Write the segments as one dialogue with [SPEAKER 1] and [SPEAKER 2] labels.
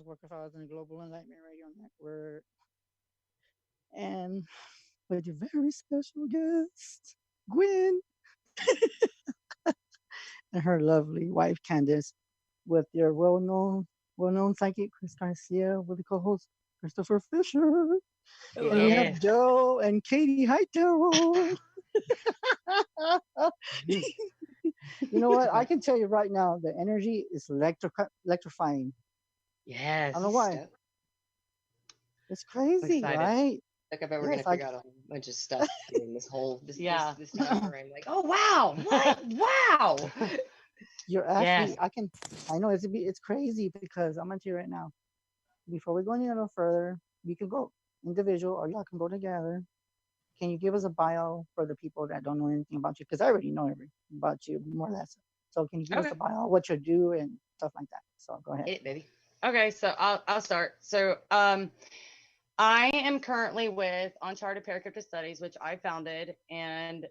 [SPEAKER 1] Network of Oz and the Global Enlightenment Radio Network, and with your very special guest, Gwen, and her lovely wife, Candace, with your well-known psychic, Chris Garcia, with the co-host, Christopher Fisher. And we have
[SPEAKER 2] Hello.
[SPEAKER 1] Joe and Katie. Hi, Daryl. You know what? I can tell you right now, the energy is electrifying. I don't know
[SPEAKER 2] Yes.
[SPEAKER 1] why.
[SPEAKER 3] Yep.
[SPEAKER 1] It's
[SPEAKER 2] I'm
[SPEAKER 1] crazy,
[SPEAKER 2] excited.
[SPEAKER 1] right?
[SPEAKER 3] Like I bet we're
[SPEAKER 1] Yes,
[SPEAKER 3] gonna figure out a bunch of stuff during
[SPEAKER 2] Yeah.
[SPEAKER 3] this time frame. Like, oh wow, what? Wow.
[SPEAKER 1] You're
[SPEAKER 2] Yes.
[SPEAKER 1] actually, I know it's crazy because I'm gonna tell you right now. Before we go any little further, you can go individual or y'all can go together. Can you give us a bio for the people that don't know anything about you? Because I already know everything about you, more or less. So can you give us
[SPEAKER 2] Okay.
[SPEAKER 1] a bio, what you do, and stuff like that? So go ahead.
[SPEAKER 3] Hit it, baby.
[SPEAKER 2] Okay. So I'll start. So I am currently with Uncharted Paracryptic Studies, which I founded, and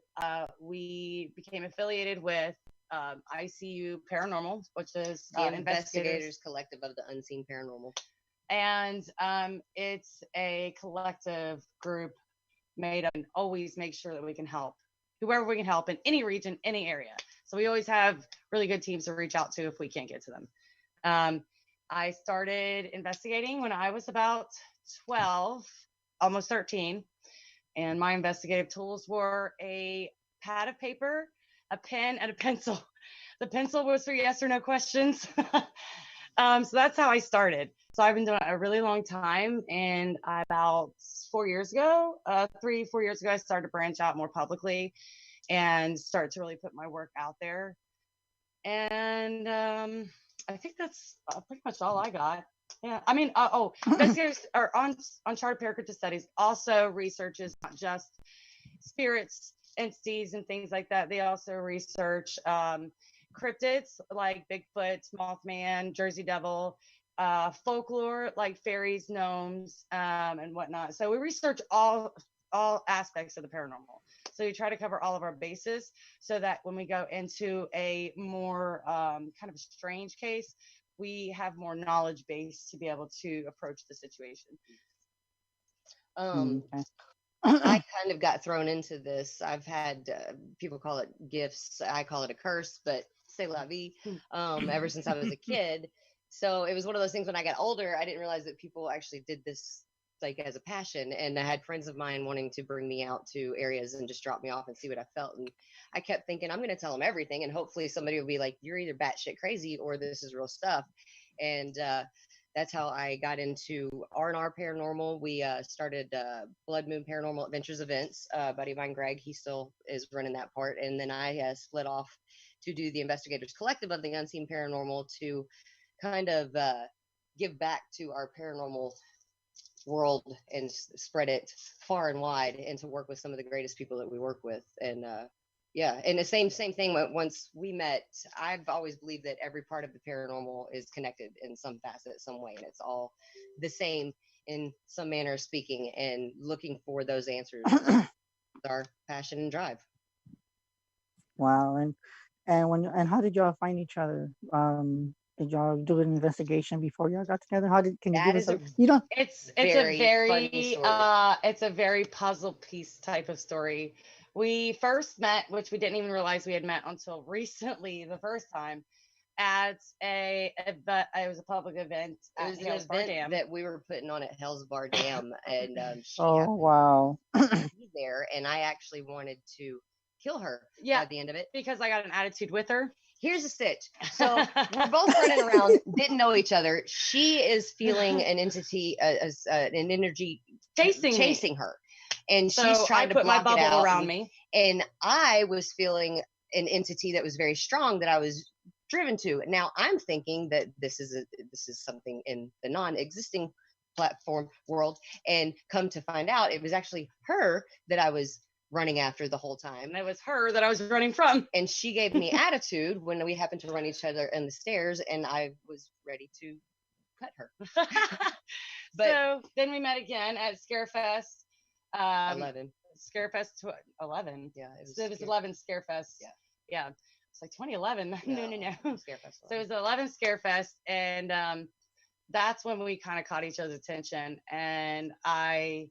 [SPEAKER 2] we became affiliated with ICU Paranormal, which is
[SPEAKER 3] The
[SPEAKER 2] investigators.
[SPEAKER 3] Investigators Collective of the Unseen Paranormal.
[SPEAKER 2] And it's a collective group made up and always make sure that we can help whoever we can help in any region, any area. So we always have really good teams to reach out to if we can't get to them. I started investigating when I was about 12, almost 13. And my investigative tools were a pad of paper, a pen, and a pencil. The pencil was for yes or no questions. So that's how I started. So I've been doing it a really long time. And about 4 years ago, 3, 4 years ago, I started to branch out more publicly and start to really put my work out there. And I think that's pretty much all I got. Yeah, I mean, investigators are on Uncharted Paracryptic Studies also researches not just spirits, entities, and things like that. They also research cryptids like Bigfoot, Mothman, Jersey Devil, folklore like fairies, gnomes, and whatnot. So we research all aspects of the paranormal. So we try to cover all of our bases so that when we go into a more kind of a strange case, we have more knowledge base to be able to approach the situation.
[SPEAKER 1] Okay.
[SPEAKER 3] I kind of got thrown into this. I've had people call it gifts. I call it a curse, but c'est la vie. Ever since I was a kid. So it was one of those things when I got older, I didn't realize that people actually did this like as a passion. And I had friends of mine wanting to bring me out to areas and just drop me off and see what I felt. And I kept thinking, I'm going to tell them everything. And hopefully somebody will be like, you're either batshit crazy or this is real stuff. And that's how I got into R&R Paranormal. We started Blood Moon Paranormal Adventures events. Buddy of mine, Greg, he still is running that part. And then I split off to do the Investigators Collective of the Unseen Paranormal to kind of give back to our paranormal world and spread it far and wide, and to work with some of the greatest people that we work with. And yeah, and the same thing. Once we met, I've always believed that every part of the paranormal is connected in some facet, some way, and it's all the same in some manner of speaking. And looking for those answers is our passion and drive.
[SPEAKER 1] Wow. And how did y'all find each other? Did y'all do an investigation before y'all got together? Can you
[SPEAKER 3] That
[SPEAKER 1] give us
[SPEAKER 3] is a
[SPEAKER 1] you don't
[SPEAKER 2] It's
[SPEAKER 3] Very
[SPEAKER 2] a
[SPEAKER 3] funny story.
[SPEAKER 2] it's a very puzzle piece type of story. We first met, which we didn't even realize we had met until recently, the first time, at it was a public event
[SPEAKER 3] It
[SPEAKER 2] at
[SPEAKER 3] was an
[SPEAKER 2] Hales Bar
[SPEAKER 3] event
[SPEAKER 2] Dam.
[SPEAKER 3] that we were putting on at Hell's Bar Dam, and she
[SPEAKER 1] Oh
[SPEAKER 3] happened
[SPEAKER 1] wow.
[SPEAKER 3] to be there, and I actually wanted to kill her
[SPEAKER 2] Yeah,
[SPEAKER 3] by the end of it.
[SPEAKER 2] because I got an attitude with her.
[SPEAKER 3] Here's the stitch. So we're both running around, didn't know each other. She is feeling an entity, an energy
[SPEAKER 2] chasing
[SPEAKER 3] her, and
[SPEAKER 2] So
[SPEAKER 3] she's
[SPEAKER 2] I
[SPEAKER 3] trying to
[SPEAKER 2] put my
[SPEAKER 3] block it
[SPEAKER 2] bubble
[SPEAKER 3] out.
[SPEAKER 2] around me.
[SPEAKER 3] And I was feeling an entity that was very strong that I was driven to. Now I'm thinking that this is something in the non-existing platform world, and come to find out, it was actually her that I was running after the whole time.
[SPEAKER 2] And it was her that I was running from.
[SPEAKER 3] And she gave me attitude when we happened to run each other in the stairs, and I was ready to cut her. But
[SPEAKER 2] so then we met again at Scarefest.
[SPEAKER 3] 11.
[SPEAKER 2] Scarefest 11.
[SPEAKER 3] Yeah,
[SPEAKER 2] It was 11 Scarefest.
[SPEAKER 3] Yeah.
[SPEAKER 2] It's like 2011. No.
[SPEAKER 3] Scarefest.
[SPEAKER 2] So it was 11 Scarefest, and that's when we kind of caught each other's attention. And I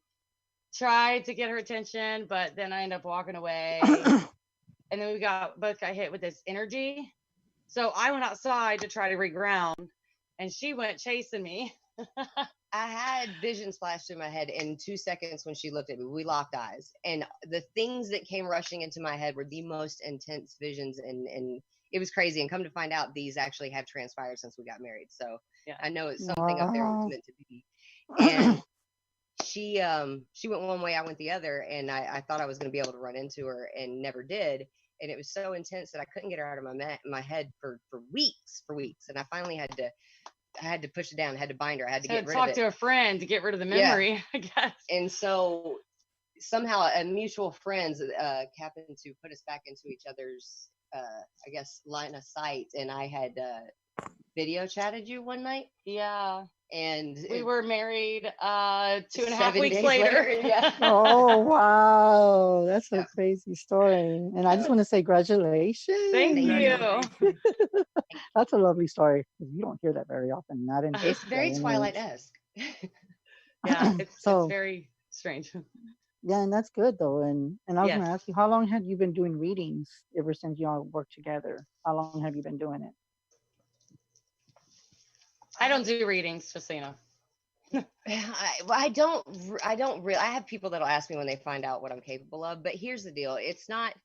[SPEAKER 2] tried to get her attention, but then I ended up walking away. And then both got hit with this energy. So I went outside to try to reground, and she went chasing me.
[SPEAKER 3] I had visions flash through my head in 2 seconds when she looked at me. We locked eyes, and the things that came rushing into my head were the most intense visions, and it was crazy. And come to find out, these actually have transpired since we got married. So
[SPEAKER 2] Yeah.
[SPEAKER 3] I know it's something up there was
[SPEAKER 1] Wow.
[SPEAKER 3] meant to be. And she went one way, I went the other, and I thought I was going to be able to run into her, and never did. And it was so intense that I couldn't get her out of my head for weeks, and I finally I had to push it down, I had to bind her, I had to
[SPEAKER 2] So
[SPEAKER 3] get rid of
[SPEAKER 2] talk
[SPEAKER 3] it.
[SPEAKER 2] to a friend to get rid of the
[SPEAKER 3] Yeah.
[SPEAKER 2] memory, I guess.
[SPEAKER 3] And so somehow a mutual friends happened to put us back into each other's I guess line of sight, and I had video chatted you one night.
[SPEAKER 2] Yeah.
[SPEAKER 3] And
[SPEAKER 2] We were married 2.5
[SPEAKER 3] 7
[SPEAKER 2] weeks
[SPEAKER 3] days
[SPEAKER 2] later.
[SPEAKER 3] Yeah.
[SPEAKER 1] Oh wow, that's a
[SPEAKER 3] Yeah.
[SPEAKER 1] crazy story. And I just want to say congratulations.
[SPEAKER 2] Thank you.
[SPEAKER 1] That's a lovely story. You don't hear that very often. Not in
[SPEAKER 3] It's
[SPEAKER 1] this
[SPEAKER 3] very
[SPEAKER 1] day and age.
[SPEAKER 3] Twilight-esque.
[SPEAKER 2] Yeah, it's
[SPEAKER 1] So
[SPEAKER 2] very strange.
[SPEAKER 1] yeah, and that's good though. And I was
[SPEAKER 2] Yes.
[SPEAKER 1] gonna ask you, how long have you been doing readings ever since y'all worked together? How long have you been doing it?
[SPEAKER 2] I don't do readings, just so you know.
[SPEAKER 3] I don't really. I have people that'll ask me when they find out what I'm capable of, but here's the deal: it's not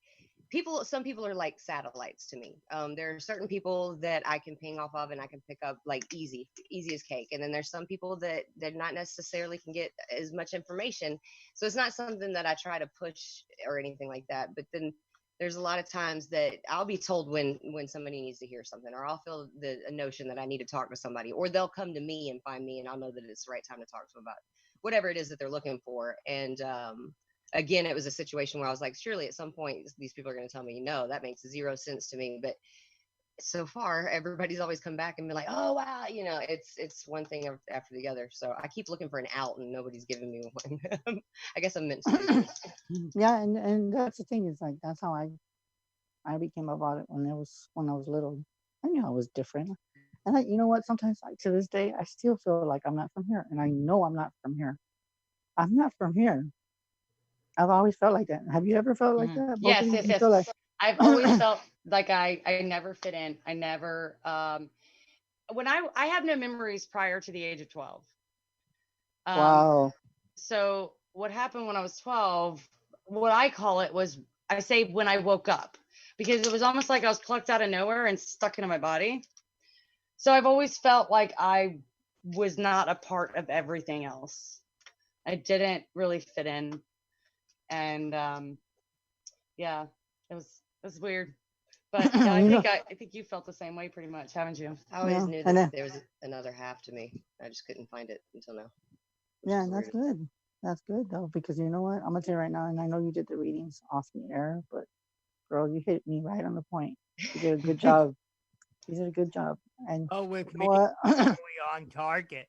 [SPEAKER 3] people. Some people are like satellites to me. There are certain people that I can ping off of and I can pick up like easy as cake, and then there's some people that not necessarily can get as much information. So it's not something that I try to push or anything like that. But then there's a lot of times that I'll be told when somebody needs to hear something, or I'll feel a notion that I need to talk to somebody, or they'll come to me and find me, and I'll know that it's the right time to talk to them about whatever it is that they're looking for. And again, it was a situation where I was like, surely at some point these people are going to tell me no. That makes zero sense to me. But so far, everybody's always come back and been like, oh wow, it's one thing after the other. So I keep looking for an out, and nobody's giving me one. I guess I'm meant to do this.
[SPEAKER 1] Yeah, and that's the thing, is like that's how I became about it when I was little. I knew I was different. And you know what? Sometimes, like to this day, I still feel like I'm not from here, and I know I'm not from here. I'm not from here. I've always felt like that. Have you ever felt like that? Both of
[SPEAKER 2] Yes,
[SPEAKER 1] you?
[SPEAKER 2] yes,
[SPEAKER 1] You
[SPEAKER 2] yes.
[SPEAKER 1] feel like
[SPEAKER 2] I've always felt like I never fit in. I never when I have no memories prior to the age of 12.
[SPEAKER 1] wow.
[SPEAKER 2] So what happened when I was 12, what I call it was, I say when I woke up, because it was almost like I was plucked out of nowhere and stuck into my body. So I've always felt like I was not a part of everything else. I didn't really fit in. And yeah, it was weird. But yeah,
[SPEAKER 1] You know,
[SPEAKER 2] I think you felt the same way pretty much, haven't you?
[SPEAKER 3] I always
[SPEAKER 1] yeah,
[SPEAKER 3] knew
[SPEAKER 1] and
[SPEAKER 3] that
[SPEAKER 1] then
[SPEAKER 3] there was another half to me. I just couldn't find it until now.
[SPEAKER 1] yeah, and that's good. That's good though, because you know what? I'm gonna tell you right now, and I know you did the readings off the air, but girl, you hit me right on the point. You did a good job. You did a good job. And
[SPEAKER 4] Oh, with
[SPEAKER 1] you
[SPEAKER 4] me,
[SPEAKER 1] know what?
[SPEAKER 4] we on target.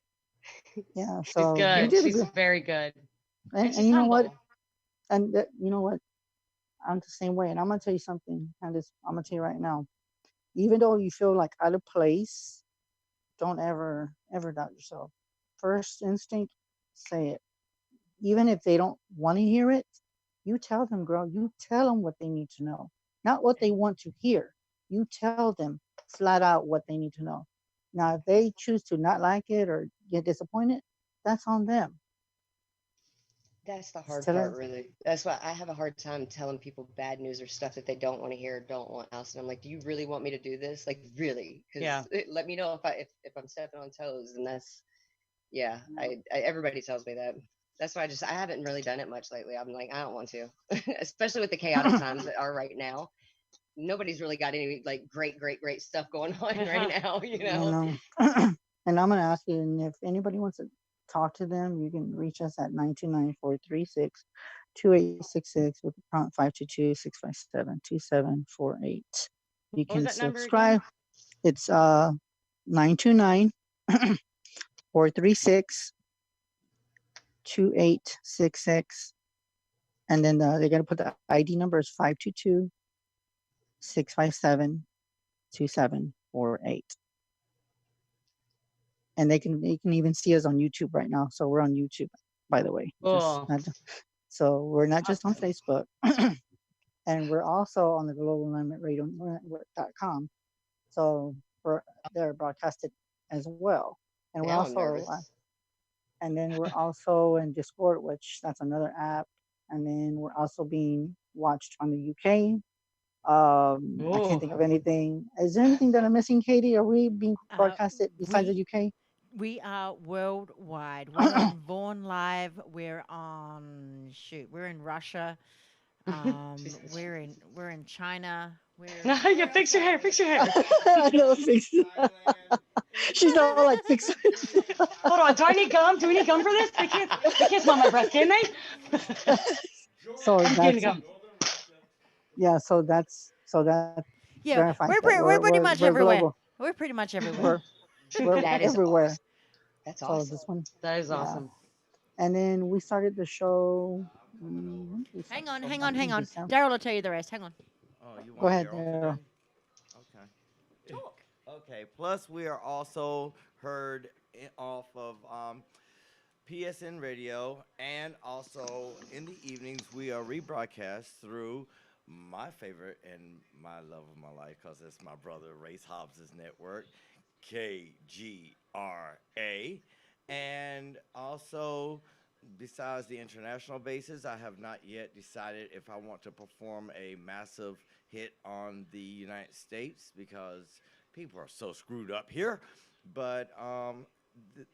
[SPEAKER 1] Yeah,
[SPEAKER 2] She's
[SPEAKER 1] so you
[SPEAKER 2] good.
[SPEAKER 1] did a
[SPEAKER 2] She's
[SPEAKER 1] good.
[SPEAKER 2] very good. And
[SPEAKER 1] And
[SPEAKER 2] she's
[SPEAKER 1] you know what?
[SPEAKER 2] humble.
[SPEAKER 1] And you know what? I'm the same way. And I'm gonna tell you something. And this, I'm gonna tell you right now. Even though you feel like out of place, don't ever doubt yourself. First instinct, say it. Even if they don't want to hear it, you tell them, girl. You tell them what they need to know, not what they want to hear. You tell them flat out what they need to know. Now, if they choose to not like it or get disappointed, that's on them.
[SPEAKER 3] That's the
[SPEAKER 1] Just
[SPEAKER 3] hard
[SPEAKER 1] tell
[SPEAKER 3] part,
[SPEAKER 1] it.
[SPEAKER 3] really. That's why I have a hard time telling people bad news or stuff that they don't want to hear or don't want else. And I'm like, do you really want me to do this? Like, really?
[SPEAKER 2] Yeah.
[SPEAKER 3] Because let me know if I'm stepping on toes. And that's, yeah, everybody tells me that. That's why I haven't really done it much lately. I'm like, I don't want to, especially with the chaotic times that are right now. Nobody's really got any like great stuff going on right now,
[SPEAKER 1] You know. And I'm gonna ask you, and if anybody wants to talk to them, you can reach us at 929-436-2866 with the prompt 522-657-2748. You
[SPEAKER 2] What was
[SPEAKER 1] can
[SPEAKER 2] that number again?
[SPEAKER 1] subscribe. It's 929-436-2866. And then they're gonna put the ID number is 522-657-2748. and they can even see us on YouTube right now. So we're on YouTube, by the way. Just
[SPEAKER 2] Cool.
[SPEAKER 1] not, so we're not just on
[SPEAKER 2] Awesome.
[SPEAKER 1] Facebook, and we're also on the Global Enlightenment Radio Network.com. So we're they're broadcasted as well, and we're
[SPEAKER 3] Now I'm
[SPEAKER 1] also
[SPEAKER 3] nervous.
[SPEAKER 1] and then we're also in Discord, which that's another app, and then we're also being watched from the UK. I can't
[SPEAKER 2] Ooh.
[SPEAKER 1] think of anything. Is there anything that I'm missing, Katie? Are we being
[SPEAKER 4] Uh,
[SPEAKER 1] broadcasted besides the
[SPEAKER 4] we
[SPEAKER 1] UK?
[SPEAKER 4] we are worldwide. We're on Vaughan Live. We're on shoot. We're in Russia.
[SPEAKER 2] Jesus.
[SPEAKER 4] We're in China.
[SPEAKER 2] Yeah, fix your hair. Fix your hair.
[SPEAKER 1] I know, fix. She's all like fix.
[SPEAKER 2] Hold on. Do I need gum? Do we need gum for this? They can't smell my breath, can they?
[SPEAKER 1] So
[SPEAKER 2] I'm getting
[SPEAKER 1] that's
[SPEAKER 2] gum.
[SPEAKER 1] yeah. So that
[SPEAKER 4] Yeah,
[SPEAKER 1] verifies
[SPEAKER 4] we're
[SPEAKER 1] that
[SPEAKER 4] we're pretty much
[SPEAKER 1] we're
[SPEAKER 4] everywhere.
[SPEAKER 1] global.
[SPEAKER 4] We're pretty much everywhere.
[SPEAKER 1] We're we're
[SPEAKER 3] That is
[SPEAKER 1] everywhere.
[SPEAKER 3] awesome. That's
[SPEAKER 1] So
[SPEAKER 3] awesome.
[SPEAKER 1] this one,
[SPEAKER 2] That is
[SPEAKER 1] yeah.
[SPEAKER 2] awesome.
[SPEAKER 1] And then we started the show. When did we start
[SPEAKER 4] Hang
[SPEAKER 1] the
[SPEAKER 4] on,
[SPEAKER 1] show?
[SPEAKER 4] hang
[SPEAKER 1] Back
[SPEAKER 4] on,
[SPEAKER 1] in
[SPEAKER 4] hang on.
[SPEAKER 1] December.
[SPEAKER 4] Daryl will tell you the rest. Hang on.
[SPEAKER 5] Oh, you
[SPEAKER 1] Go
[SPEAKER 5] want
[SPEAKER 1] ahead,
[SPEAKER 5] Daryl
[SPEAKER 1] Daryl.
[SPEAKER 5] today? Okay. Okay. Plus, we are also heard off of PSN Radio, and also in the evenings we are rebroadcast through my favorite and my love of my life, because it's my brother Race Hobbs's network, KGRA, and also. Besides the international basis, I have not yet decided if I want to perform a massive hit on the United States, because people are so screwed up here. But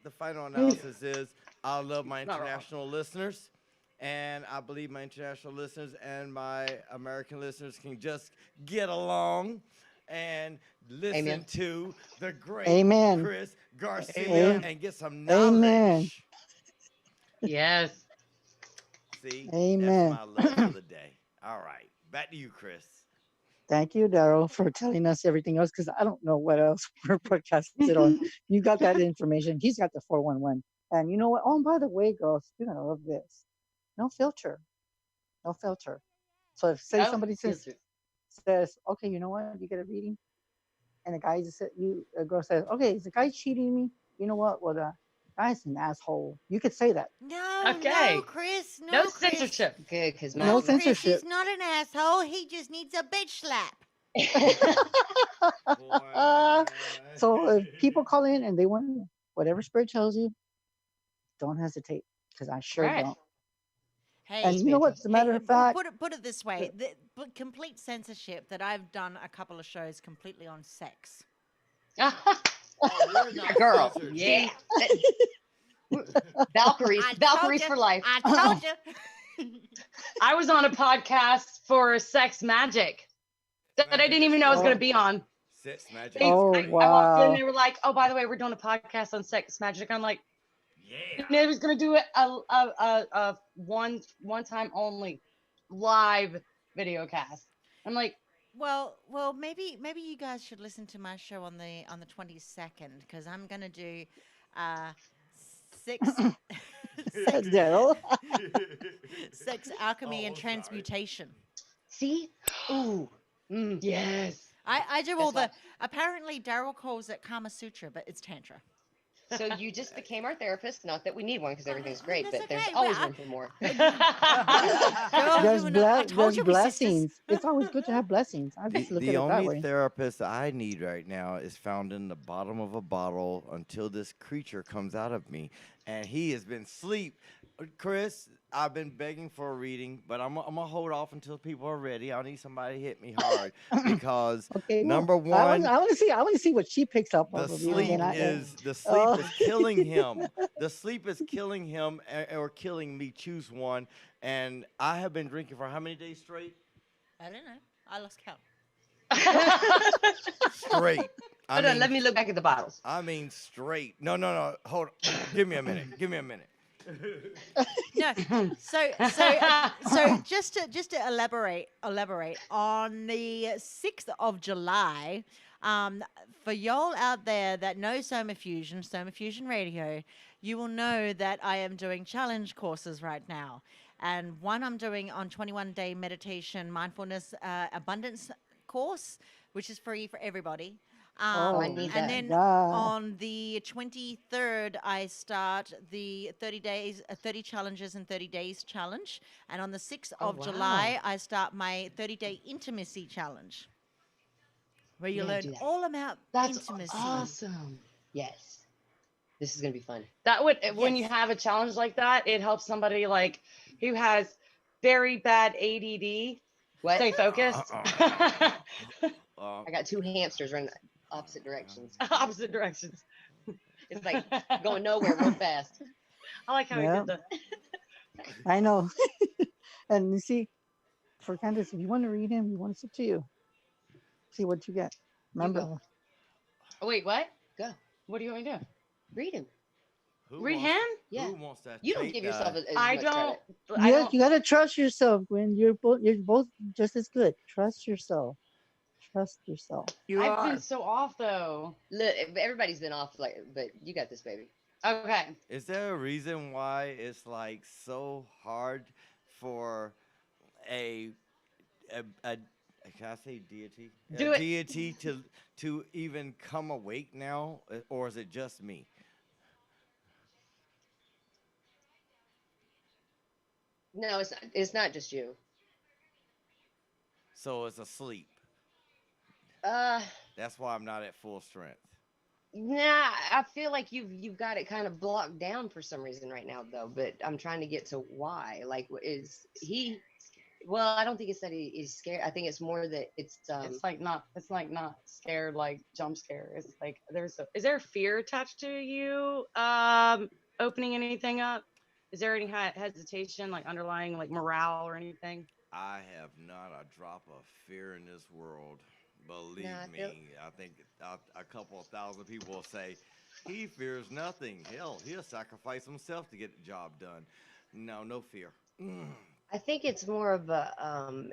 [SPEAKER 5] the final analysis is I love my
[SPEAKER 2] Not wrong.
[SPEAKER 5] international listeners, and I believe my international listeners and my American listeners can just get along and listen
[SPEAKER 3] Amen.
[SPEAKER 5] to the great
[SPEAKER 1] Amen.
[SPEAKER 5] Chris Garcia
[SPEAKER 2] Amen.
[SPEAKER 5] and get some
[SPEAKER 1] Amen.
[SPEAKER 5] knowledge.
[SPEAKER 2] Yes.
[SPEAKER 5] See, that's
[SPEAKER 1] Amen.
[SPEAKER 5] my love for the day. All right, back to you, Chris.
[SPEAKER 1] Thank you, Daryl, for telling us everything else, because I don't know what else we're broadcasted on. You got that information. He's got the 411. And you know what? Oh, and by the way, girls, you're gonna love this. No filter. No filter. So if say
[SPEAKER 2] Nope.
[SPEAKER 1] somebody says, okay, you know what? You get a reading, and the guy just said, a girl says, okay, is the guy cheating me? You know what? Well, the guy's an asshole. You could say that.
[SPEAKER 4] No,
[SPEAKER 2] Okay.
[SPEAKER 4] Chris.
[SPEAKER 2] No
[SPEAKER 4] No, Chris.
[SPEAKER 2] censorship.
[SPEAKER 3] Good, because
[SPEAKER 1] No
[SPEAKER 4] No, Chris.
[SPEAKER 1] censorship.
[SPEAKER 4] He's not an asshole. He just needs a bitch slap.
[SPEAKER 1] So if people call in and they want whatever spirit tells you, don't hesitate, because I sure
[SPEAKER 2] Right.
[SPEAKER 1] don't.
[SPEAKER 4] Hey,
[SPEAKER 1] And you know what? As a matter of fact,
[SPEAKER 4] put it this way: but complete censorship. That I've done a couple of shows completely on sex.
[SPEAKER 5] Oh, we're not
[SPEAKER 3] Girl,
[SPEAKER 5] censored.
[SPEAKER 3] yeah. Valkyries,
[SPEAKER 4] I told
[SPEAKER 3] Valkyries
[SPEAKER 4] ya.
[SPEAKER 3] for life.
[SPEAKER 4] I told you.
[SPEAKER 2] I was on a podcast for sex magic that I didn't even know I was going to be on.
[SPEAKER 5] Sex magic.
[SPEAKER 2] They,
[SPEAKER 1] Oh,
[SPEAKER 2] I walked in and
[SPEAKER 1] wow.
[SPEAKER 2] they were like, "Oh, by the way, we're doing a podcast on sex magic." I'm like,
[SPEAKER 5] Yeah.
[SPEAKER 2] and they was going to do it a one time only live video cast. I'm like,
[SPEAKER 4] Well, maybe you guys should listen to my show on the 22nd, because I'm gonna do six sex
[SPEAKER 1] Daryl.
[SPEAKER 4] sex alchemy
[SPEAKER 5] Oh,
[SPEAKER 4] and
[SPEAKER 5] sorry.
[SPEAKER 4] transmutation.
[SPEAKER 3] See? Ooh.
[SPEAKER 2] yes.
[SPEAKER 4] I do
[SPEAKER 3] That's
[SPEAKER 4] all the.
[SPEAKER 3] right.
[SPEAKER 4] Apparently, Daryl calls it Kama Sutra, but it's Tantra.
[SPEAKER 3] So you just became our therapist. Not that we need one, because everything's great,
[SPEAKER 4] That's
[SPEAKER 3] but there's
[SPEAKER 4] okay.
[SPEAKER 3] always
[SPEAKER 4] Well,
[SPEAKER 3] room for more.
[SPEAKER 4] Girl,
[SPEAKER 1] There's
[SPEAKER 4] I told
[SPEAKER 1] there's
[SPEAKER 4] you we sisters.
[SPEAKER 1] blessings. It's always good to have blessings. I
[SPEAKER 5] The,
[SPEAKER 1] just look
[SPEAKER 5] the
[SPEAKER 1] at it that
[SPEAKER 5] only
[SPEAKER 1] way.
[SPEAKER 5] therapist I need right now is found in the bottom of a bottle until this creature comes out of me. And he has been asleep. Chris, I've been begging for a reading, but I'm going to hold off until people are ready. I need somebody to hit me hard because
[SPEAKER 1] Okay, well,
[SPEAKER 5] number one,
[SPEAKER 1] I want to see what she picks up
[SPEAKER 5] the
[SPEAKER 1] off of you, and
[SPEAKER 5] sleep
[SPEAKER 1] then
[SPEAKER 5] is
[SPEAKER 1] Oh.
[SPEAKER 5] killing him. The sleep is killing him or killing me. Choose one. And I have been drinking for how many days straight?
[SPEAKER 4] I don't know. I lost count.
[SPEAKER 5] Straight.
[SPEAKER 3] Hold on, let me look back at the bottles.
[SPEAKER 5] I mean straight. No. Hold on. Give me a minute.
[SPEAKER 4] No. So just to elaborate on the 6th of July, for y'all out there that know Soma Fusion Radio, you will know that I am doing challenge courses right now. And one I'm doing on 21-day meditation, mindfulness, abundance course, which is free for everybody.
[SPEAKER 1] Oh
[SPEAKER 3] I need
[SPEAKER 4] And
[SPEAKER 3] that.
[SPEAKER 4] then
[SPEAKER 1] God.
[SPEAKER 4] on the 23rd, I start the 30 days, 30 challenges and 30 days challenge. And on the 6th
[SPEAKER 3] Oh,
[SPEAKER 4] of
[SPEAKER 3] wow.
[SPEAKER 4] July, I start my 30-day intimacy challenge, where you
[SPEAKER 3] Yeah,
[SPEAKER 4] learn
[SPEAKER 3] do that.
[SPEAKER 4] all about
[SPEAKER 2] That's
[SPEAKER 4] intimacy.
[SPEAKER 2] awesome.
[SPEAKER 3] Yes. This is gonna be fun.
[SPEAKER 2] That would when you
[SPEAKER 4] Yes.
[SPEAKER 2] have a challenge like that, it helps somebody like who has very bad ADD
[SPEAKER 3] What?
[SPEAKER 2] stay focused.
[SPEAKER 3] I got two hamsters running opposite directions.
[SPEAKER 2] Opposite directions.
[SPEAKER 3] It's like going nowhere real fast.
[SPEAKER 2] I like how he
[SPEAKER 1] Yeah,
[SPEAKER 2] did that.
[SPEAKER 1] I know. And you see, for Candace, if you want to read him, you want it's up to you. See what you get.
[SPEAKER 3] You
[SPEAKER 1] Remember,
[SPEAKER 3] go.
[SPEAKER 2] Oh, wait, what?
[SPEAKER 3] Go.
[SPEAKER 2] What do you want me to do?
[SPEAKER 3] Read him.
[SPEAKER 5] Who
[SPEAKER 2] Read
[SPEAKER 5] wants?
[SPEAKER 2] him?
[SPEAKER 3] Yeah.
[SPEAKER 5] Who wants to
[SPEAKER 3] You don't
[SPEAKER 5] take
[SPEAKER 3] give yourself
[SPEAKER 5] the?
[SPEAKER 3] as
[SPEAKER 2] I
[SPEAKER 3] much
[SPEAKER 2] don't.
[SPEAKER 3] credit.
[SPEAKER 2] I
[SPEAKER 1] yes,
[SPEAKER 2] don't.
[SPEAKER 1] you gotta trust yourself. When you're both just as good. Trust yourself. Trust yourself.
[SPEAKER 4] You
[SPEAKER 2] I've been
[SPEAKER 4] are.
[SPEAKER 2] so off though.
[SPEAKER 3] Look, everybody's been off, like, but you got this, baby.
[SPEAKER 2] Okay.
[SPEAKER 5] Is there a reason why it's like so hard for a a can I say deity?
[SPEAKER 2] Do
[SPEAKER 5] A
[SPEAKER 2] it.
[SPEAKER 5] deity to even come awake now, or is it just me?
[SPEAKER 3] No, it's not. It's not just you.
[SPEAKER 5] So it's asleep.
[SPEAKER 3] Uh,
[SPEAKER 5] That's why I'm not at full strength.
[SPEAKER 3] nah. I feel like you've got it kind of blocked down for some reason right now, though. But I'm trying to get to why. Like, is he? Well, I don't think it's that he's scared. I think it's more that it's
[SPEAKER 2] It's like not. It's like not scared, like jump scare. It's like is there fear attached to you opening anything up? Is there any hesitation, like underlying like morale or anything?
[SPEAKER 5] I have not a drop of fear in this world. Believe
[SPEAKER 3] Nah, I feel-
[SPEAKER 5] me. I think a couple of thousand people will say he fears nothing. Hell, he'll sacrifice himself to get the job done. No, no fear.
[SPEAKER 3] I think it's more of a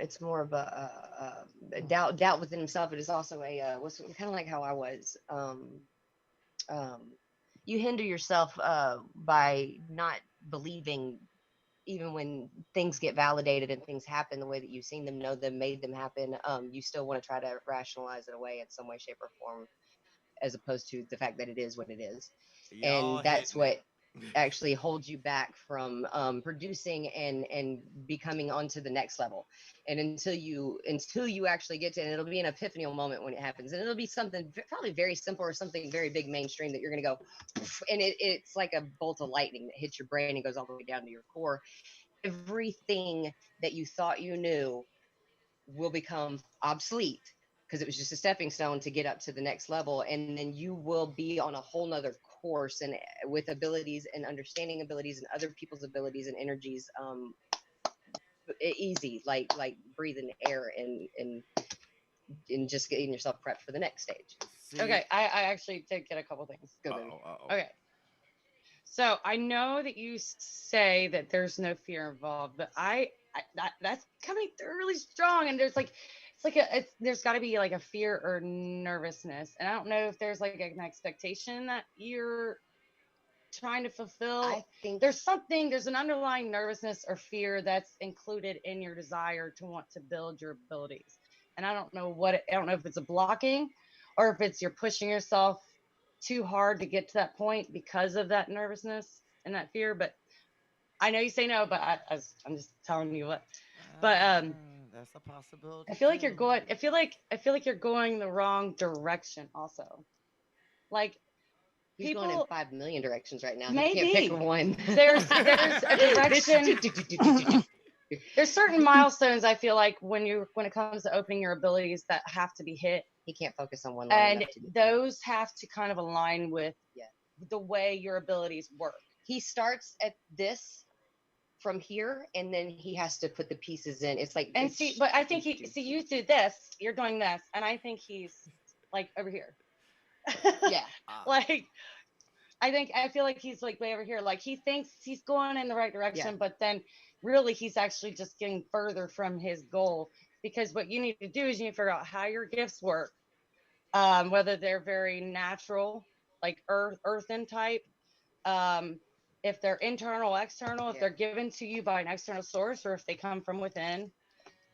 [SPEAKER 3] doubt within himself. It is also a what's kind of like how I was. Um, you hinder yourself by not believing, even when things get validated and things happen the way that you've seen them, know them, made them happen. You still want to try to rationalize it away in some way, shape, or form, as opposed to the fact that it is what it is,
[SPEAKER 5] Y'all
[SPEAKER 3] and that's
[SPEAKER 5] hitting it.
[SPEAKER 3] what actually holds you back from producing and becoming onto the next level. And until you actually get to, and it'll be an epiphanial moment when it happens, and it'll be something probably very simple or something very big mainstream that you're going to go and it's like a bolt of lightning that hits your brain and goes all the way down to your core. Everything that you thought you knew will become obsolete because it was just a stepping stone to get up to the next level, and then you will be on a whole nother course, and with abilities and understanding abilities and other people's abilities and energies, easy, like breathing air and just getting yourself prepped for the next stage.
[SPEAKER 5] See?
[SPEAKER 2] Okay, I actually did get a couple things.
[SPEAKER 3] Go,
[SPEAKER 5] Uh
[SPEAKER 3] baby.
[SPEAKER 5] oh. Uh oh.
[SPEAKER 2] Okay. So I know that you say that there's no fear involved, but that's coming through really strong. And there's like, there's got to be like a fear or nervousness. And I don't know if there's like an expectation that you're trying to fulfill.
[SPEAKER 3] I think
[SPEAKER 2] There's an underlying nervousness or fear that's included in your desire to want to build your abilities. And I don't know I don't know if it's a blocking or if it's you're pushing yourself too hard to get to that point because of that nervousness and that fear. But I know you say no, but I'm just telling you what. But
[SPEAKER 5] That's a possibility.
[SPEAKER 2] I feel like
[SPEAKER 5] too.
[SPEAKER 2] you're going. I feel like you're going the wrong direction. Also, like
[SPEAKER 3] he's going in
[SPEAKER 2] people.
[SPEAKER 3] 5 million directions right now. He
[SPEAKER 2] Maybe
[SPEAKER 3] can't pick one.
[SPEAKER 2] there's a direction. There's certain milestones I feel like when it comes to opening your abilities that have to be hit,
[SPEAKER 3] He can't focus on one long
[SPEAKER 2] and
[SPEAKER 3] enough to get there.
[SPEAKER 2] those have to kind of align with
[SPEAKER 3] Yeah.
[SPEAKER 2] the way your abilities work.
[SPEAKER 3] He starts at this from here, and then he has to put the pieces in. It's like
[SPEAKER 2] And see, but I think you do this, you're doing this, and I think he's like over here.
[SPEAKER 3] yeah.
[SPEAKER 2] Like I feel like he's like way over here. Like he thinks he's going in the right direction,
[SPEAKER 3] Yeah.
[SPEAKER 2] but then really he's actually just getting further from his goal. Because what you need to do is you need to figure out how your gifts work, whether they're very natural, like earthen type, if they're internal, external, if
[SPEAKER 3] Yeah.
[SPEAKER 2] they're given to you by an external source, or if they come from within.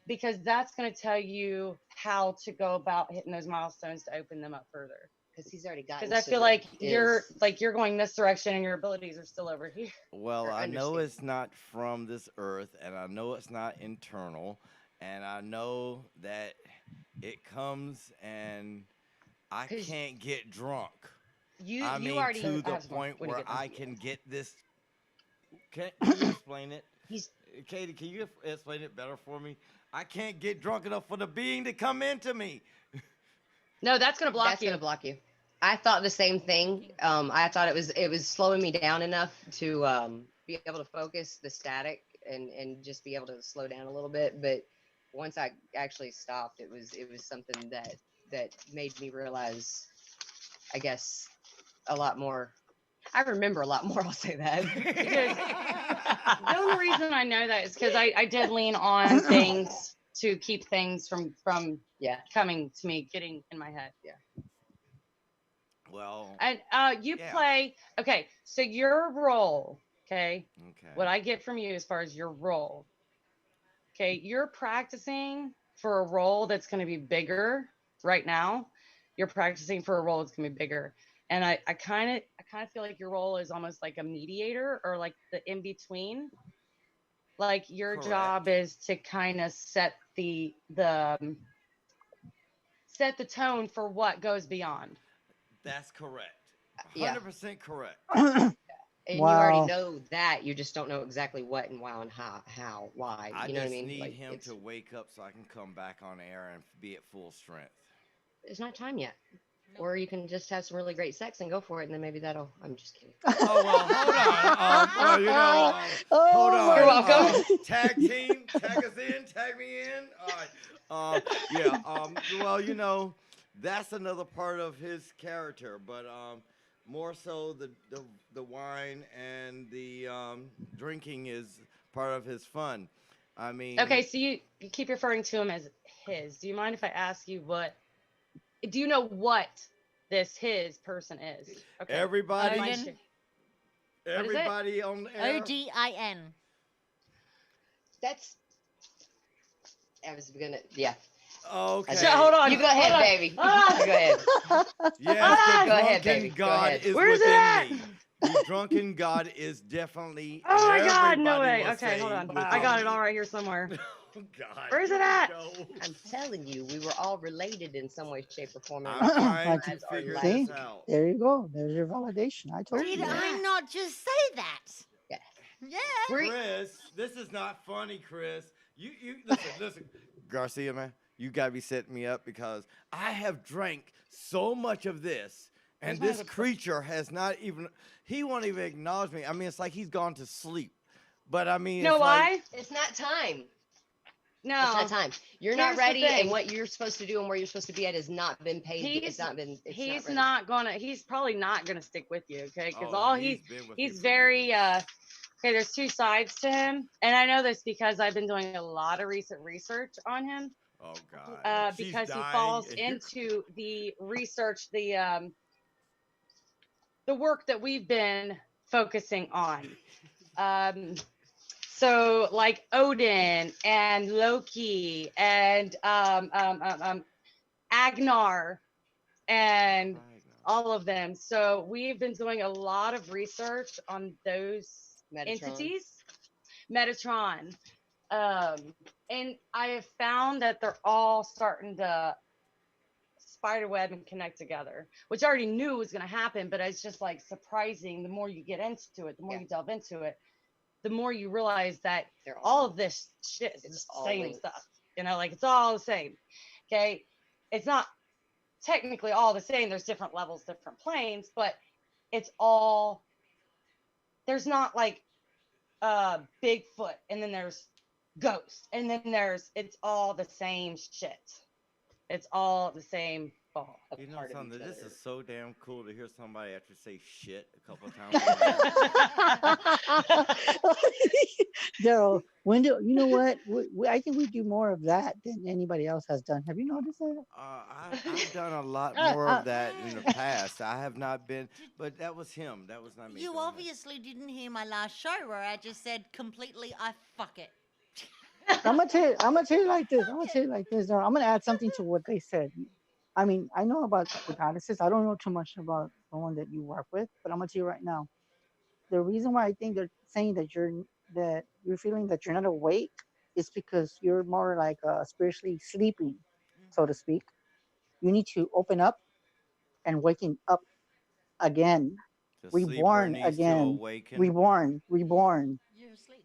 [SPEAKER 2] because that's going to tell you how to go about hitting those milestones to open them up further.
[SPEAKER 3] Because he's already gotten.
[SPEAKER 2] Because I feel like you're going this direction and your abilities are still over here.
[SPEAKER 5] Well,
[SPEAKER 3] Or
[SPEAKER 5] I know
[SPEAKER 3] understand.
[SPEAKER 5] it's not from this earth, and I know it's not internal, and I know that it comes and I
[SPEAKER 3] 'Cause
[SPEAKER 5] can't get drunk.
[SPEAKER 3] you
[SPEAKER 5] I
[SPEAKER 3] you
[SPEAKER 5] mean,
[SPEAKER 3] already
[SPEAKER 5] to
[SPEAKER 2] I
[SPEAKER 5] the
[SPEAKER 2] have some
[SPEAKER 5] point
[SPEAKER 2] when you
[SPEAKER 5] where
[SPEAKER 2] get done.
[SPEAKER 5] I can get this. Can you explain it?
[SPEAKER 3] he's
[SPEAKER 5] Katie, can you explain it better for me? I can't get drunk enough for the being to come into me.
[SPEAKER 2] No, that's going to block
[SPEAKER 3] that's
[SPEAKER 2] you.
[SPEAKER 3] gonna block you. I thought the same thing. I thought it was slowing me down enough to be able to focus the static and just be able to slow down a little bit. But once I actually stopped, it was something that made me realize, I guess, a lot more. I remember a lot more. I'll say that.
[SPEAKER 2] Because the only reason I know that is because I did lean on things to keep things from
[SPEAKER 3] Yeah.
[SPEAKER 2] coming to me, getting in my head.
[SPEAKER 5] Well,
[SPEAKER 2] And you
[SPEAKER 5] Yeah.
[SPEAKER 2] play, okay, so your role, okay,
[SPEAKER 5] okay.
[SPEAKER 2] what I get from you as far as your role, okay, you're practicing for a role that's going to be bigger right now. You're practicing for a role that's going to be bigger. And I kind of feel like your role is almost like a mediator or like the in between. Like your
[SPEAKER 5] Correct.
[SPEAKER 2] job is to kind of set the tone for what goes beyond.
[SPEAKER 5] That's correct.
[SPEAKER 3] Yeah.
[SPEAKER 5] 100% correct.
[SPEAKER 3] And you already
[SPEAKER 1] Wow.
[SPEAKER 3] know that. You just don't know exactly what and why and how, why.
[SPEAKER 5] I
[SPEAKER 3] You know what I
[SPEAKER 5] just
[SPEAKER 3] mean?
[SPEAKER 5] need
[SPEAKER 3] Like,
[SPEAKER 5] him
[SPEAKER 3] it's,
[SPEAKER 5] to wake up so I can come back on air and be at full strength.
[SPEAKER 3] it's not time yet. Or you can just have some really great sex and go for it, and then maybe that'll. I'm just kidding.
[SPEAKER 5] Oh, well, hold on. Well, you know,
[SPEAKER 1] Oh
[SPEAKER 5] hold on.
[SPEAKER 1] my
[SPEAKER 2] You're welcome.
[SPEAKER 1] God.
[SPEAKER 5] Tag team, tag us in, tag me in. All right. Yeah. Well, you know, that's another part of his character, but more so the wine and the drinking is part of his fun. I mean,
[SPEAKER 2] Okay, so you keep referring to him as his. Do you mind if I ask you do you know what this his person is? Okay.
[SPEAKER 5] everybody,
[SPEAKER 2] Mind
[SPEAKER 4] Odin.
[SPEAKER 2] you- What is it?
[SPEAKER 5] everybody on the air.
[SPEAKER 4] ODIN.
[SPEAKER 3] That's. I was gonna. Yeah.
[SPEAKER 5] Okay.
[SPEAKER 2] So, hold on.
[SPEAKER 3] You go ahead,
[SPEAKER 2] hold on.
[SPEAKER 3] baby.
[SPEAKER 2] Ah!
[SPEAKER 3] You go ahead.
[SPEAKER 5] Yes, the
[SPEAKER 3] Go ahead,
[SPEAKER 5] drunken
[SPEAKER 3] baby. Go
[SPEAKER 5] God
[SPEAKER 3] ahead.
[SPEAKER 5] is
[SPEAKER 2] Where's it
[SPEAKER 5] within
[SPEAKER 2] at?
[SPEAKER 5] me. The drunken God is definitely.
[SPEAKER 2] Oh my
[SPEAKER 5] and
[SPEAKER 2] God, no
[SPEAKER 5] everybody
[SPEAKER 2] way.
[SPEAKER 5] will
[SPEAKER 2] Okay,
[SPEAKER 5] say
[SPEAKER 2] hold on.
[SPEAKER 5] within
[SPEAKER 2] I got it
[SPEAKER 5] me.
[SPEAKER 2] all right here somewhere.
[SPEAKER 5] Oh God.
[SPEAKER 2] Where's it
[SPEAKER 5] here we
[SPEAKER 2] at?
[SPEAKER 5] go.
[SPEAKER 3] I'm telling you, we were all related in some way, shape, or form. And
[SPEAKER 5] I'm
[SPEAKER 3] our
[SPEAKER 5] trying to
[SPEAKER 3] lives are
[SPEAKER 5] figure
[SPEAKER 3] like.
[SPEAKER 1] See,
[SPEAKER 5] this out.
[SPEAKER 1] there you go. There's your validation. I told
[SPEAKER 4] Did
[SPEAKER 1] you.
[SPEAKER 4] I not just say that?
[SPEAKER 3] Yeah.
[SPEAKER 4] Yeah.
[SPEAKER 5] Chris, this is not funny, Chris. You listen, Garcia, man. You gotta be setting me up because I have drank so much of this, and
[SPEAKER 2] Where's my
[SPEAKER 5] this
[SPEAKER 2] other
[SPEAKER 5] creature has not even. He won't even acknowledge me. I mean, it's like he's gone to sleep. But I mean,
[SPEAKER 2] You know
[SPEAKER 5] it's like,
[SPEAKER 2] why?
[SPEAKER 3] It's not time.
[SPEAKER 2] No.
[SPEAKER 3] It's not time. You're not
[SPEAKER 2] Here's the
[SPEAKER 3] ready, and
[SPEAKER 2] thing.
[SPEAKER 3] what you're supposed to do and where you're supposed to be at has not been paid. It's not been. It's
[SPEAKER 2] He's
[SPEAKER 3] not
[SPEAKER 2] not gonna. He's probably not gonna stick with you, okay? Because
[SPEAKER 5] oh,
[SPEAKER 2] all
[SPEAKER 5] he's been with me
[SPEAKER 2] he's
[SPEAKER 5] for
[SPEAKER 2] very
[SPEAKER 5] years.
[SPEAKER 2] Okay, there's two sides to him, and I know this because I've been doing a lot of recent research on him.
[SPEAKER 5] Oh God. She's
[SPEAKER 2] Because he
[SPEAKER 5] dying,
[SPEAKER 2] falls
[SPEAKER 5] and you're-
[SPEAKER 2] into the research, the work that we've been focusing on. So like Odin and Loki and Agnar and all of them. So we've been doing a lot of research on those
[SPEAKER 3] Metatron.
[SPEAKER 2] entities. Metatron. And I have found that they're all starting to spider web and connect together, which I already knew was going to happen, but it's just like surprising. The more you get into it, the more you delve into it, the more you realize that
[SPEAKER 3] They're
[SPEAKER 2] all of this shit is
[SPEAKER 3] It's
[SPEAKER 2] the
[SPEAKER 3] all
[SPEAKER 2] same
[SPEAKER 3] linked.
[SPEAKER 2] stuff. You know, like it's all the same. Okay. It's not technically all the same. There's different levels, different planes, but it's all, there's not like Bigfoot and then there's ghosts and then it's all the same shit. It's all the same ball.
[SPEAKER 3] a
[SPEAKER 5] You know
[SPEAKER 3] part of
[SPEAKER 5] something?
[SPEAKER 3] each
[SPEAKER 5] This
[SPEAKER 3] other.
[SPEAKER 5] is so damn cool to hear somebody actually say shit a couple of times.
[SPEAKER 1] Daryl, when do you know what? I think we do more of that than anybody else has done. Have you noticed that?
[SPEAKER 5] I've done a lot more of that in the past. I have not been, but that was him. That was not me.
[SPEAKER 4] You
[SPEAKER 5] Go ahead.
[SPEAKER 4] obviously didn't hear my last show where I just said completely, I fuck it.
[SPEAKER 1] I'm gonna tell you like this. I'm gonna tell you like this. I'm gonna add something to what they said. I mean, I know about the goddesses. I don't know too much about the one that you work with, but I'm gonna tell you right now. The reason why I think they're saying that you're feeling that you're not awake is because you're more like spiritually sleeping, so to speak. You need to open up and waking up again,
[SPEAKER 5] The sleeper
[SPEAKER 1] reborn
[SPEAKER 5] needs to
[SPEAKER 1] again,
[SPEAKER 5] awaken.
[SPEAKER 1] reborn.
[SPEAKER 4] You're asleep.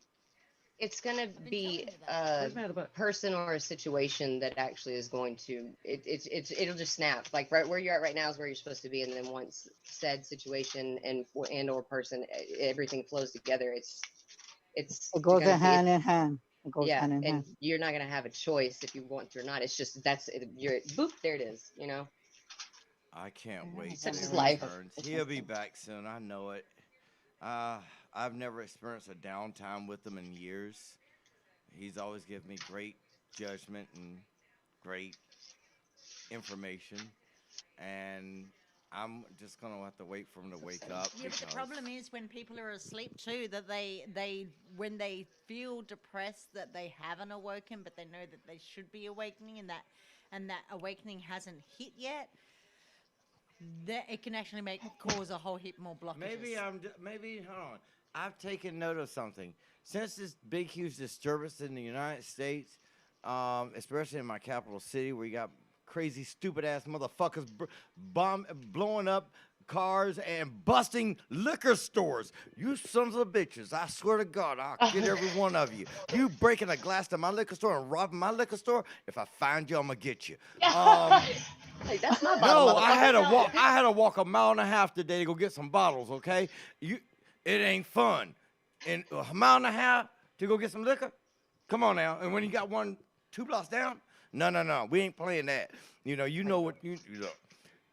[SPEAKER 3] It's going to
[SPEAKER 4] I've been
[SPEAKER 3] be
[SPEAKER 4] telling you that.
[SPEAKER 3] a
[SPEAKER 2] Where's my other book?
[SPEAKER 3] person or a situation that actually is going to it'll just snap. Like right where you're at right now is where you're supposed to be, and then once said situation and or person, everything flows together. It's
[SPEAKER 1] It goes
[SPEAKER 3] going to be
[SPEAKER 1] hand in hand. It goes
[SPEAKER 3] yeah,
[SPEAKER 1] hand in
[SPEAKER 3] and
[SPEAKER 1] hand.
[SPEAKER 3] you're not going to have a choice if you want to or not. It's just you're boop, there it is.
[SPEAKER 5] I can't
[SPEAKER 2] Yeah,
[SPEAKER 5] wait
[SPEAKER 3] Such
[SPEAKER 5] till
[SPEAKER 3] is
[SPEAKER 5] he
[SPEAKER 3] life.
[SPEAKER 5] returns. He'll be back soon. I know it. I've never experienced a downtime with him in years. He's always given me great judgment and great information, and I'm just gonna have to wait for him to wake up
[SPEAKER 4] Yeah, but the
[SPEAKER 5] because
[SPEAKER 4] problem is when people are asleep too, that they when they feel depressed that they haven't awoken, but they know that they should be awakening, and that awakening hasn't hit yet. That it can actually cause a whole heap more blockages.
[SPEAKER 5] maybe hold on. I've taken note of something since this big huge disturbance in the United States, especially in my capital city, where you got crazy stupid ass motherfuckers blowing up cars and busting liquor stores. You sons of bitches! I swear to God, I'll get every one of you. You breaking a glass to my liquor store and robbing my liquor store. If I find you, I'm gonna get you.
[SPEAKER 3] Like, that's my bottle,
[SPEAKER 5] No,
[SPEAKER 3] motherfucker.
[SPEAKER 5] I had to walk a mile and a half today to go get some bottles. Okay, it ain't fun. And a mile and a half to go get some liquor. Come on now. And when you got 2 blocks down, no, we ain't playing that. You know what you know.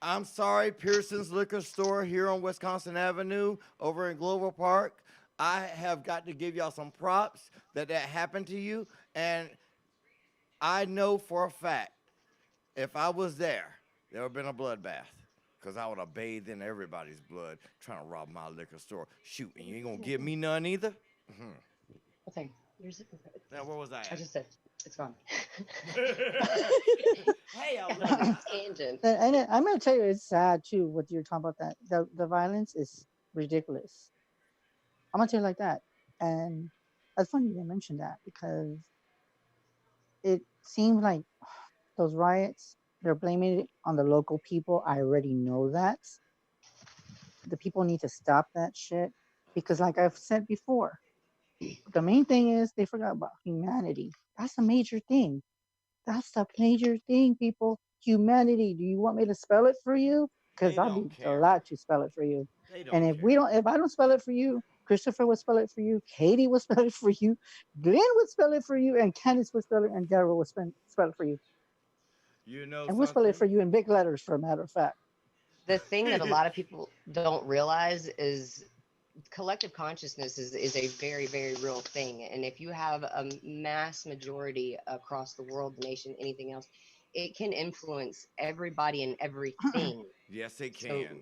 [SPEAKER 5] I'm sorry, Pearson's Liquor Store here on Wisconsin Avenue over in Global Park. I have got to give y'all some props that happened to you, and I know for a fact if I was there, there would have been a bloodbath. Because I would have bathed in everybody's blood trying to rob my liquor store. Shoot, and you ain't going to give me none either?
[SPEAKER 2] Okay.
[SPEAKER 5] Now, where was I
[SPEAKER 2] I
[SPEAKER 5] at?
[SPEAKER 2] just said it's gone.
[SPEAKER 5] Hey,
[SPEAKER 3] Tangent.
[SPEAKER 1] And I'm gonna tell you, it's sad too. What you're talking about, that the violence is ridiculous. I'm gonna tell you like that, and that's funny you mentioned that because it seems like those riots, they're blaming it on the local people. I already know that. The people need to stop that shit because, like I've said before, the main thing is they forgot about humanity. That's a major thing. That's the major thing, people. Humanity. Do you want me to spell it for you? Because
[SPEAKER 5] They
[SPEAKER 1] I'll
[SPEAKER 5] don't
[SPEAKER 1] be
[SPEAKER 5] care.
[SPEAKER 1] glad to spell it for you.
[SPEAKER 5] They don't
[SPEAKER 1] And
[SPEAKER 5] care.
[SPEAKER 1] if I don't spell it for you, Christopher will spell it for you, Katie will spell it for you, Glenn would spell it for you, and Candice would spell it, and Daryl will spell it for you.
[SPEAKER 5] You know
[SPEAKER 1] And we'll spell it
[SPEAKER 5] something?
[SPEAKER 1] for you in big letters, for a matter of fact.
[SPEAKER 3] The thing that a lot of people don't realize is collective consciousness is a very, very real thing. And if you have a mass majority across the world, the nation, anything else, it can influence everybody and everything.
[SPEAKER 5] Yes, they
[SPEAKER 3] So
[SPEAKER 5] can.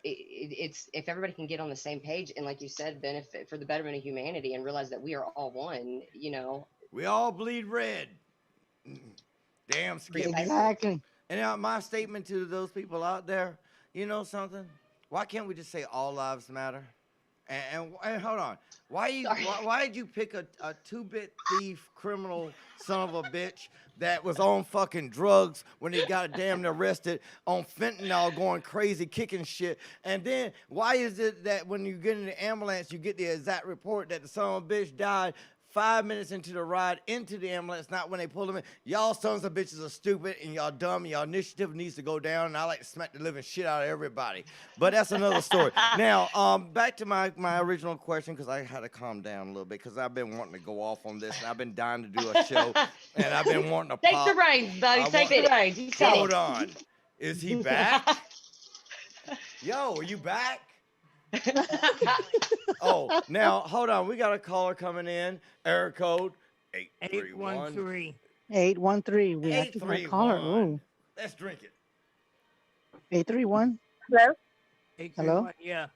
[SPEAKER 3] it's if everybody can get on the same page and, like you said, benefit for the betterment of humanity and realize that we are all one.
[SPEAKER 5] We all bleed red. Damn Skip.
[SPEAKER 1] Exactly.
[SPEAKER 5] And now my statement to those people out there, you know something? Why can't we just say all lives matter? And hold on, why did you pick a 2-bit thief criminal son of a bitch that was on fucking drugs when he got damn arrested on fentanyl going crazy kicking shit? And then why is it that when you get in the ambulance you get the exact report that the son of a bitch died 5 minutes into the ride into the ambulance, not when they pulled him in? Y'all sons of bitches are stupid and y'all dumb. Y'all initiative needs to go down, and I like to smack the living shit out of everybody. But that's another story. Now, back to my original question, because I had to calm down a little bit, because I've been wanting to go off on this, and I've been dying to do a show, and I've been wanting to
[SPEAKER 2] Take
[SPEAKER 5] pop.
[SPEAKER 2] the reins, buddy. Take the reins. You take
[SPEAKER 5] Hold
[SPEAKER 2] it.
[SPEAKER 5] on. Is he back? Yo, are you back? Oh, now hold on. We got a caller coming in. Error code 831.
[SPEAKER 1] 813. We actually got a caller.
[SPEAKER 5] 831.
[SPEAKER 1] Ooh.
[SPEAKER 5] Let's drink it.
[SPEAKER 1] 831.
[SPEAKER 6] Hello?
[SPEAKER 1] Hello?
[SPEAKER 7] Yeah.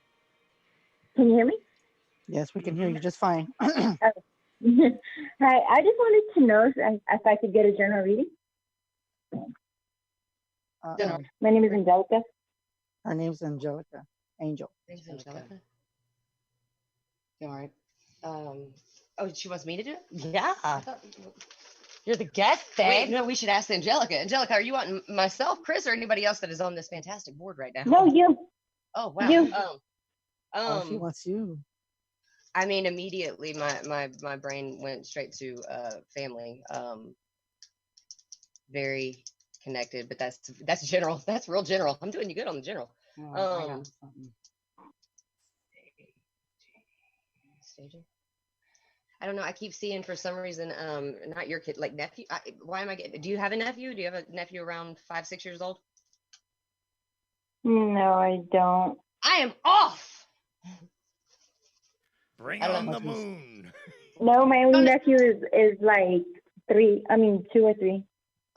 [SPEAKER 6] Can you hear me?
[SPEAKER 1] Yes, we can hear you just fine.
[SPEAKER 6] Hi, I just wanted to know if I could get a general reading.
[SPEAKER 1] Uh,
[SPEAKER 6] My name is Angelica.
[SPEAKER 1] her name's Angelica. Angel.
[SPEAKER 3] Thanks, Angelica. You all right? Oh, she wants me to do it?
[SPEAKER 2] Yeah.
[SPEAKER 3] I thought,
[SPEAKER 2] You're the guest,
[SPEAKER 3] wait,
[SPEAKER 2] babe.
[SPEAKER 3] no, we should ask Angelica. Angelica, are you wanting myself, Chris, or anybody else that is on this fantastic board right now?
[SPEAKER 6] No, you.
[SPEAKER 3] Oh, wow.
[SPEAKER 6] You.
[SPEAKER 1] Oh, she wants you.
[SPEAKER 3] I mean, immediately my brain went straight to family. Very connected, but that's general. That's real general. I'm doing you good on the general.
[SPEAKER 2] Oh, I got something.
[SPEAKER 3] Staging. I don't know. I keep seeing for some reason, not your kid, like nephew. Why am I getting? Do you have a nephew? Do you have a nephew around 5, 6 years old?
[SPEAKER 6] No, I don't.
[SPEAKER 3] I am off.
[SPEAKER 5] Bring
[SPEAKER 3] I
[SPEAKER 5] on
[SPEAKER 3] love
[SPEAKER 5] the moon.
[SPEAKER 6] No, my only nephew is like 2 or 3.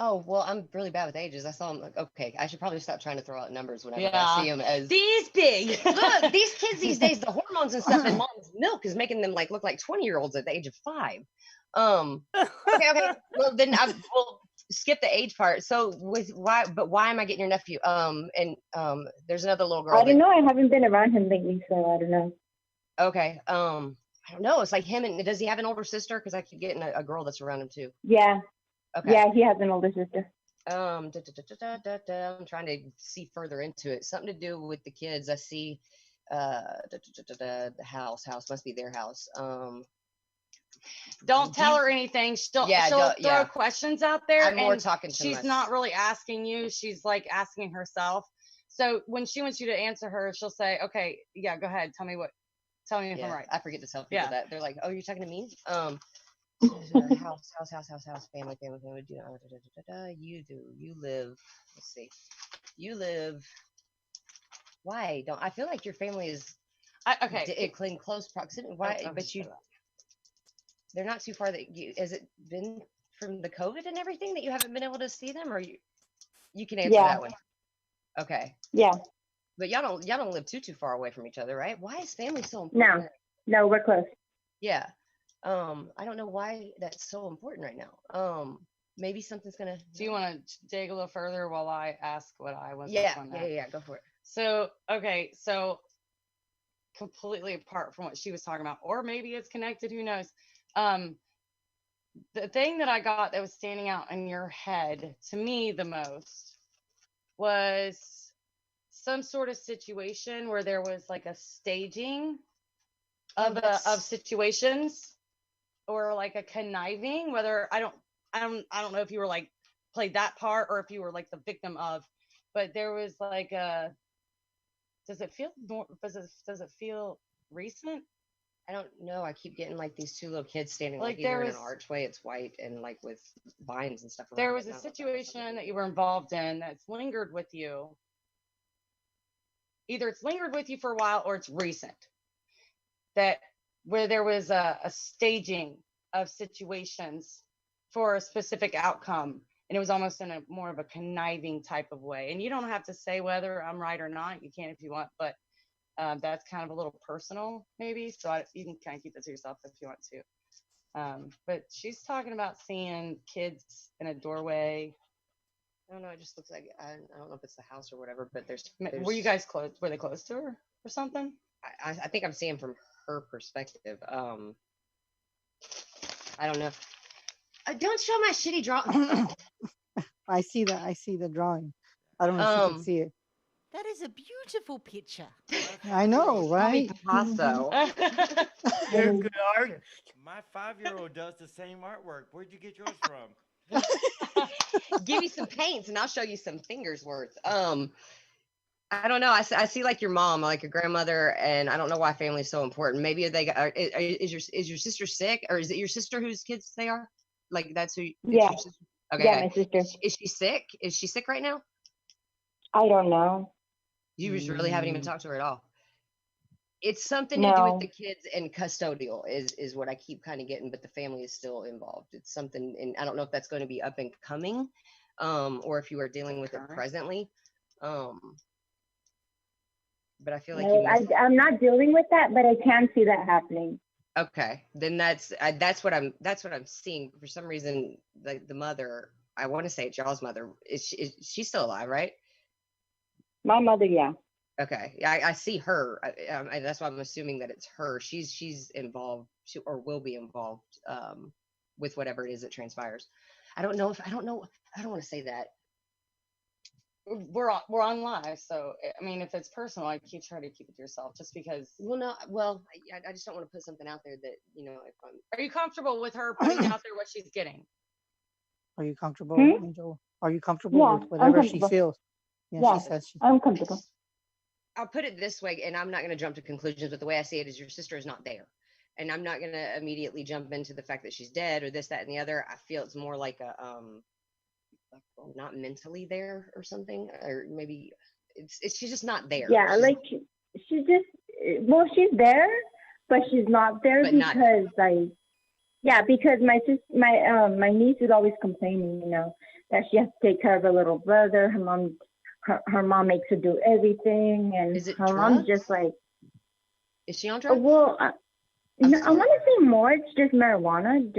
[SPEAKER 3] Oh, well, I'm really bad with ages. I saw him. Like, okay, I should probably stop trying to throw out numbers whenever I
[SPEAKER 2] Yeah.
[SPEAKER 3] see him as
[SPEAKER 2] These big.
[SPEAKER 3] Look, these kids these days, the hormones and stuff in mom's milk is making them like look like 20-year-olds at the age of 5. Okay. Well, then I will skip the age part. So why am I getting your nephew? There's another little girl.
[SPEAKER 6] I don't know. I haven't been around him lately, so I don't know.
[SPEAKER 3] Okay. I don't know. It's like him, and does he have an older sister? Because I keep getting a girl that's around him too.
[SPEAKER 6] Yeah.
[SPEAKER 3] Okay.
[SPEAKER 6] Yeah, he has an older sister.
[SPEAKER 3] I'm trying to see further into it. Something to do with the kids. I see the house must be their house.
[SPEAKER 2] Don't tell her anything. She'll throw questions out there.
[SPEAKER 3] I'm more
[SPEAKER 2] and
[SPEAKER 3] talking to
[SPEAKER 2] she's not really asking you. She's like asking herself. So when she wants you to answer her, she'll say, okay, yeah, go ahead. Tell me if I'm right.
[SPEAKER 3] I forget to tell people that. They're like, oh, you're talking to me? House, family. You live. Let's see. You live. Why don't I feel like your family is in close proximity? Why? But they're not too far. Has it been from the COVID and everything that you haven't been able to see them, or you can answer that one? Okay.
[SPEAKER 6] Yeah.
[SPEAKER 3] But y'all don't live too far away from each other, right? Why is family so important?
[SPEAKER 6] No, we're close.
[SPEAKER 3] Yeah. I don't know why that's so important right now. Maybe something's gonna.
[SPEAKER 2] Do you want to dig a little further while I ask what I was?
[SPEAKER 3] Yeah, go for it.
[SPEAKER 2] So completely apart from what she was talking about, or maybe it's connected. Who knows? The thing that I got that was standing out in your head to me the most was some sort of situation where there was like a staging of situations, or like a conniving, whether I don't know if you were like played that part or if you were like the victim of, but there was like does it feel recent?
[SPEAKER 3] I don't know. I keep getting like these 2 little kids standing
[SPEAKER 2] like
[SPEAKER 3] either in an archway. It's white and like with vines and stuff.
[SPEAKER 2] There was a situation that you were involved in that's lingered with you. Either it's lingered with you for a while or it's recent. Where there was a staging of situations for a specific outcome, and it was almost in a more of a conniving type of way. And you don't have to say whether I'm right or not. You can if you want, but that's kind of a little personal, maybe. So you can kind of keep it to yourself if you want to. But she's talking about seeing kids in a doorway.
[SPEAKER 3] I don't know. It just looks like I don't know if it's the house or whatever. But there's
[SPEAKER 2] were you guys close? Were they close to her or something?
[SPEAKER 3] I think I'm seeing from her perspective. I don't know. Don't show my shitty drawing.
[SPEAKER 1] I see the drawing. I don't know if you can see it.
[SPEAKER 4] That is a beautiful picture.
[SPEAKER 1] I know, right?
[SPEAKER 3] Picasso.
[SPEAKER 5] You're a good artist. My 5-year-old does the same artwork. Where'd you get yours from?
[SPEAKER 3] Give me some paints and I'll show you some fingers worth. I don't know. I see like your mom, like your grandmother, and I don't know why family is so important. Maybe is your sister sick, or is it your sister whose kids they are? Like that's who?
[SPEAKER 6] Yeah.
[SPEAKER 3] Okay.
[SPEAKER 6] Yeah, my sister.
[SPEAKER 3] Is she sick? Is she sick right now?
[SPEAKER 6] I don't know.
[SPEAKER 3] You just really haven't even talked to her at all. It's something to do with the kids and custodial is what I keep kind of getting, but the family is still involved. It's something, and I don't know if that's going to be up and coming, or if you are dealing with it presently. But I feel like
[SPEAKER 6] I'm not dealing with that, but I can see that happening.
[SPEAKER 3] Okay, then that's what I'm seeing. For some reason, the mother, I want to say it's y'all's mother. Is she still alive, right?
[SPEAKER 6] My mother, yeah.
[SPEAKER 3] Okay, yeah, I see her. That's why I'm assuming that it's her. She's involved, or will be involved, with whatever it is that transpires. I don't know. I don't want to say that.
[SPEAKER 2] We're on live, so I mean, if it's personal, I try to keep it to yourself, just because.
[SPEAKER 3] Well, no, well, I just don't want to put something out there that, if I'm.
[SPEAKER 2] Are you comfortable with her putting out there what she's getting?
[SPEAKER 1] Are you comfortable,
[SPEAKER 6] Hmm?
[SPEAKER 1] Angel? Are you comfortable
[SPEAKER 6] Yeah,
[SPEAKER 1] with
[SPEAKER 6] I'm
[SPEAKER 1] whatever she
[SPEAKER 6] comfortable.
[SPEAKER 1] feels? Yeah,
[SPEAKER 6] Yeah,
[SPEAKER 1] she says she.
[SPEAKER 6] I'm comfortable.
[SPEAKER 3] I'll put it this way, and I'm not going to jump to conclusions, but the way I see it is your sister is not there. And I'm not going to immediately jump into the fact that she's dead or this, that, and the other. I feel it's more like a, not mentally there or something, or maybe she's just not there.
[SPEAKER 6] Yeah,
[SPEAKER 3] She's,
[SPEAKER 6] like she's just, well, she's there, but she's not there
[SPEAKER 3] But not
[SPEAKER 6] because because my niece is always complaining, that she has to take care of her little brother. Her mom makes her do everything, and
[SPEAKER 3] Is it
[SPEAKER 6] her mom's
[SPEAKER 3] drugs?
[SPEAKER 6] just like,
[SPEAKER 3] is she on drugs?
[SPEAKER 6] well,
[SPEAKER 3] I'm
[SPEAKER 6] no, I
[SPEAKER 3] sorry.
[SPEAKER 6] want to say more. It's just marijuana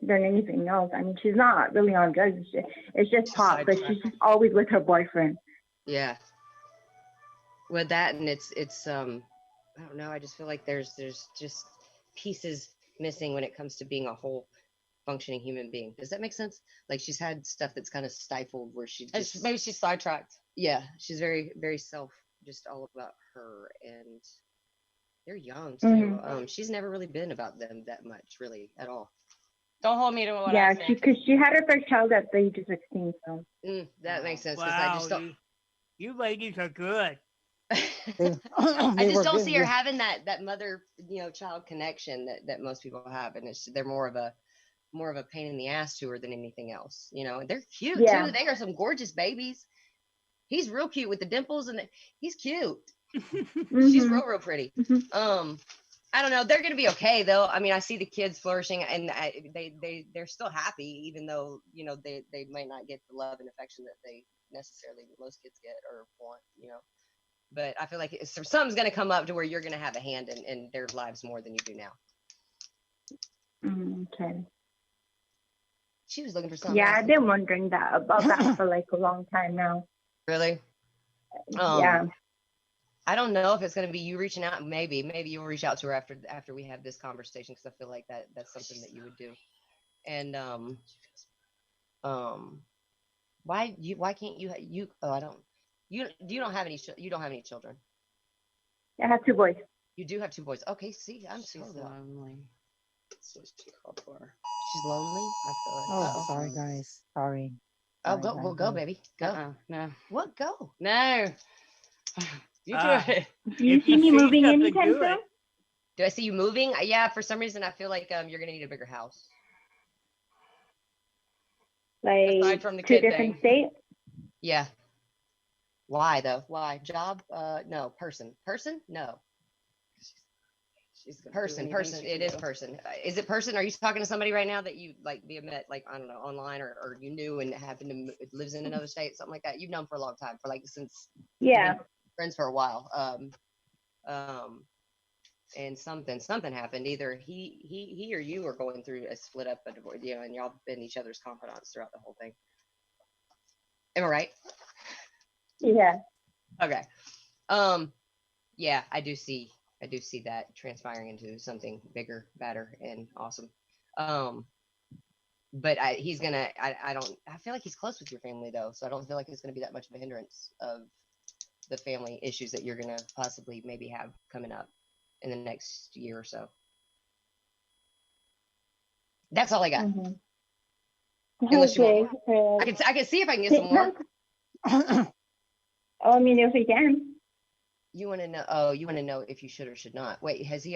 [SPEAKER 6] than anything else. I mean, she's not really on drugs. It's just pot, but she's just always with her boyfriend.
[SPEAKER 3] Yeah. With that, and it's I don't know. I just feel like there's just pieces missing when it comes to being a whole functioning human being. Does that make sense? Like she's had stuff that's kind of stifled where she just,
[SPEAKER 2] Maybe she's sidetracked.
[SPEAKER 3] yeah, she's very, very just all about her, and they're young too.
[SPEAKER 6] Mhm.
[SPEAKER 3] She's never really been about them that much, really, at all.
[SPEAKER 2] Don't hold me to what
[SPEAKER 6] Yeah,
[SPEAKER 2] I say.
[SPEAKER 6] because she had her first child at the age of 16. So
[SPEAKER 3] That makes sense. 'Cause
[SPEAKER 7] Wow,
[SPEAKER 3] I just don't.
[SPEAKER 7] you ladies are good.
[SPEAKER 3] I just
[SPEAKER 1] were
[SPEAKER 3] don't
[SPEAKER 1] good,
[SPEAKER 3] see her
[SPEAKER 1] yeah.
[SPEAKER 3] having that mother child connection that most people have, and they're more of a pain in the ass to her than anything else. And they're cute
[SPEAKER 6] Yeah.
[SPEAKER 3] too. They are some gorgeous babies. He's real cute with the dimples, and he's cute. She's
[SPEAKER 6] Mhm.
[SPEAKER 3] real pretty.
[SPEAKER 6] Mhm.
[SPEAKER 3] I don't know. They're gonna be okay though. I mean, I see the kids flourishing, and they're still happy, even though they might not get the love and affection that they necessarily most kids get or want. But I feel like something's gonna come up to where you're gonna have a hand in their lives more than you do now.
[SPEAKER 6] Okay.
[SPEAKER 3] She was looking for something.
[SPEAKER 6] Yeah,
[SPEAKER 3] else.
[SPEAKER 6] I've been wondering about that for like a long time now.
[SPEAKER 3] Really?
[SPEAKER 6] Yeah.
[SPEAKER 3] I don't know if it's going to be you reaching out. Maybe you'll reach out to her after we have this conversation, because I feel like that's something that you would do. And why can't you? Oh, I don't. You don't have any children.
[SPEAKER 6] I have 2 boys.
[SPEAKER 3] You do have 2 boys. Okay, see, I'm
[SPEAKER 2] She's
[SPEAKER 3] so
[SPEAKER 2] lonely. That's what she called for.
[SPEAKER 3] She's lonely. I feel like.
[SPEAKER 1] Oh, sorry, guys. Sorry.
[SPEAKER 3] Oh,
[SPEAKER 1] Sorry,
[SPEAKER 3] go,
[SPEAKER 1] guys.
[SPEAKER 3] go, baby, go.
[SPEAKER 2] No.
[SPEAKER 3] What? Go.
[SPEAKER 2] No. You do
[SPEAKER 7] Ah.
[SPEAKER 2] it.
[SPEAKER 6] Do you
[SPEAKER 7] If
[SPEAKER 6] see
[SPEAKER 7] you
[SPEAKER 6] me
[SPEAKER 7] see
[SPEAKER 6] moving
[SPEAKER 7] something,
[SPEAKER 6] anytime
[SPEAKER 7] do
[SPEAKER 6] soon?
[SPEAKER 7] it.
[SPEAKER 3] Do I see you moving? Yeah. For some reason, I feel like you're gonna need a bigger house.
[SPEAKER 6] Like
[SPEAKER 2] Aside from the
[SPEAKER 6] to a
[SPEAKER 2] kid
[SPEAKER 6] different
[SPEAKER 2] thing.
[SPEAKER 6] state?
[SPEAKER 3] Yeah. Why though? Why? Job? No. Person? No.
[SPEAKER 2] She's gonna do
[SPEAKER 3] Person.
[SPEAKER 2] anything she
[SPEAKER 3] It
[SPEAKER 2] can
[SPEAKER 3] is
[SPEAKER 2] do.
[SPEAKER 3] person. Is it person? Are you talking to somebody right now that you like via met, like, I don't know, online, or you knew and happened to lives in another state, something like that? You've known for a long time, for like since
[SPEAKER 6] Yeah.
[SPEAKER 3] friends for a while. And something happened. Either he or you are going through a split up, a divorce, and y'all been each other's confidants throughout the whole thing. Am I right?
[SPEAKER 6] Yeah.
[SPEAKER 3] Okay. Yeah, I do see that transpiring into something bigger, better, and awesome. But he's gonna. I feel like he's close with your family though, so I don't feel like it's gonna be that much of a hindrance of the family issues that you're gonna possibly maybe have coming up in the next year or so. That's all I got.
[SPEAKER 6] Mhm.
[SPEAKER 3] Unless you want
[SPEAKER 6] Okay.
[SPEAKER 3] more. I can see if I can get some more.
[SPEAKER 6] I mean, if we can.
[SPEAKER 3] You want to know? Oh, you want to know if you should or should not? Wait, he's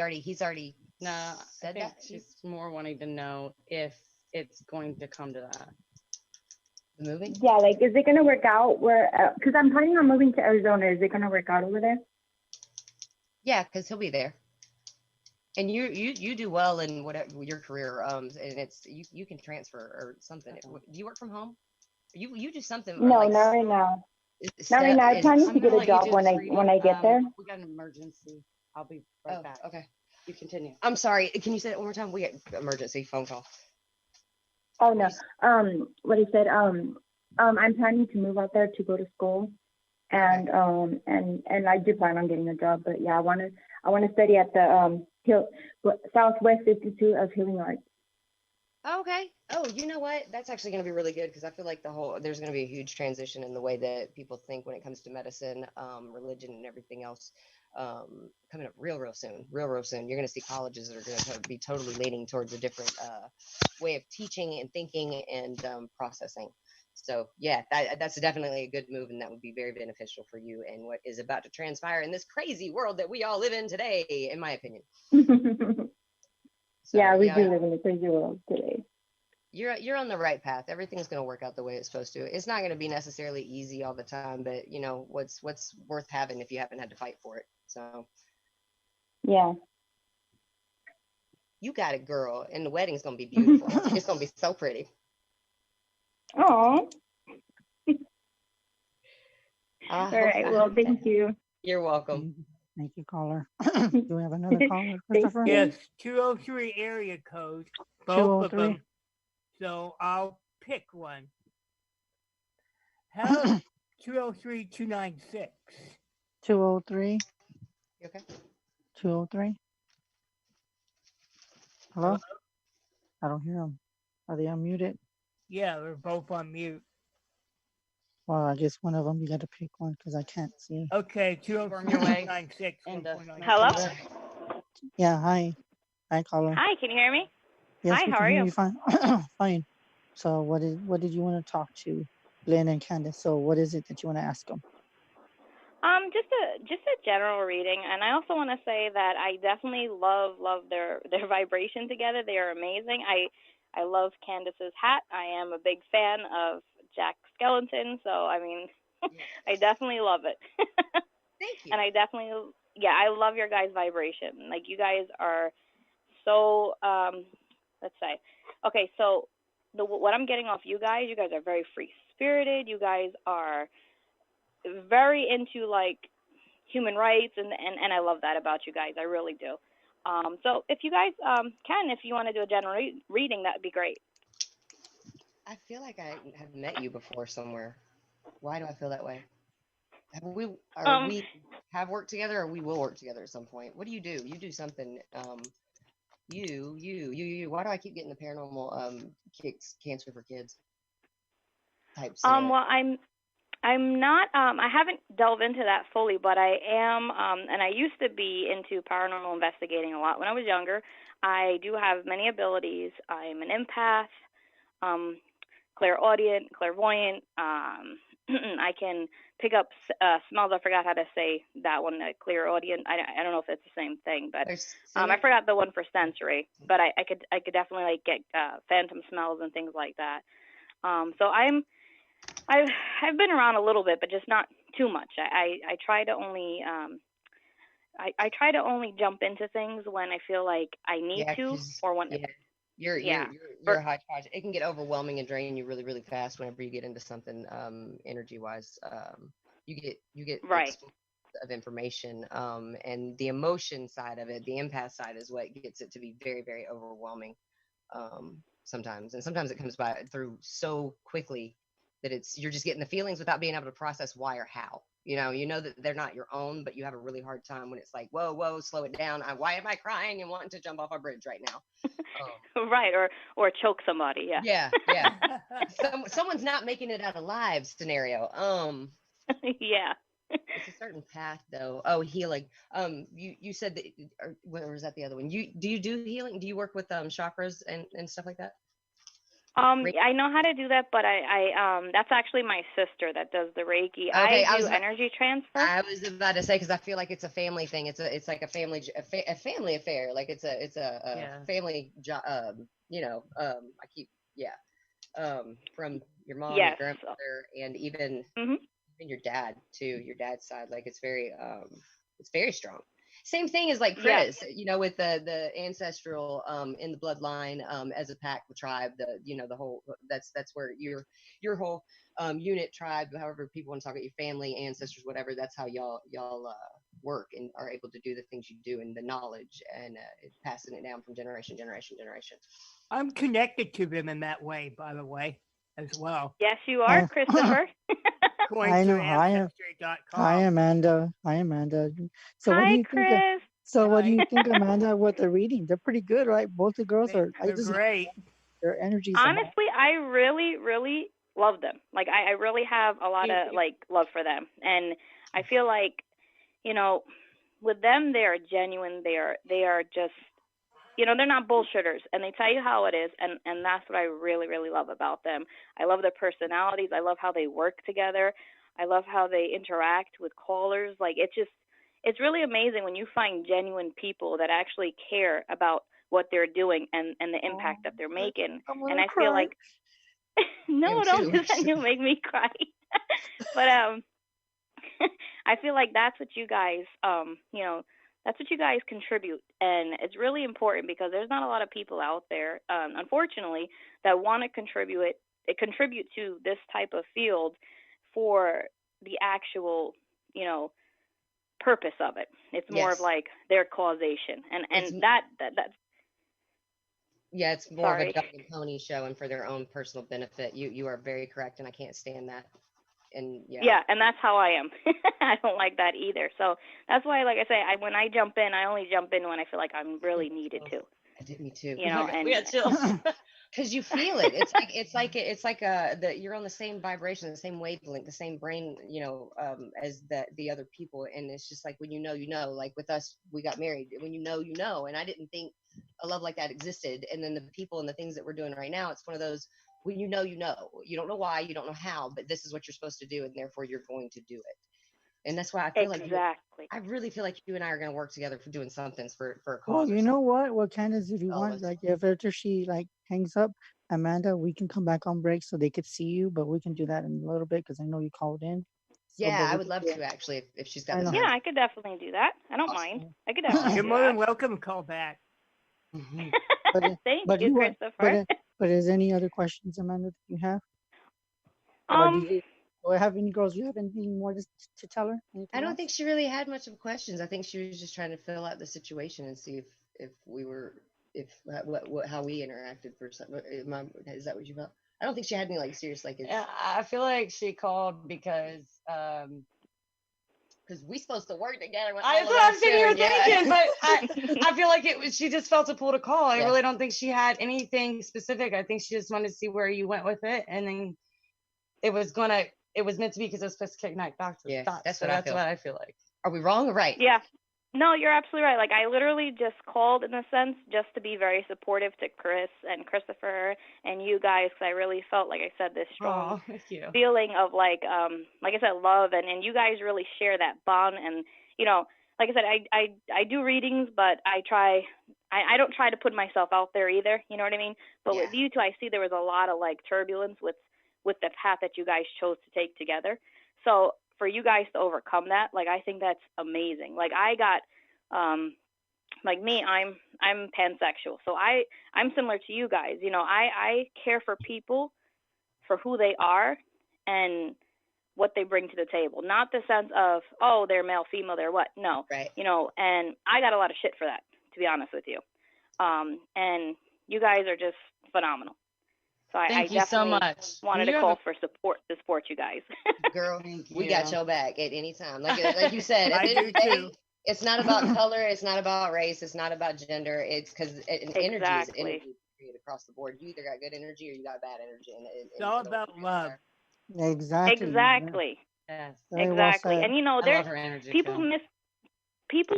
[SPEAKER 3] already
[SPEAKER 2] No, I
[SPEAKER 3] said
[SPEAKER 2] think
[SPEAKER 3] that?
[SPEAKER 2] she's more wanting to know if it's going to come to that.
[SPEAKER 3] The moving?
[SPEAKER 6] Yeah, like, is it gonna work out? Because I'm planning on moving to Arizona. Is it gonna work out over there?
[SPEAKER 3] Yeah, because he'll be there. And you do well in whatever your career, and it's you can transfer or something. Do you work from home? You do something.
[SPEAKER 6] No,
[SPEAKER 3] like,
[SPEAKER 6] not right now.
[SPEAKER 3] step-
[SPEAKER 6] Not right now. I'm planning
[SPEAKER 2] I'm
[SPEAKER 6] to get
[SPEAKER 2] gonna
[SPEAKER 6] a
[SPEAKER 2] let you
[SPEAKER 6] job
[SPEAKER 2] do
[SPEAKER 6] when
[SPEAKER 2] this
[SPEAKER 6] I
[SPEAKER 2] reading.
[SPEAKER 6] get there.
[SPEAKER 2] We got an emergency. I'll be right
[SPEAKER 3] Oh,
[SPEAKER 2] back.
[SPEAKER 3] okay.
[SPEAKER 2] You continue.
[SPEAKER 3] I'm sorry. Can you say it one more time? We get emergency phone call.
[SPEAKER 6] Oh no. What he said. I'm planning to move out there to go to school, and I do plan on getting a job. But yeah, I want to study at the Southwest Institute of Healing Arts.
[SPEAKER 3] Okay. Oh, you know what? That's actually going to be really good because I feel like there's going to be a huge transition in the way that people think when it comes to medicine, religion, and everything else. Coming up real soon. Real soon. You're going to see colleges that are going to be totally leaning towards a different way of teaching and thinking and processing. So yeah, that's definitely a good move, and that would be very beneficial for you and what is about to transpire in this crazy world that we all live in today, in my opinion. So,
[SPEAKER 6] yeah, we do live in a crazy world today.
[SPEAKER 3] You're on the right path. Everything's going to work out the way it's supposed to. It's not going to be necessarily easy all the time, but you know what's worth having if you haven't had to fight for it. So
[SPEAKER 6] yeah,
[SPEAKER 3] you got it, girl, and the wedding's going to be beautiful. It's going to be so pretty.
[SPEAKER 6] Oh. All right. Well, thank you.
[SPEAKER 3] You're welcome.
[SPEAKER 1] Thank you, caller. Do we have another caller, Christopher?
[SPEAKER 7] Yes, 203 area code. Both of
[SPEAKER 1] 203.
[SPEAKER 7] them. So I'll pick one. How's 203-296?
[SPEAKER 1] 203.
[SPEAKER 3] You okay?
[SPEAKER 1] 203. Hello? I don't hear them. Are they unmuted?
[SPEAKER 7] Yeah, they're both on mute.
[SPEAKER 1] Well, I guess one of them you got to pick one because I can't see.
[SPEAKER 7] Okay,
[SPEAKER 2] Worm your way
[SPEAKER 7] 203-296.
[SPEAKER 2] into-
[SPEAKER 8] Hello?
[SPEAKER 1] Yeah, hi. Hi, caller.
[SPEAKER 8] Hi, can you hear me?
[SPEAKER 1] Yes,
[SPEAKER 8] Hi,
[SPEAKER 1] we
[SPEAKER 8] how
[SPEAKER 1] can
[SPEAKER 8] are
[SPEAKER 1] hear
[SPEAKER 8] you?
[SPEAKER 1] you fine. Fine. So what did you want to talk to Glenn and Candace? So what is it that you want to ask them?
[SPEAKER 8] Just a general reading, and I also want to say that I definitely love their vibration together. They are amazing. I love Candace's hat. I am a big fan of Jack Skellington, so I mean, I definitely love it.
[SPEAKER 3] Thank you.
[SPEAKER 8] And I definitely, I love your guys' vibration. Like, you guys are so, let's say, okay, so what I'm getting off you guys are very free-spirited. You guys are very into, like, human rights, and I love that about you guys. I really do. So if you guys if you want to do a general reading, that would be great.
[SPEAKER 3] I feel like I have met you before somewhere. Why do I feel that way? We have worked together, or we will work together at some point? What do? You do something. You. Why do I keep getting the paranormal cancer for kids type scenario?
[SPEAKER 8] Well, I'm not. I haven't delved into that fully, but I am. And I used to be into paranormal investigating a lot when I was younger. I do have many abilities. I'm an empath, clairaudient, clairvoyant. I can pick up smells. I forgot how to say that one. Clairaudient. I don't know if it's the same thing, but I forgot the one for sensory. But I could definitely like get phantom smells and things like that. So I've been around a little bit, but just not too much. I try to only I try to only jump into things when I feel like I need to, or when
[SPEAKER 3] you're a hodgepodge. It can get overwhelming and drain you really, really fast whenever you get into something energy wise. You get
[SPEAKER 8] right
[SPEAKER 3] of information, and the emotion side of it, the empath side, is what gets it to be very, very overwhelming sometimes. And sometimes it comes by through so quickly that you're just getting the feelings without being able to process why or how. You know that they're not your own, but you have a really hard time when it's like, whoa, slow it down. Why am I crying and wanting to jump off a bridge right now?
[SPEAKER 8] Right, or choke somebody.
[SPEAKER 3] Yeah. Someone's not making it out alive scenario.
[SPEAKER 8] Yeah.
[SPEAKER 3] It's a certain path though. Oh, healing. You said that, or was that the other one? Do you do healing? Do you work with chakras and stuff like that?
[SPEAKER 8] I know how to do that, but I that's actually my sister that does the Reiki.
[SPEAKER 3] Okay,
[SPEAKER 8] I do energy transfer.
[SPEAKER 3] I was about to say, because I feel like it's a family thing. It's like a family affair. Like it's a family job. I keep from your mom, your grandmother, and even your dad too. Your dad's side, like it's very strong. Same thing as like Chris, with the ancestral in the bloodline, as a pack, the tribe, the whole, that's where your whole unit, tribe, however people want to talk about your family, ancestors, whatever, that's how y'all work and are able to do the things you do and the knowledge and passing it down from generation.
[SPEAKER 7] I'm connected to them in that way, by the way, as well.
[SPEAKER 8] Yes, you are, Christopher.
[SPEAKER 1] I know.
[SPEAKER 7] Ancestry.com.
[SPEAKER 1] Hi, Amanda. Hi, Amanda. So what do
[SPEAKER 8] Hi,
[SPEAKER 1] you think?
[SPEAKER 8] Chris.
[SPEAKER 1] What do you think, Amanda? What they're reading? They're pretty good, right? Both the girls are.
[SPEAKER 7] They're great.
[SPEAKER 1] Their energies.
[SPEAKER 8] Honestly, I really, really love them. Like, I really have a lot of like love for them, and I feel like, you know, with them, they are genuine. They are just, you know, they're not bullshitters, and they tell you how it is, and that's what I really, really love about them. I love their personalities. I love how they work together. I love how they interact with callers. Like, it's really amazing when you find genuine people that actually care about what they're doing and the impact that they're making. And I feel like, no, don't do that. You'll make me cry. But I feel like that's what you guys, you know, that's what you guys contribute, and it's really important because there's not a lot of people out there, unfortunately, that want to contribute to this type of field for the actual, you know, purpose of it. It's more of like their causation, and that's
[SPEAKER 3] yeah, it's more of a dog and pony show, and for their own personal benefit. You are very correct, and I can't stand that. And yeah,
[SPEAKER 8] and that's how I am. I don't like that either. So that's why, like I say, when I jump in, I only jump in when I feel like I'm really needed to.
[SPEAKER 3] Me too.
[SPEAKER 8] You know, and
[SPEAKER 3] because you feel it. It's like you're on the same vibration, the same wavelength, the same brain, you know, as the other people. And it's just like when you know, like with us, we got married. When you know, and I didn't think a love like that existed. And then the people and the things that we're doing right now, it's one of those. When you know, you don't know why, you don't know how, but this is what you're supposed to do, and therefore you're going to do it. And that's why I feel like I really feel like you and I are going to work together for doing something for a cause.
[SPEAKER 1] Well, you know what? Well, Candace, if you want, like, if after she like hangs up, Amanda, we can come back on break so they could see you, but we can do that in a little bit because I know you called in. So,
[SPEAKER 3] yeah, I would love to actually if she's got.
[SPEAKER 8] Yeah, I could definitely do that. I don't mind. I could definitely.
[SPEAKER 7] You're more than welcome to call back.
[SPEAKER 8] Thank you, Christopher.
[SPEAKER 1] But is there any other questions, Amanda, that you have? Do I have any girls? Do you have anything more to tell her?
[SPEAKER 3] I don't think she really had much of questions. I think she was just trying to fill out the situation and see if we were how we interacted for some. Is that what you felt? I don't think she had any like serious like.
[SPEAKER 2] Yeah, I feel like she called because
[SPEAKER 3] we supposed to work together.
[SPEAKER 2] That's what I'm sitting here thinking, but I feel like she just felt a pull to call. I really don't think she had anything specific. I think she just wanted to see where you went with it, and then it was meant to be because it was supposed to connect back to the dots.
[SPEAKER 3] That's
[SPEAKER 2] what I feel like.
[SPEAKER 3] Are we wrong or right?
[SPEAKER 8] Yeah. No, you're absolutely right. Like, I literally just called in a sense just to be very supportive to Chris and Christopher and you guys, because I really felt, like I said, this strong feeling of like I said, love, and you guys really share that bond. And, you know, like I said, I do readings, but I don't try to put myself out there either. You know what I mean? But with you two, I see there was a lot of like turbulence with the path that you guys chose to take together. So for you guys to overcome that, like, I think that's amazing. Like, I got, like me, I'm pansexual. So I'm similar to you guys. You know, I care for people for who they are and what they bring to the table. Not the sense of, oh, they're male, female, they're what. No.
[SPEAKER 3] Right.
[SPEAKER 8] You know, and I got a lot of shit for that, to be honest with you. And you guys are just phenomenal. So I definitely wanted to call for support to support you guys.
[SPEAKER 3] Girl, we got your back at any time. Like you said, at the end of the day, it's not about color, it's not about race, it's not about gender. It's because energy is energy across the board. You either got good energy or you got bad energy.
[SPEAKER 7] It's all about love.
[SPEAKER 8] Exactly.
[SPEAKER 3] Yes.
[SPEAKER 8] Exactly. And you know, people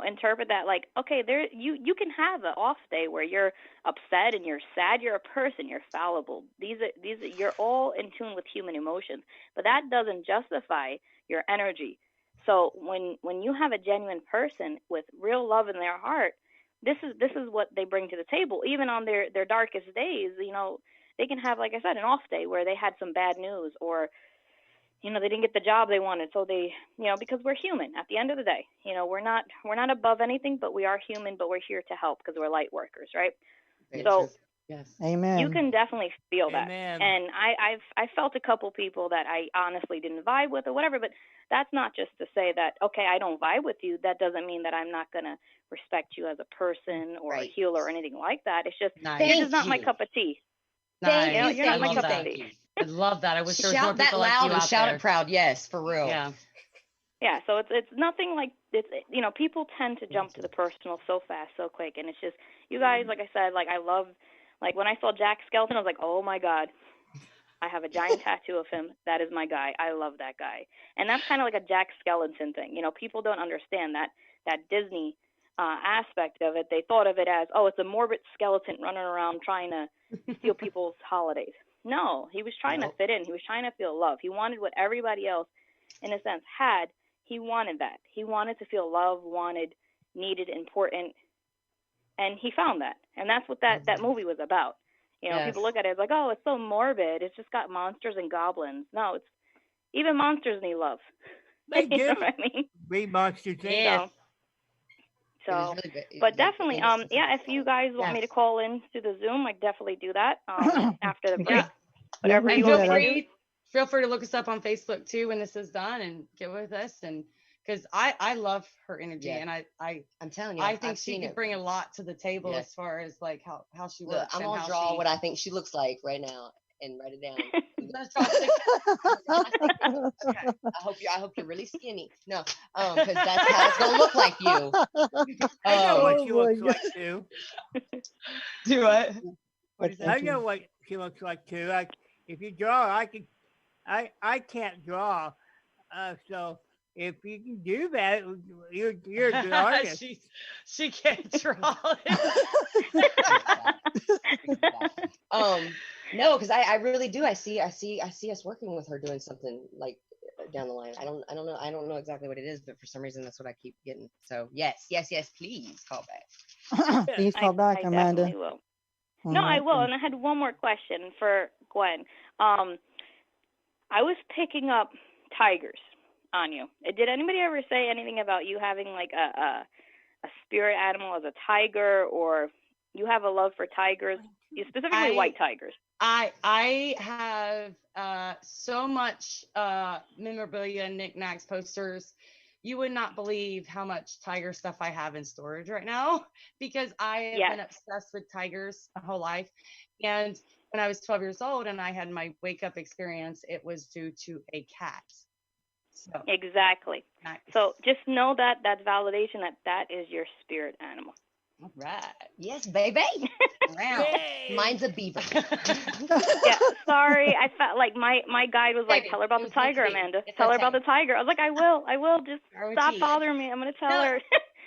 [SPEAKER 8] interpret that like, okay, you can have an off day where you're upset and you're sad. You're a person. You're fallible. These are you're all in tune with human emotions, but that doesn't justify your energy. So when you have a genuine person with real love in their heart, this is what they bring to the table. Even on their darkest days, you know, they can have, like I said, an off day where they had some bad news, or you know, they didn't get the job they wanted. So they, you know, because we're human at the end of the day, you know, we're not above anything, but we are human, but we're here to help because we're light workers. Right. So
[SPEAKER 2] Yes.
[SPEAKER 1] Amen.
[SPEAKER 8] You can definitely feel that.
[SPEAKER 7] Amen.
[SPEAKER 8] And I felt a couple people that I honestly didn't vibe with or whatever, but that's not just to say that, okay, I don't vibe with you. That doesn't mean that I'm not going to respect you as a person or a healer or anything like that. It's just, you're just not my cup of tea.
[SPEAKER 3] Thank you.
[SPEAKER 8] You're not my cup of
[SPEAKER 3] Thank
[SPEAKER 8] tea.
[SPEAKER 3] you.
[SPEAKER 2] I love that. I wish there was more
[SPEAKER 3] Shout that
[SPEAKER 2] people like
[SPEAKER 3] loud
[SPEAKER 2] you
[SPEAKER 3] and
[SPEAKER 2] out
[SPEAKER 3] shout
[SPEAKER 2] there.
[SPEAKER 3] it proud. Yes, for real.
[SPEAKER 2] Yeah.
[SPEAKER 8] Yeah, so it's nothing like it's, you know, people tend to jump to the personal so fast, so quick, and it's just, you guys, like I said, like I love, like when I saw Jack Skeleton, I was like, oh my God, I have a giant tattoo of him. That is my guy. I love that guy. And that's kind of like a Jack Skeleton thing. You know, people don't understand that Disney aspect of it. They thought of it as, oh, it's a morbid skeleton running around trying to steal people's holidays. No, he was trying to fit in. He was trying to feel love. He wanted what everybody else, in a sense, had. He wanted that. He wanted to feel loved, wanted, needed, important, and he found that. And that's what that movie was about. You know, people look at it as like, oh, it's so morbid. It's just got monsters and goblins. No, it's even monsters need love.
[SPEAKER 7] They do.
[SPEAKER 8] You know what I mean?
[SPEAKER 7] Read monsters.
[SPEAKER 2] Yeah.
[SPEAKER 8] So, but definitely, yeah, if you guys want me to call in to the Zoom, I definitely do that after the break.
[SPEAKER 2] Yeah.
[SPEAKER 8] Whatever
[SPEAKER 1] Yeah,
[SPEAKER 8] you
[SPEAKER 1] we
[SPEAKER 8] want
[SPEAKER 1] can
[SPEAKER 8] me
[SPEAKER 1] do
[SPEAKER 8] to
[SPEAKER 1] that.
[SPEAKER 8] do.
[SPEAKER 2] Feel free to look us up on Facebook too when this is done and get with us, and because I love her energy, and
[SPEAKER 3] I'm telling you,
[SPEAKER 2] I think she could bring a lot to the table as far as like how she works.
[SPEAKER 3] I'm gonna draw what I think she looks like right now and write it down. I hope you're really skinny. No, because that's how it's gonna look like you.
[SPEAKER 7] I know what she looks like too.
[SPEAKER 2] Do what?
[SPEAKER 7] I know what she looks like too. Like if you draw, I can't draw. So if you can do that, you're a good artist.
[SPEAKER 2] she can't draw.
[SPEAKER 3] No, because I really do. I see us working with her doing something like down the line. I don't know exactly what it is, but for some reason that's what I keep getting. So yes, please call back.
[SPEAKER 1] Please call back,
[SPEAKER 8] I
[SPEAKER 1] Amanda.
[SPEAKER 8] definitely will. No, I will. And I had one more question for Gwen. I was picking up tigers on you. Did anybody ever say anything about you having like a spirit animal as a tiger, or you have a love for tigers, specifically white tigers?
[SPEAKER 2] I have so much memorabilia, knickknacks, posters. You would not believe how much tiger stuff I have in storage right now, because I have been obsessed with tigers my whole life. And when I was 12 years old and I had my wake up experience, it was due to a cat. So,
[SPEAKER 8] exactly.
[SPEAKER 2] Nice.
[SPEAKER 8] So just know that that's validation that is your spirit animal.
[SPEAKER 2] All right.
[SPEAKER 3] Yes, baby.
[SPEAKER 2] Wow.
[SPEAKER 3] Mine's a beaver.
[SPEAKER 8] Yeah, sorry. I felt like my guide was like, tell her about the tiger, Amanda. Tell her about the tiger. I was like, I will. Just stop bothering me. I'm going to tell her.